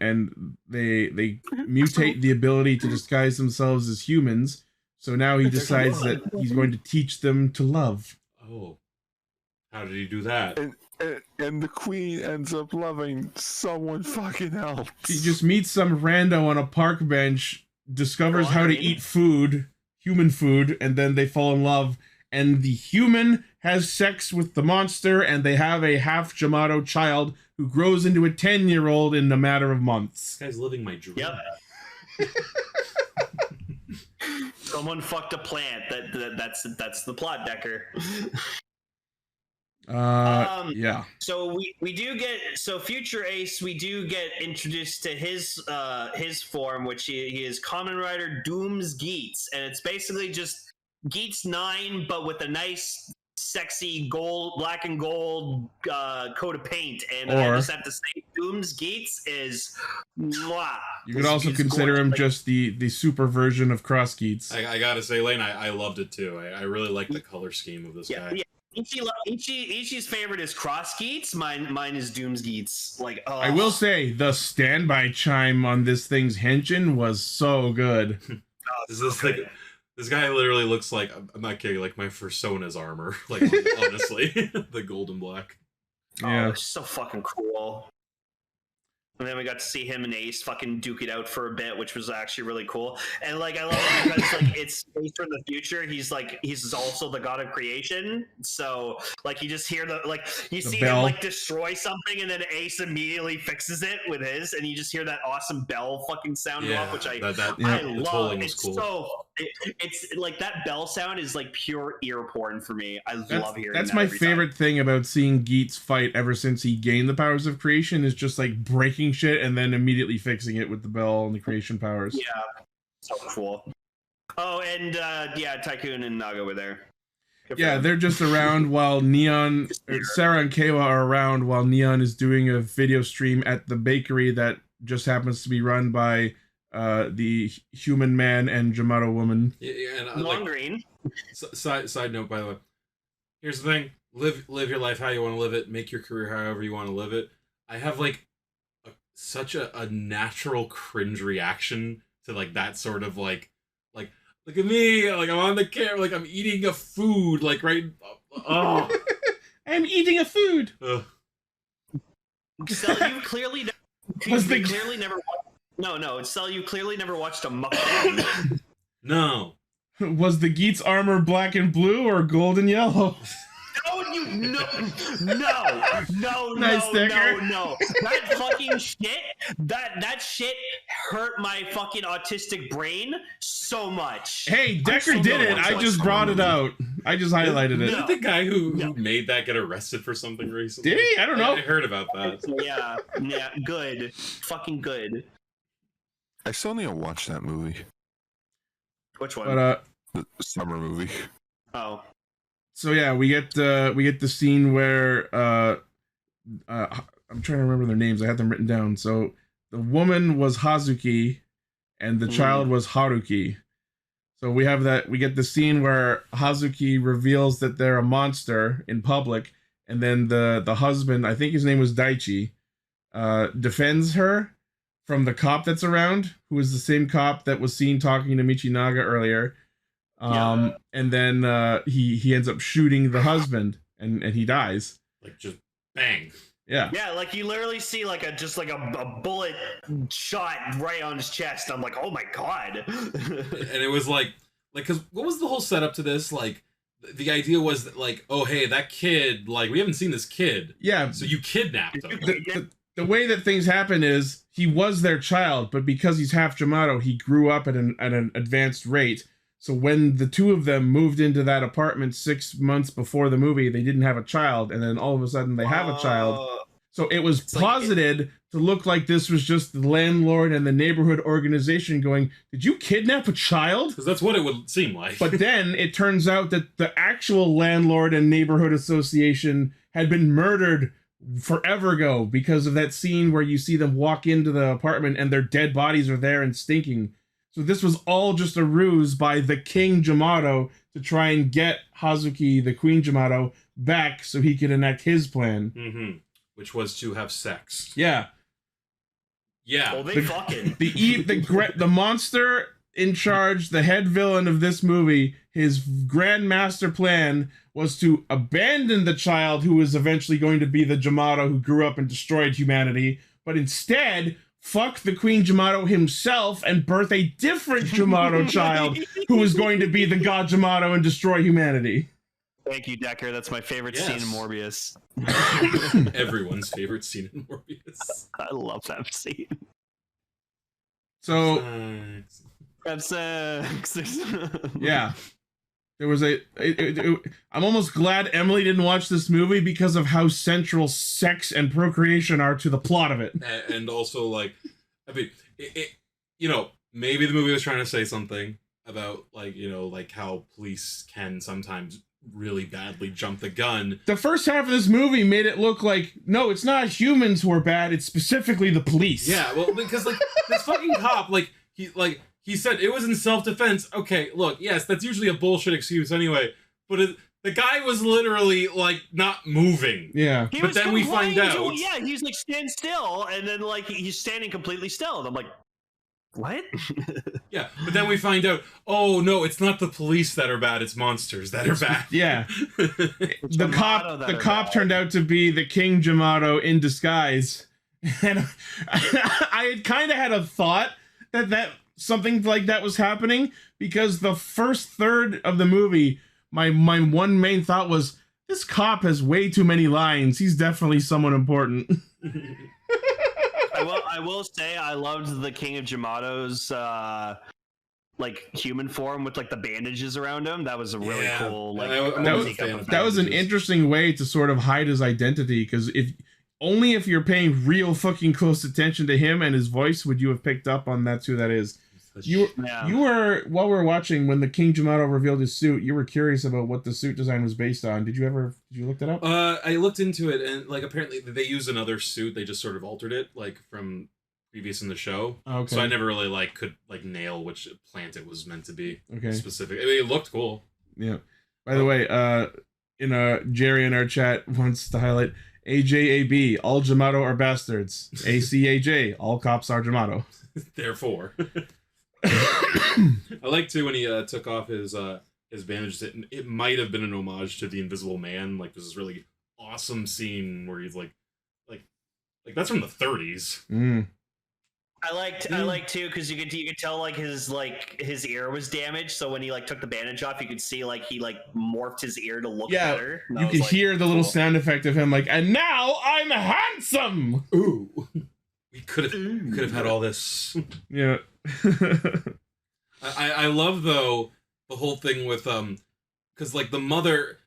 they mutate the ability to disguise themselves as humans. So now he decides that he's going to teach them to love. Oh. How did he do that? And the queen ends up loving someone fucking else. He just meets some rando on a park bench, discovers how to eat food, human food, and then they fall in love. And the human has sex with the monster, and they have a half Jyamato child who grows into a 10-year-old in a matter of months. This guy's living my dream. Yep. Someone fucked a plant. That's the plot, Decker. Yeah. So we do get Future Ace. We do get introduced to his form, which he is Kamen Rider Doom's Geats, and it's basically just Geats 9, but with a nice, sexy black and gold coat of paint. And I just have to say, Doom's Geats is mwah. You could also consider him just the super version of Cross Geats. I gotta say, Lane, I loved it too. I really like the color scheme of this guy. Yeah. Ichi's favorite is Cross Geats. Mine is Doom's Geats. Like, oh. I will say the standby chime on this thing's henshin was so good. This guy literally looks like, I'm not kidding, like my Persona's armor. Like, honestly, the gold and black. Yeah. Oh, it's so fucking cool. And then we got to see him and Ace fucking duke it out for a bit, which was actually really cool. And like, I love it because like it's based from the future. He's also the god of creation. So like, you just hear you see him like destroy something, and then Ace immediately fixes it with his, and you just hear that awesome bell fucking sound go up, which I love. It's cool. It's like that bell sound is like pure ear porn for me. I love hearing that. That's my favorite thing about seeing Geats fight ever since he gained the powers of creation is just like breaking shit and then immediately fixing it with the bell and the creation powers. Yeah, so cool. Oh, and Tycoon and Naga were there. They're just around while Sarah and Kawa are around while Neon is doing a video stream at the bakery that just happens to be run by the human man and Jyamato woman. Yeah, and Long Green. Side note, by the way. Here's the thing: live your life how you want to live it. Make your career however you want to live it. I have like such a natural cringe reaction to like that sort of like Look at me, like I'm on the camera, like I'm eating a food, like right. Oh, I'm eating a food. So you clearly, clearly never. No. So you clearly never watched a mukbang. No. Was the Geats armor black and blue or gold and yellow? No. Nice sticker. No. That fucking shit. That shit hurt my fucking autistic brain so much. Hey, Decker did it. I just brought it out. I just highlighted it. Did the guy who made that get arrested for something recently? Did he? I don't know. I heard about that. Yeah. Good. Fucking good. I still need to watch that movie. Which one? But The summer movie. Oh. So yeah, we get the scene where I'm trying to remember their names. I had them written down. So the woman was Hazuki, and the child was Haruki. So we get the scene where Hazuki reveals that they're a monster in public, and then the husband, I think his name was Daichi, defends her from the cop that's around, who is the same cop that was seen talking to Michinaga earlier. And then he ends up shooting the husband, and he dies. Like just bang. Yeah. Yeah, like you literally see like a bullet shot right on his chest. I'm like, oh my god. And it was like, because what was the whole setup to this? Like, the idea was that, like, oh hey, that kid, like, we haven't seen this kid. Yeah. So you kidnapped him. The way that things happen is he was their child, but because he's half Jyamato, he grew up at an advanced rate. So when the two of them moved into that apartment 6 months before the movie, they didn't have a child, and then all of a sudden they have a child. So it was posited to look like this was just the landlord and the neighborhood organization going, did you kidnap a child? Because that's what it would seem like. But then it turns out that the actual landlord and neighborhood association had been murdered forever ago because of that scene where you see them walk into the apartment and their dead bodies are there and stinking. So this was all just a ruse by the King Jyamato to try and get Hazuki, the Queen Jyamato, back so he could enact his plan. Mm-hmm. Which was to have sex. Yeah. Yeah. Well, they fucking... The monster in charge, the head villain of this movie, his grand master plan was to abandon the child who was eventually going to be the Jyamato who grew up and destroyed humanity, but instead fuck the Queen Jyamato himself and birth a different Jyamato child who was going to be the God Jyamato and destroy humanity. Thank you, Decker. That's my favorite scene in Morbius. Everyone's favorite scene in Morbius. I love that scene. So... yeah. There was I'm almost glad Emily didn't watch this movie because of how central sex and procreation are to the plot of it. And also, like, I mean, you know, maybe the movie was trying to say something about, like, you know, like how police can sometimes really badly jump the gun. The first half of this movie made it look like, no, it's not humans who are bad, it's specifically the police. Yeah, well, because, like, this fucking cop, he said it was in self-defense. Okay, look, yes, that's usually a bullshit excuse anyway, but the guy was literally, like, not moving. Yeah. But then we find out... he's like, stand still, and then, like, he's standing completely still, and I'm like, what? Yeah, but then we find out, oh, no, it's not the police that are bad, it's monsters that are bad. Yeah. The cop turned out to be the King Jyamato in disguise. And I had kind of had a thought that something like that was happening, because the first third of the movie, my one main thought was, this cop has way too many lines. He's definitely someone important. I will say I loved the King of Jymato's like human form with like the bandages around him. That was a really cool like that was an interesting way to sort of hide his identity, because if you're paying real fucking close attention to him and his voice would you have picked up on that's who that is. You were while we were watching, when the King Jyamato revealed his suit, you were curious about what the suit design was based on. Did you look that up? I looked into it, and like apparently they used another suit. They just sort of altered it, like from previous in the show. Okay. So I never really could nail which plant it was meant to be. Okay. Specific. I mean, it looked cool. Yeah. By the way, Jerry in our chat wants to highlight AJAB, all Jyamato are bastards. ACAJ, all cops are Jyamato. Therefore. I like too when he took off his bandages. It might have been an homage to the Invisible Man. Like there's this really awesome scene where he's like that's from the 30s. I liked too because you could tell like his ear was damaged. So when he like took the bandage off, you could see like he like morphed his ear to look better. You could hear the little sound effect of him like, and now I'm handsome. Ooh, we could have had all this. Yeah. I love though the whole thing with because like the mother,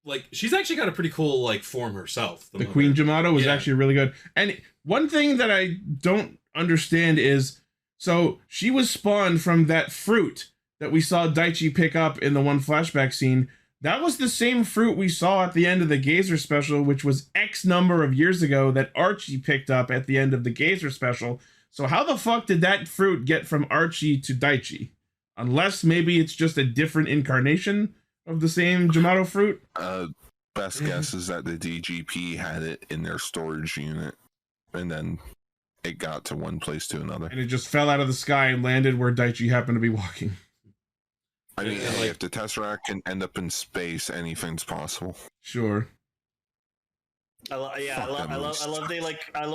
like she's actually got a pretty cool like form herself. The Queen Jyamato was actually really good. And one thing that I don't understand is, so she was spawned from that fruit that we saw Daichi pick up in the one flashback scene. That was the same fruit we saw at the end of the Gazer special, which was X number of years ago that Archie picked up at the end of the Gazer special. So how the fuck did that fruit get from Archie to Daichi? Unless maybe it's just a different incarnation of the same Jyamato fruit? Best guess is that the DGP had it in their storage unit, and then it got to one place to another. And it just fell out of the sky and landed where Daichi happened to be walking. I mean, hey, if the Tesseract can end up in space, anything's possible. Sure. I love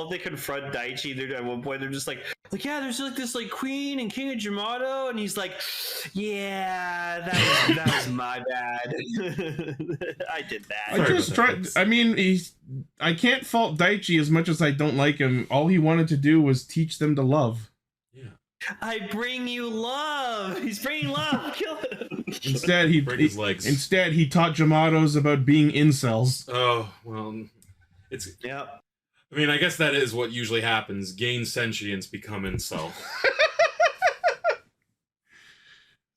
they confront Daichi. They're at one point they're just like yeah, there's like this like Queen and King of Jyamato, and he's like, yeah, that was my bad. I did that. I just tried. I mean, I can't fault Daichi as much as I don't like him. All he wanted to do was teach them to love. Yeah. I bring you love. He's bringing love. Kill him. Instead, he taught Jyamatos about being incels. Oh well. I mean, I guess that is what usually happens. Gain sentience, become incel.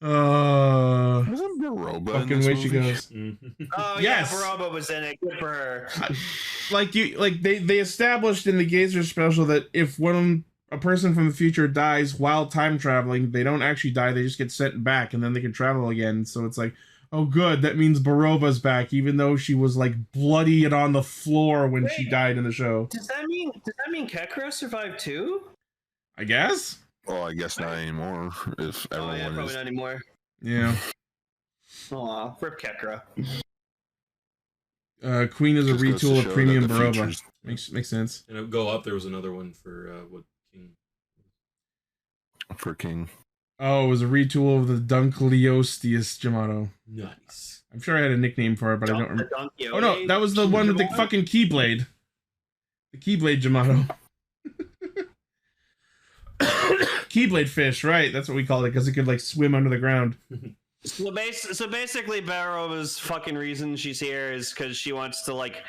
Wasn't Baroba fucking way she goes. Oh yes. Yeah, Baroba was in it. Good for her. They established in the Gazer special that if a person from the future dies while time traveling, they don't actually die. They just get sent back, and then they can travel again. So it's like, oh, good. That means Baroba's back, even though she was like bloody and on the floor when she died in the show. Does that mean Kekro survived too? I guess. Well, I guess not anymore. If everyone probably not anymore. Yeah. Aw, rip Kekra. Queen is a retool of Premium Baroba. Makes sense. And it'll go up. There was another one for what King? For King. Oh, it was a retool of the Dunkleosteus Jyamato. Nice. I'm sure I had a nickname for it, but I don't remember. Oh no, that was the one with the fucking Keyblade. The Keyblade Jyamato. Keyblade fish, right? That's what we called it, because it could like swim under the ground. So basically, Baroba's fucking reason she's here is because she wants to like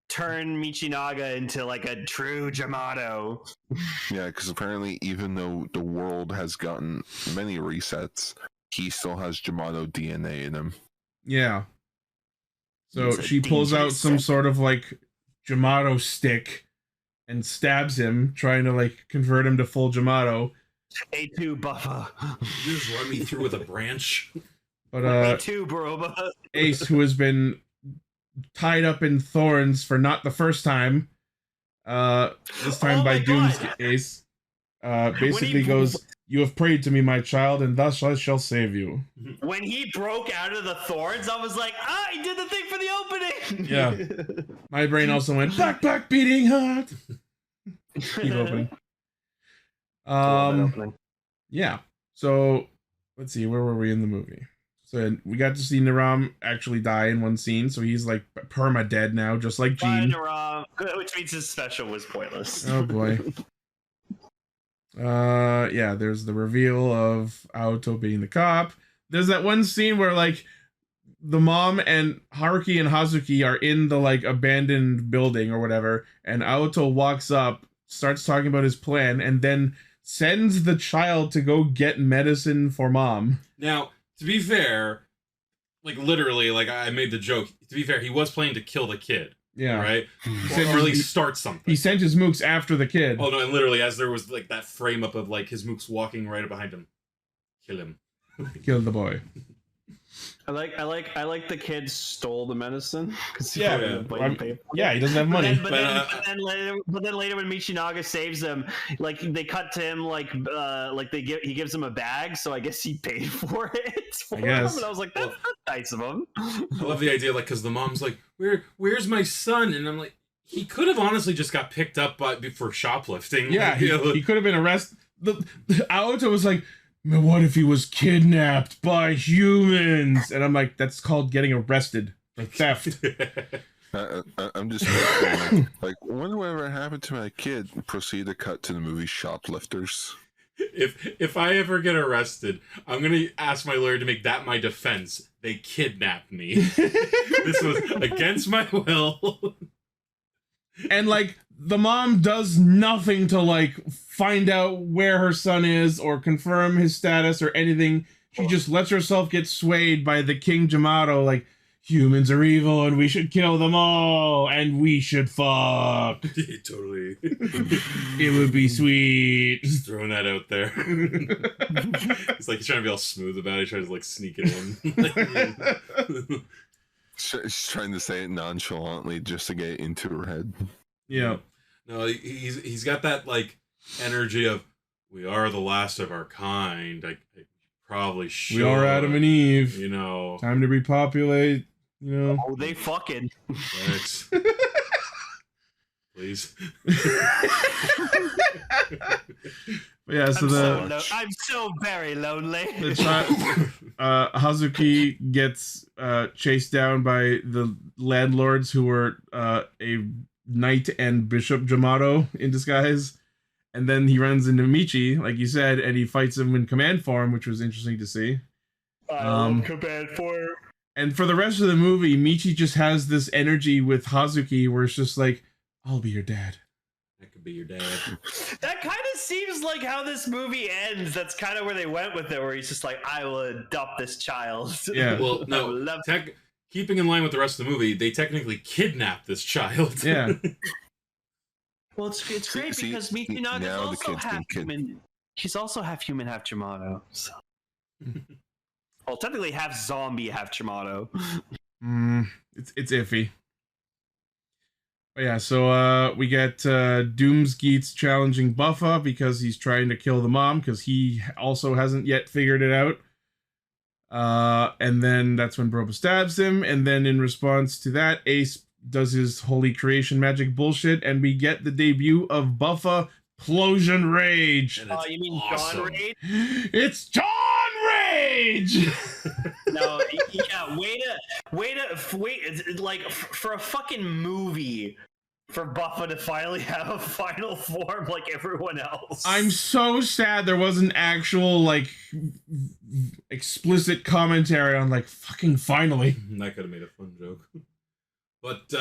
turn Michinaga into like a true Jyamato. Yeah, because apparently even though the world has gotten many resets, he still has Jyamato DNA in him. Yeah. So she pulls out some sort of like Jyamato stick and stabs him, trying to like convert him to full Jyamato. A2 buffer. You just run me through with a branch. But A2 Baroba. Ace, who has been tied up in thorns for not the first time, this time by Doom's Ace, basically goes, "You have prayed to me, my child, and thus I shall save you." When he broke out of the thorns, I was like, he did the thing for the opening! Yeah. My brain also went, back beating heart! Keep opening. Yeah. So, let's see, where were we in the movie? So we got to see Naram actually die in one scene, so he's like perma-dead now, just like Gene. Naram, which means his special was pointless. Oh boy. Yeah, there's the reveal of Aoto being the cop. There's that one scene where like the mom and Haruki and Hazuki are in the like abandoned building or whatever, and Aoto walks up, starts talking about his plan, and then sends the child to go get medicine for mom. Now, to be fair, like literally, like I made the joke. To be fair, he was planning to kill the kid. Yeah. Right? Or at least start something. He sent his mooks after the kid. Oh no, and literally as there was like that frame up of like his mooks walking right behind him. Kill him. Kill the boy. I like the kid stole the medicine. Yeah, yeah, he doesn't have money. But then later when Michinaga saves him, like they cut to him like he gives him a bag, so I guess he paid for it for him. And I was like, that's nice of him. I love the idea, like, because the mom's like, where's my son? And I'm like, he could have honestly just got picked up for shoplifting. Yeah, he could have been arrested. The Aoto was like, what if he was kidnapped by humans? And I'm like, that's called getting arrested for theft. I'm just like, wonder whatever happened to my kid. Proceed to cut to the movie Shoplifters. If I ever get arrested, I'm gonna ask my lawyer to make that my defense. They kidnapped me. This was against my will. And like the mom does nothing to like find out where her son is or confirm his status or anything. She just lets herself get swayed by the King Jyamato, like, humans are evil and we should kill them all and we should fuck. Totally. It would be sweet. Just throwing that out there. It's like he's trying to be all smooth about it. He tries to like sneak it in. She's trying to say it nonchalantly just to get it into her head. Yeah. No, he's got that like energy of, we are the last of our kind. I probably should. We are Adam and Eve. You know. Time to repopulate. You know. Oh, they fucking. Thanks. Please. Yeah, so I'm so very lonely. Hazuki gets chased down by the landlords who were a knight and Bishop Jyamato in disguise. And then he runs into Michi, like you said, and he fights him in command form, which was interesting to see. Command form. And for the rest of the movie, Michi just has this energy with Hazuki where it's just like, I'll be your dad. I could be your dad. That kind of seems like how this movie ends. That's kind of where they went with it, where he's just like, I will adopt this child. Yeah. Well, no. Keeping in line with the rest of the movie, they technically kidnapped this child. Yeah. Well, it's great because Michinaga is also half human. He's also half human, half Jyamato. So. Well, technically half zombie, half Jyamato. It's iffy. But yeah, so we get Doom's Geats challenging Buffa because he's trying to kill the mom because he also hasn't yet figured it out. And then that's when Broba stabs him, and then in response to that, Ace does his holy creation magic bullshit, and we get the debut of Buffa Plosion Rage. Oh, you mean awesome. John Rage? It's John Rage! No, yeah, wait, like, for a fucking movie, for Buffa to finally have a final form like everyone else. I'm so sad there wasn't actual, like, explicit commentary on, like, fucking finally. That could have made a fun joke. But,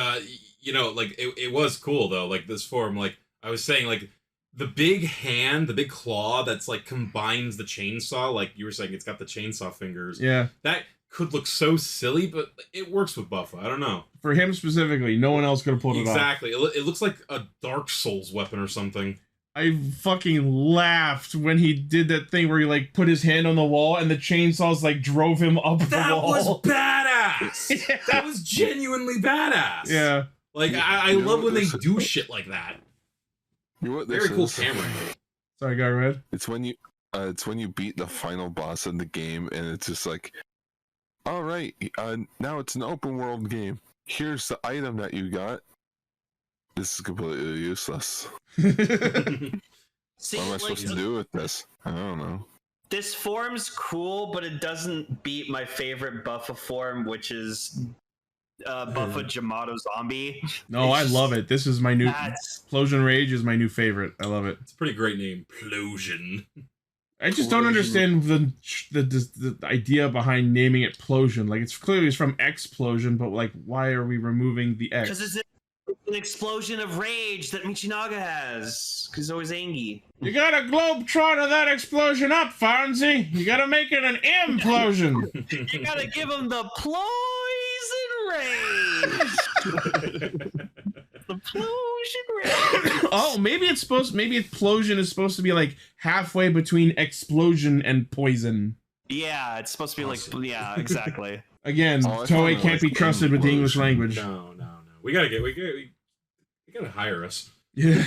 you know, like, it was cool, though. Like, this form, like, I was saying, like, the big hand, the big claw that's, like, combines the chainsaw, like you were saying, it's got the chainsaw fingers. Yeah. That could look so silly, but it works with Buffa. I don't know. For him specifically, no one else could have pulled it off. Exactly. It looks like a Dark Souls weapon or something. I fucking laughed when he did that thing where he, like, put his hand on the wall and the chainsaws, like, drove him up the wall. That was badass! Yeah. That was genuinely badass! Yeah. Like, I love when they do shit like that. You know what Very cool camera. Sorry, Guy Red? It's when you beat the final boss in the game, and it's just like, all right, now it's an open world game. Here's the item that you got. This is completely useless. See, what am I supposed to do with this? I don't know. This form's cool, but it doesn't beat my favorite Buffa form, which is Buffa Jyamato Zombie. No, I love it. This is my new... Plosion Rage is my new favorite. I love it. It's a pretty great name. Plosion. I just don't understand the idea behind naming it Plosion. Like, it's clearly from Explosion, but, like, why are we removing the X? Because it's an explosion of rage that Michinaga has. Because he's always angry. You gotta globetrotter that explosion up, Fonzie. You gotta make it an implosion. You gotta give him the poison rage. The Plosion rage. Oh, maybe Plosion is supposed to be like halfway between explosion and poison. Yeah, it's supposed to be like, yeah, exactly. Again, Oh, I Toei thought it can't was be trusted with the English language. No. We gotta hire us. Yeah.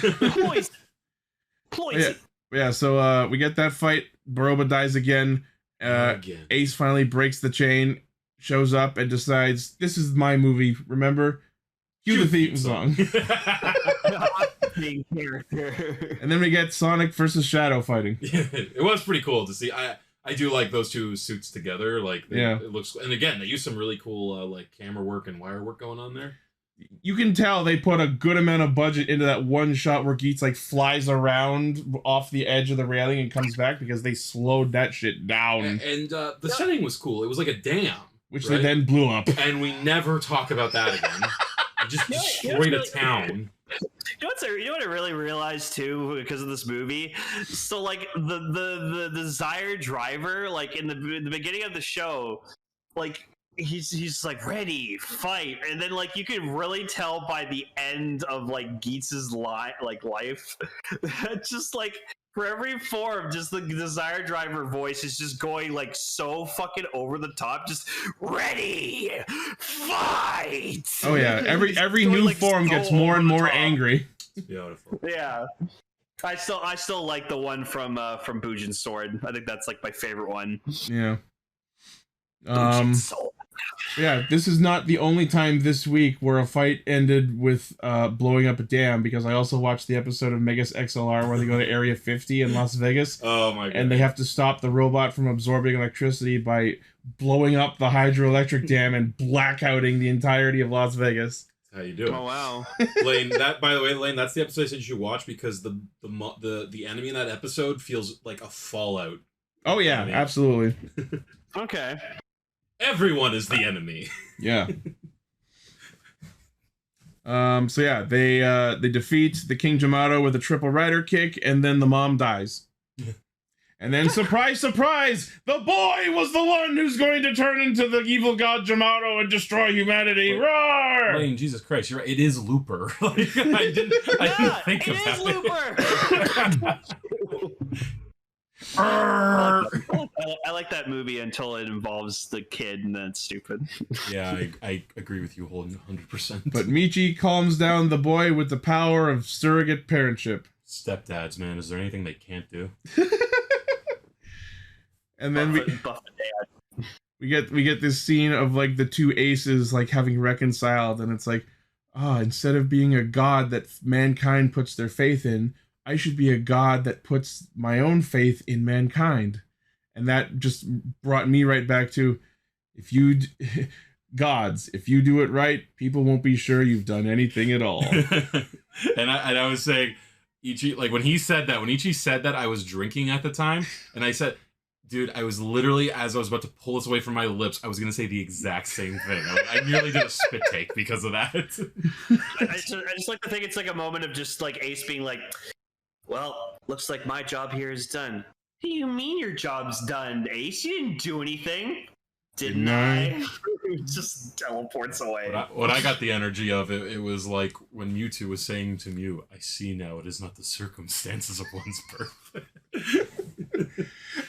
Poison. Yeah, so we get that fight. Baroba dies again. Again. Ace finally breaks the chain, shows up, and decides, this is my movie, remember? Cue the theme song. Main character. And then we get Sonic versus Shadow fighting. Yeah, it was pretty cool to see. I do like those two suits together. Like, it looks. And again, they use some really cool like camera work and wire work going on there. You can tell they put a good amount of budget into that one shot where Geats like flies around off the edge of the railing and comes back, because they slowed that shit down. And the setting was cool. It was like a dam, which they then blew up. And we never talk about that again. It just destroyed a town. You know what I really realized too, because of this movie? So like the Desire driver, like in the beginning of the show, like he's like ready, fight, and then like you could really tell by the end of like Geats' life, just like for every form, just the Desire driver voice is just going like so fucking over the top, just ready, fight. Oh yeah, every new like form so gets more and more angry. It's beautiful. Yeah. I still like the one from Bujin's Sword. I think that's like my favorite one. Yeah. Sword. Yeah, this is not the only time this week where a fight ended with blowing up a dam, because I also watched the episode of Megas XLR where they go to Area 50 in Las Vegas. Oh my god. And they have to stop the robot from absorbing electricity by blowing up the hydroelectric dam and blackouting the entirety of Las Vegas. How you doing? Oh wow, Lane. That, by the way, Lane, that's the episode I said you should watch, because the enemy in that episode feels like a Fallout. Oh yeah, enemy. Absolutely. Okay. Everyone is the enemy. Yeah. So yeah, they defeat the King Jyamato with a triple rider kick, and then the mom dies. And then, surprise, surprise, the boy was the one who's going to turn into the evil god Jyamato and destroy humanity. Roar! Lane, Jesus Christ, you're right. It is Looper. Like, I didn't think of that. It is Looper! I like that movie until it involves the kid, and then it's stupid. Yeah, I agree with you 100%. But Michi calms down the boy with the power of surrogate parentship. Stepdads, man, is there anything they can't do? And then we get this scene of like the two aces like having reconciled, and it's like, instead of being a god that mankind puts their faith in, I should be a god that puts my own faith in mankind. And that just brought me right back to, if you do it right, people won't be sure you've done anything at all. and I was saying, Ichi, like when Ichi said that, I was drinking at the time, and I said, dude, I was literally, as I was about to pull this away from my lips, I was going to say the exact same thing. I nearly did a spit take because of that. I just like to think it's like a moment of just like Ace being like, well, looks like my job here is done. What do you mean your job's done, Ace? You didn't do anything. Didn't I? Just teleports away. When I got the energy of it, it was like when Mewtwo was saying to Mew, I see now it is not the circumstances of one's birth.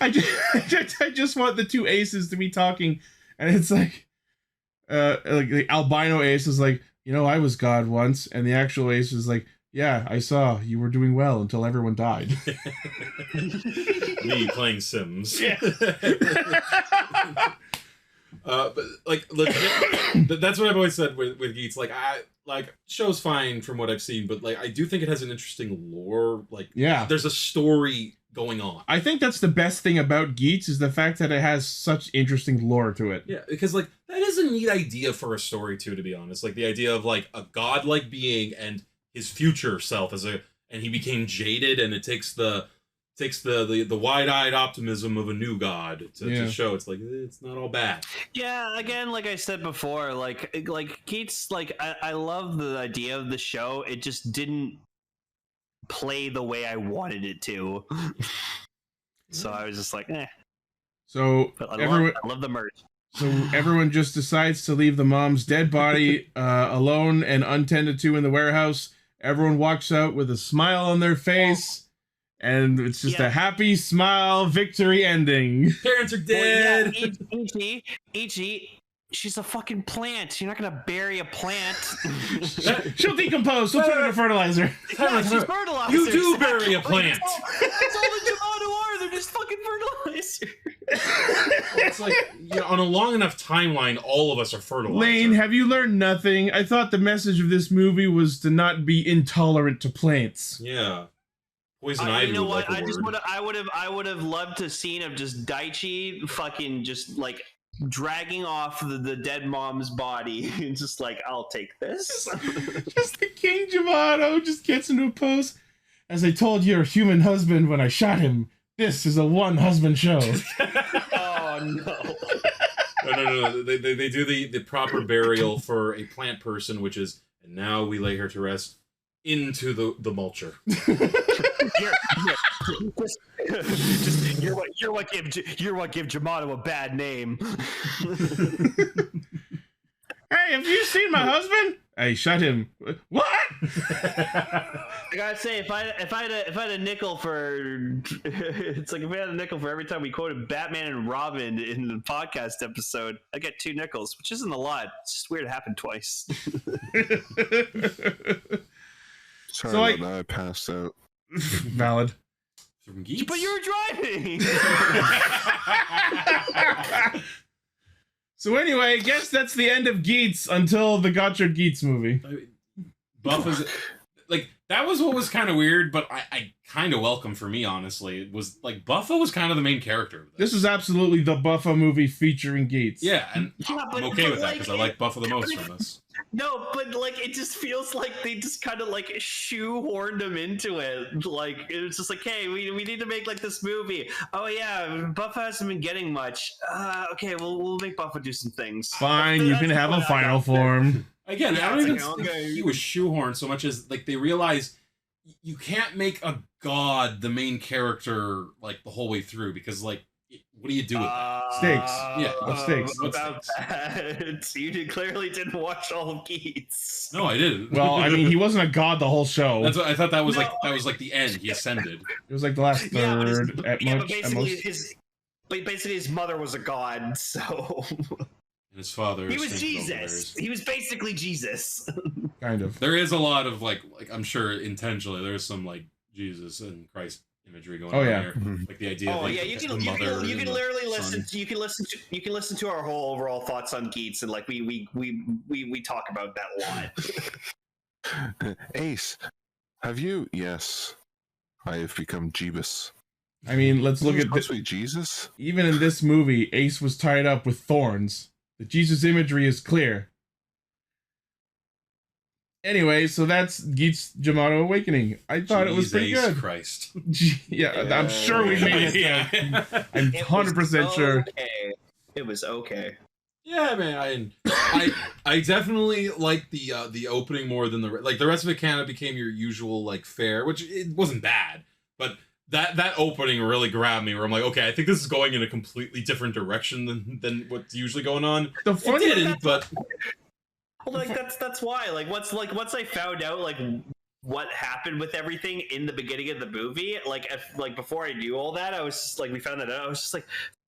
I just want the two aces to be talking, and it's like the albino ace is like, I was God once, and the actual ace is like, yeah, I saw you were doing well until everyone died. Me playing Sims. Yeah. But like legit, that's what I've always said with Geats. Like show's fine from what I've seen, but like I do think it has an interesting lore. Like, yeah, there's a story going on. I think that's the best thing about Geats, is the fact that it has such interesting lore to it. Yeah, because like that is a neat idea for a story too, to be honest. Like the idea of like a godlike being and his future self and he became jaded, and it takes the wide-eyed optimism of a new god to show it's like it's not all bad. Yeah, again, like I said before, like Geats, like I love the idea of the show. It just didn't play the way I wanted it to. So I was just like, eh. So but I love the merch. So everyone just decides to leave the mom's dead body alone and untended to in the warehouse. Everyone walks out with a smile on their face. And it's just a happy smile victory ending. Parents are dead. Well, yeah, Ichi, she's a fucking plant. You're not gonna bury a plant. She'll decompose. She'll turn into fertilizer. Yeah, she's fertilizer. You do bury a plant. That's all the Jyamato are. They're just fucking fertilizer. It's like, on a long enough timeline, all of us are fertilizer. Lane, have you learned nothing? I thought the message of this movie was to not be intolerant to plants. Yeah. Poison ivy. You know what? Like I would have loved to seen of just Daichi fucking just like dragging off the dead mom's body and just like, I'll take this. Just the King Jyamato just gets into a pose. As I told your human husband when I shot him, this is a one-husband show. Oh, no. No. They do the proper burial for a plant person, which is, and now we lay her to rest into the mulcher. You're what give Jyamato a bad name. Hey, have you seen my husband? I shot him. What? I gotta say, if I had a nickel for, it's like if we had a nickel for every time we quoted Batman and Robin in the podcast episode, I get 2 nickels, which isn't a lot. It's just weird it happened twice. Sorry about that, I passed out. Valid. From Geats? But you were driving. So anyway, I guess that's the end of Geats until the Gotchard Geats movie. Buff is like, that was what was kind of weird, but I kind of welcome for me, honestly. It was like Buffa was kind of the main character of this was absolutely the Buffa movie featuring Geats. Yeah, and Yeah, I'm okay with that because I like Buffa the most from this. No, but like it just feels like they just kind of like shoehorned him into it. Like it was just like, hey, we need to make like this movie. Oh yeah, Buffa hasn't been getting much. Okay, we'll make Buffa do some things. Fine, you can have a final form. Again, Yeah, I don't even it's like, think okay. he was shoehorned so much as like they realize you can't make a god the main character like the whole way through because like what do you do with that? Stakes. Yeah, what stakes? What About stakes? that, you clearly didn't watch all of Geats. No, I didn't. Well, I mean, he wasn't a god the whole show. That's what I thought. That was like the end. He ascended. It was like the last third but at most. basically his mother was a god, so And his father. he was Jesus. He was basically Jesus. Kind of. There is a lot of like I'm sure intentionally there's some like Jesus and Christ imagery going Oh, on yeah. here. Like the idea. of, like, you the can mother and the literally son. you can listen to our whole overall thoughts on Geats, and like we talk about that a lot. Ace, have you? Yes, I have become Jeebus. I mean, let's look at this. this. Sweet Jesus. Even in this movie, Ace was tied up with thorns. The Jesus imagery is clear. Anyway, so that's Geats Jyamato Awakening. I thought it was pretty good. Christ. Yeah, I'm sure we made it. Yeah. I'm 100% sure. Okay. It was okay. Yeah, man. I definitely like the opening more than the rest of it. Kind of became your usual like fare, which it wasn't bad, but that opening really grabbed me. Where I'm like, okay, I think this is going in a completely different direction than what's usually going on. The funny It didn't, but Well, like that's why. Like once I found out like what happened with everything in the beginning of the movie, like before I knew all that, I was just like, we found that out. I was just like,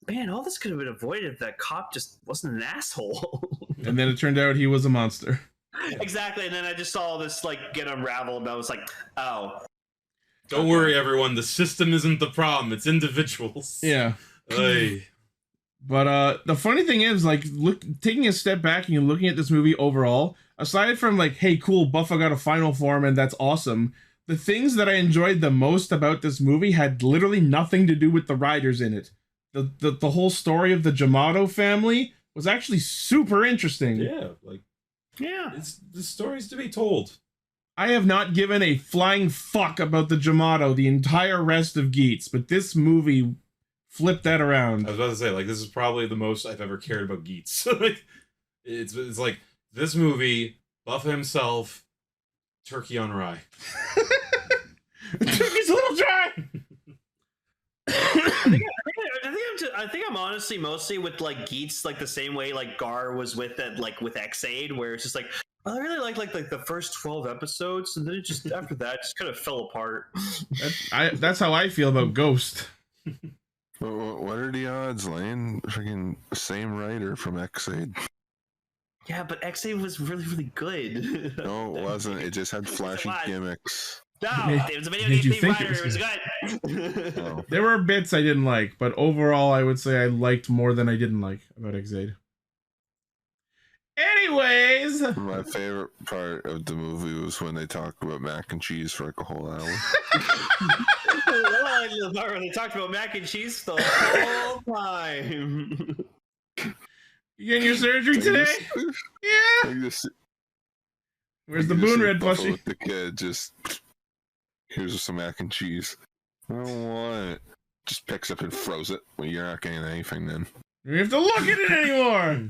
man, all this could have been avoided if that cop just wasn't an asshole. And then it turned out he was a monster. Exactly. And then I just saw all this like get unraveled, and I was like, oh. don't worry, everyone. The system isn't the problem. It's individuals. Yeah. Ay. But the funny thing is, like, taking a step back and looking at this movie overall, aside from like, hey, cool, Buffa got a final form and that's awesome, the things that I enjoyed the most about this movie had literally nothing to do with the riders in it. The whole story of the Jyamato family was actually super interesting. Yeah, the story's to be told. I have not given a flying fuck about the Jyamato the entire rest of Geats, but this movie flipped that around. I was about to say, like, this is probably the most I've ever cared about Geats. Like, it's like this movie, Buffa himself, turkey on rye. Turkey's a little dry. I think I'm honestly mostly with like Geats like the same way like Gar was with that like with X-Aid, where it's just like, I really liked like the first 12 episodes, and then it just after that just kind of fell apart. That's how I feel about Ghost. What are the odds, Lane? Freaking same writer from X-Aid. Yeah, but X-Aid was really, really good. No, it wasn't. It just had flashy gimmicks. No, it was a video game theme writer. It was good. Oh. There were bits I didn't like, but overall, I would say I liked more than I didn't like about X-Aid. Anyways, My favorite part of the movie was when they talked about mac and cheese for like a whole hour. They talked about mac and cheese the whole time. You getting your surgery today? Yeah. Where's the Boon Red plushie? With the kid, just here's some mac and cheese. I don't want it. Just picks up and throws it. Well, you're not getting anything then. You have to look at it anymore.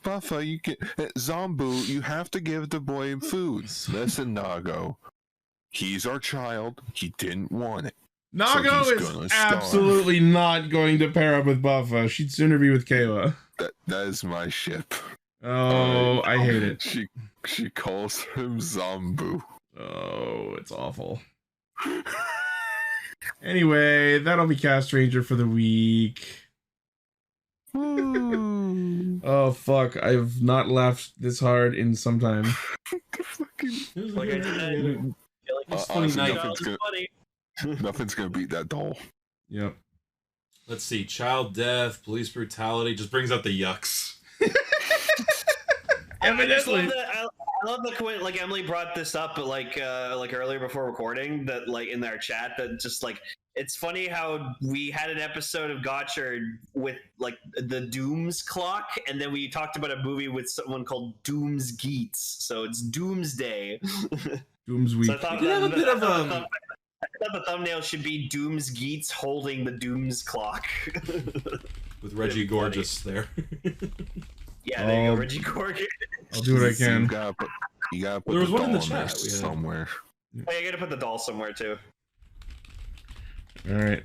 Buffa, you can Zombu. You have to give the boy food. Listen, Nago. He's our child. He didn't want it. Nago is absolutely not going to pair up with Buffa. She'd sooner be with Kayla. That is my ship. Oh, I hate it. She calls him Zombu. Oh, it's awful. Anyway, that'll be Castranger for the week. Oh fuck! I've not laughed this hard in some time. Like I did. Nothing's gonna beat that doll. Yep. Let's see. Child death, police brutality just brings out the yucks. Evidently. I love that like Emily brought this up, but like earlier before recording, that like in our chat, that just like it's funny how we had an episode of Gotchard with like the Dooms clock, and then we talked about a movie with someone called Dooms Geats, so it's Doomsday. Dooms week. So I thought the thumbnail should be Dooms Geats holding the Dooms clock. With Regigorgeous there. Yeah, there you go, Regigorgeous. I'll do what I can. You gotta put There was the one in the doll chat there somewhere. Oh, you gotta put the doll somewhere too. All right.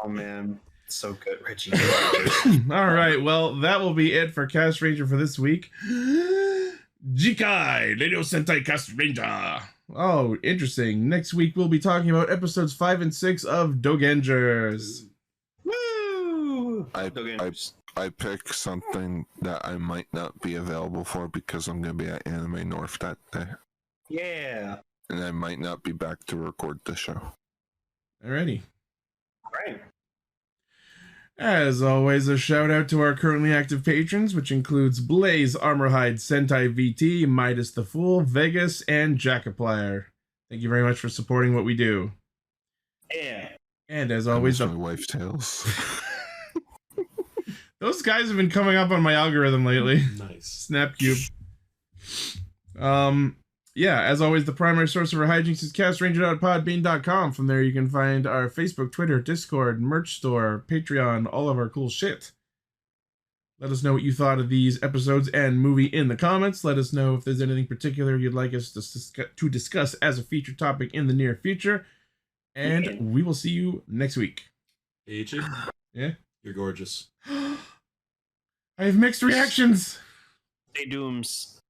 Oh man, so good, Reggie. All right. Well, that will be it for Castranger for this week. Jikai, Radio Sentai Castranger. Oh, interesting. Next week we'll be talking about episodes 5 and 6 of Dogengers. Woo! I picked something that I might not be available for because I'm going to be at Anime North that day. Yeah. And I might not be back to record the show. Alrighty. Right. As always, a shout out to our currently active patrons, which includes Blaze, Armorhide, Sentai VT, Midas the Fool, Vegas, and Jackaplier. Thank you very much for supporting what we do. Yeah. And as always, my wife's tales. Those guys have been coming up on my algorithm lately. Nice. Snapcube. Yeah, as always, the primary source of our hijinks is castranger.podbean.com. From there you can find our Facebook, Twitter, Discord, merch store, Patreon, all of our cool shit. Let us know what you thought of these episodes and movie in the comments. Let us know if there's anything particular you'd like us to discuss as a feature topic in the near future. And we will see you next week. Hey, Ichi. Yeah? You're gorgeous. I have mixed reactions. Hey, Dooms.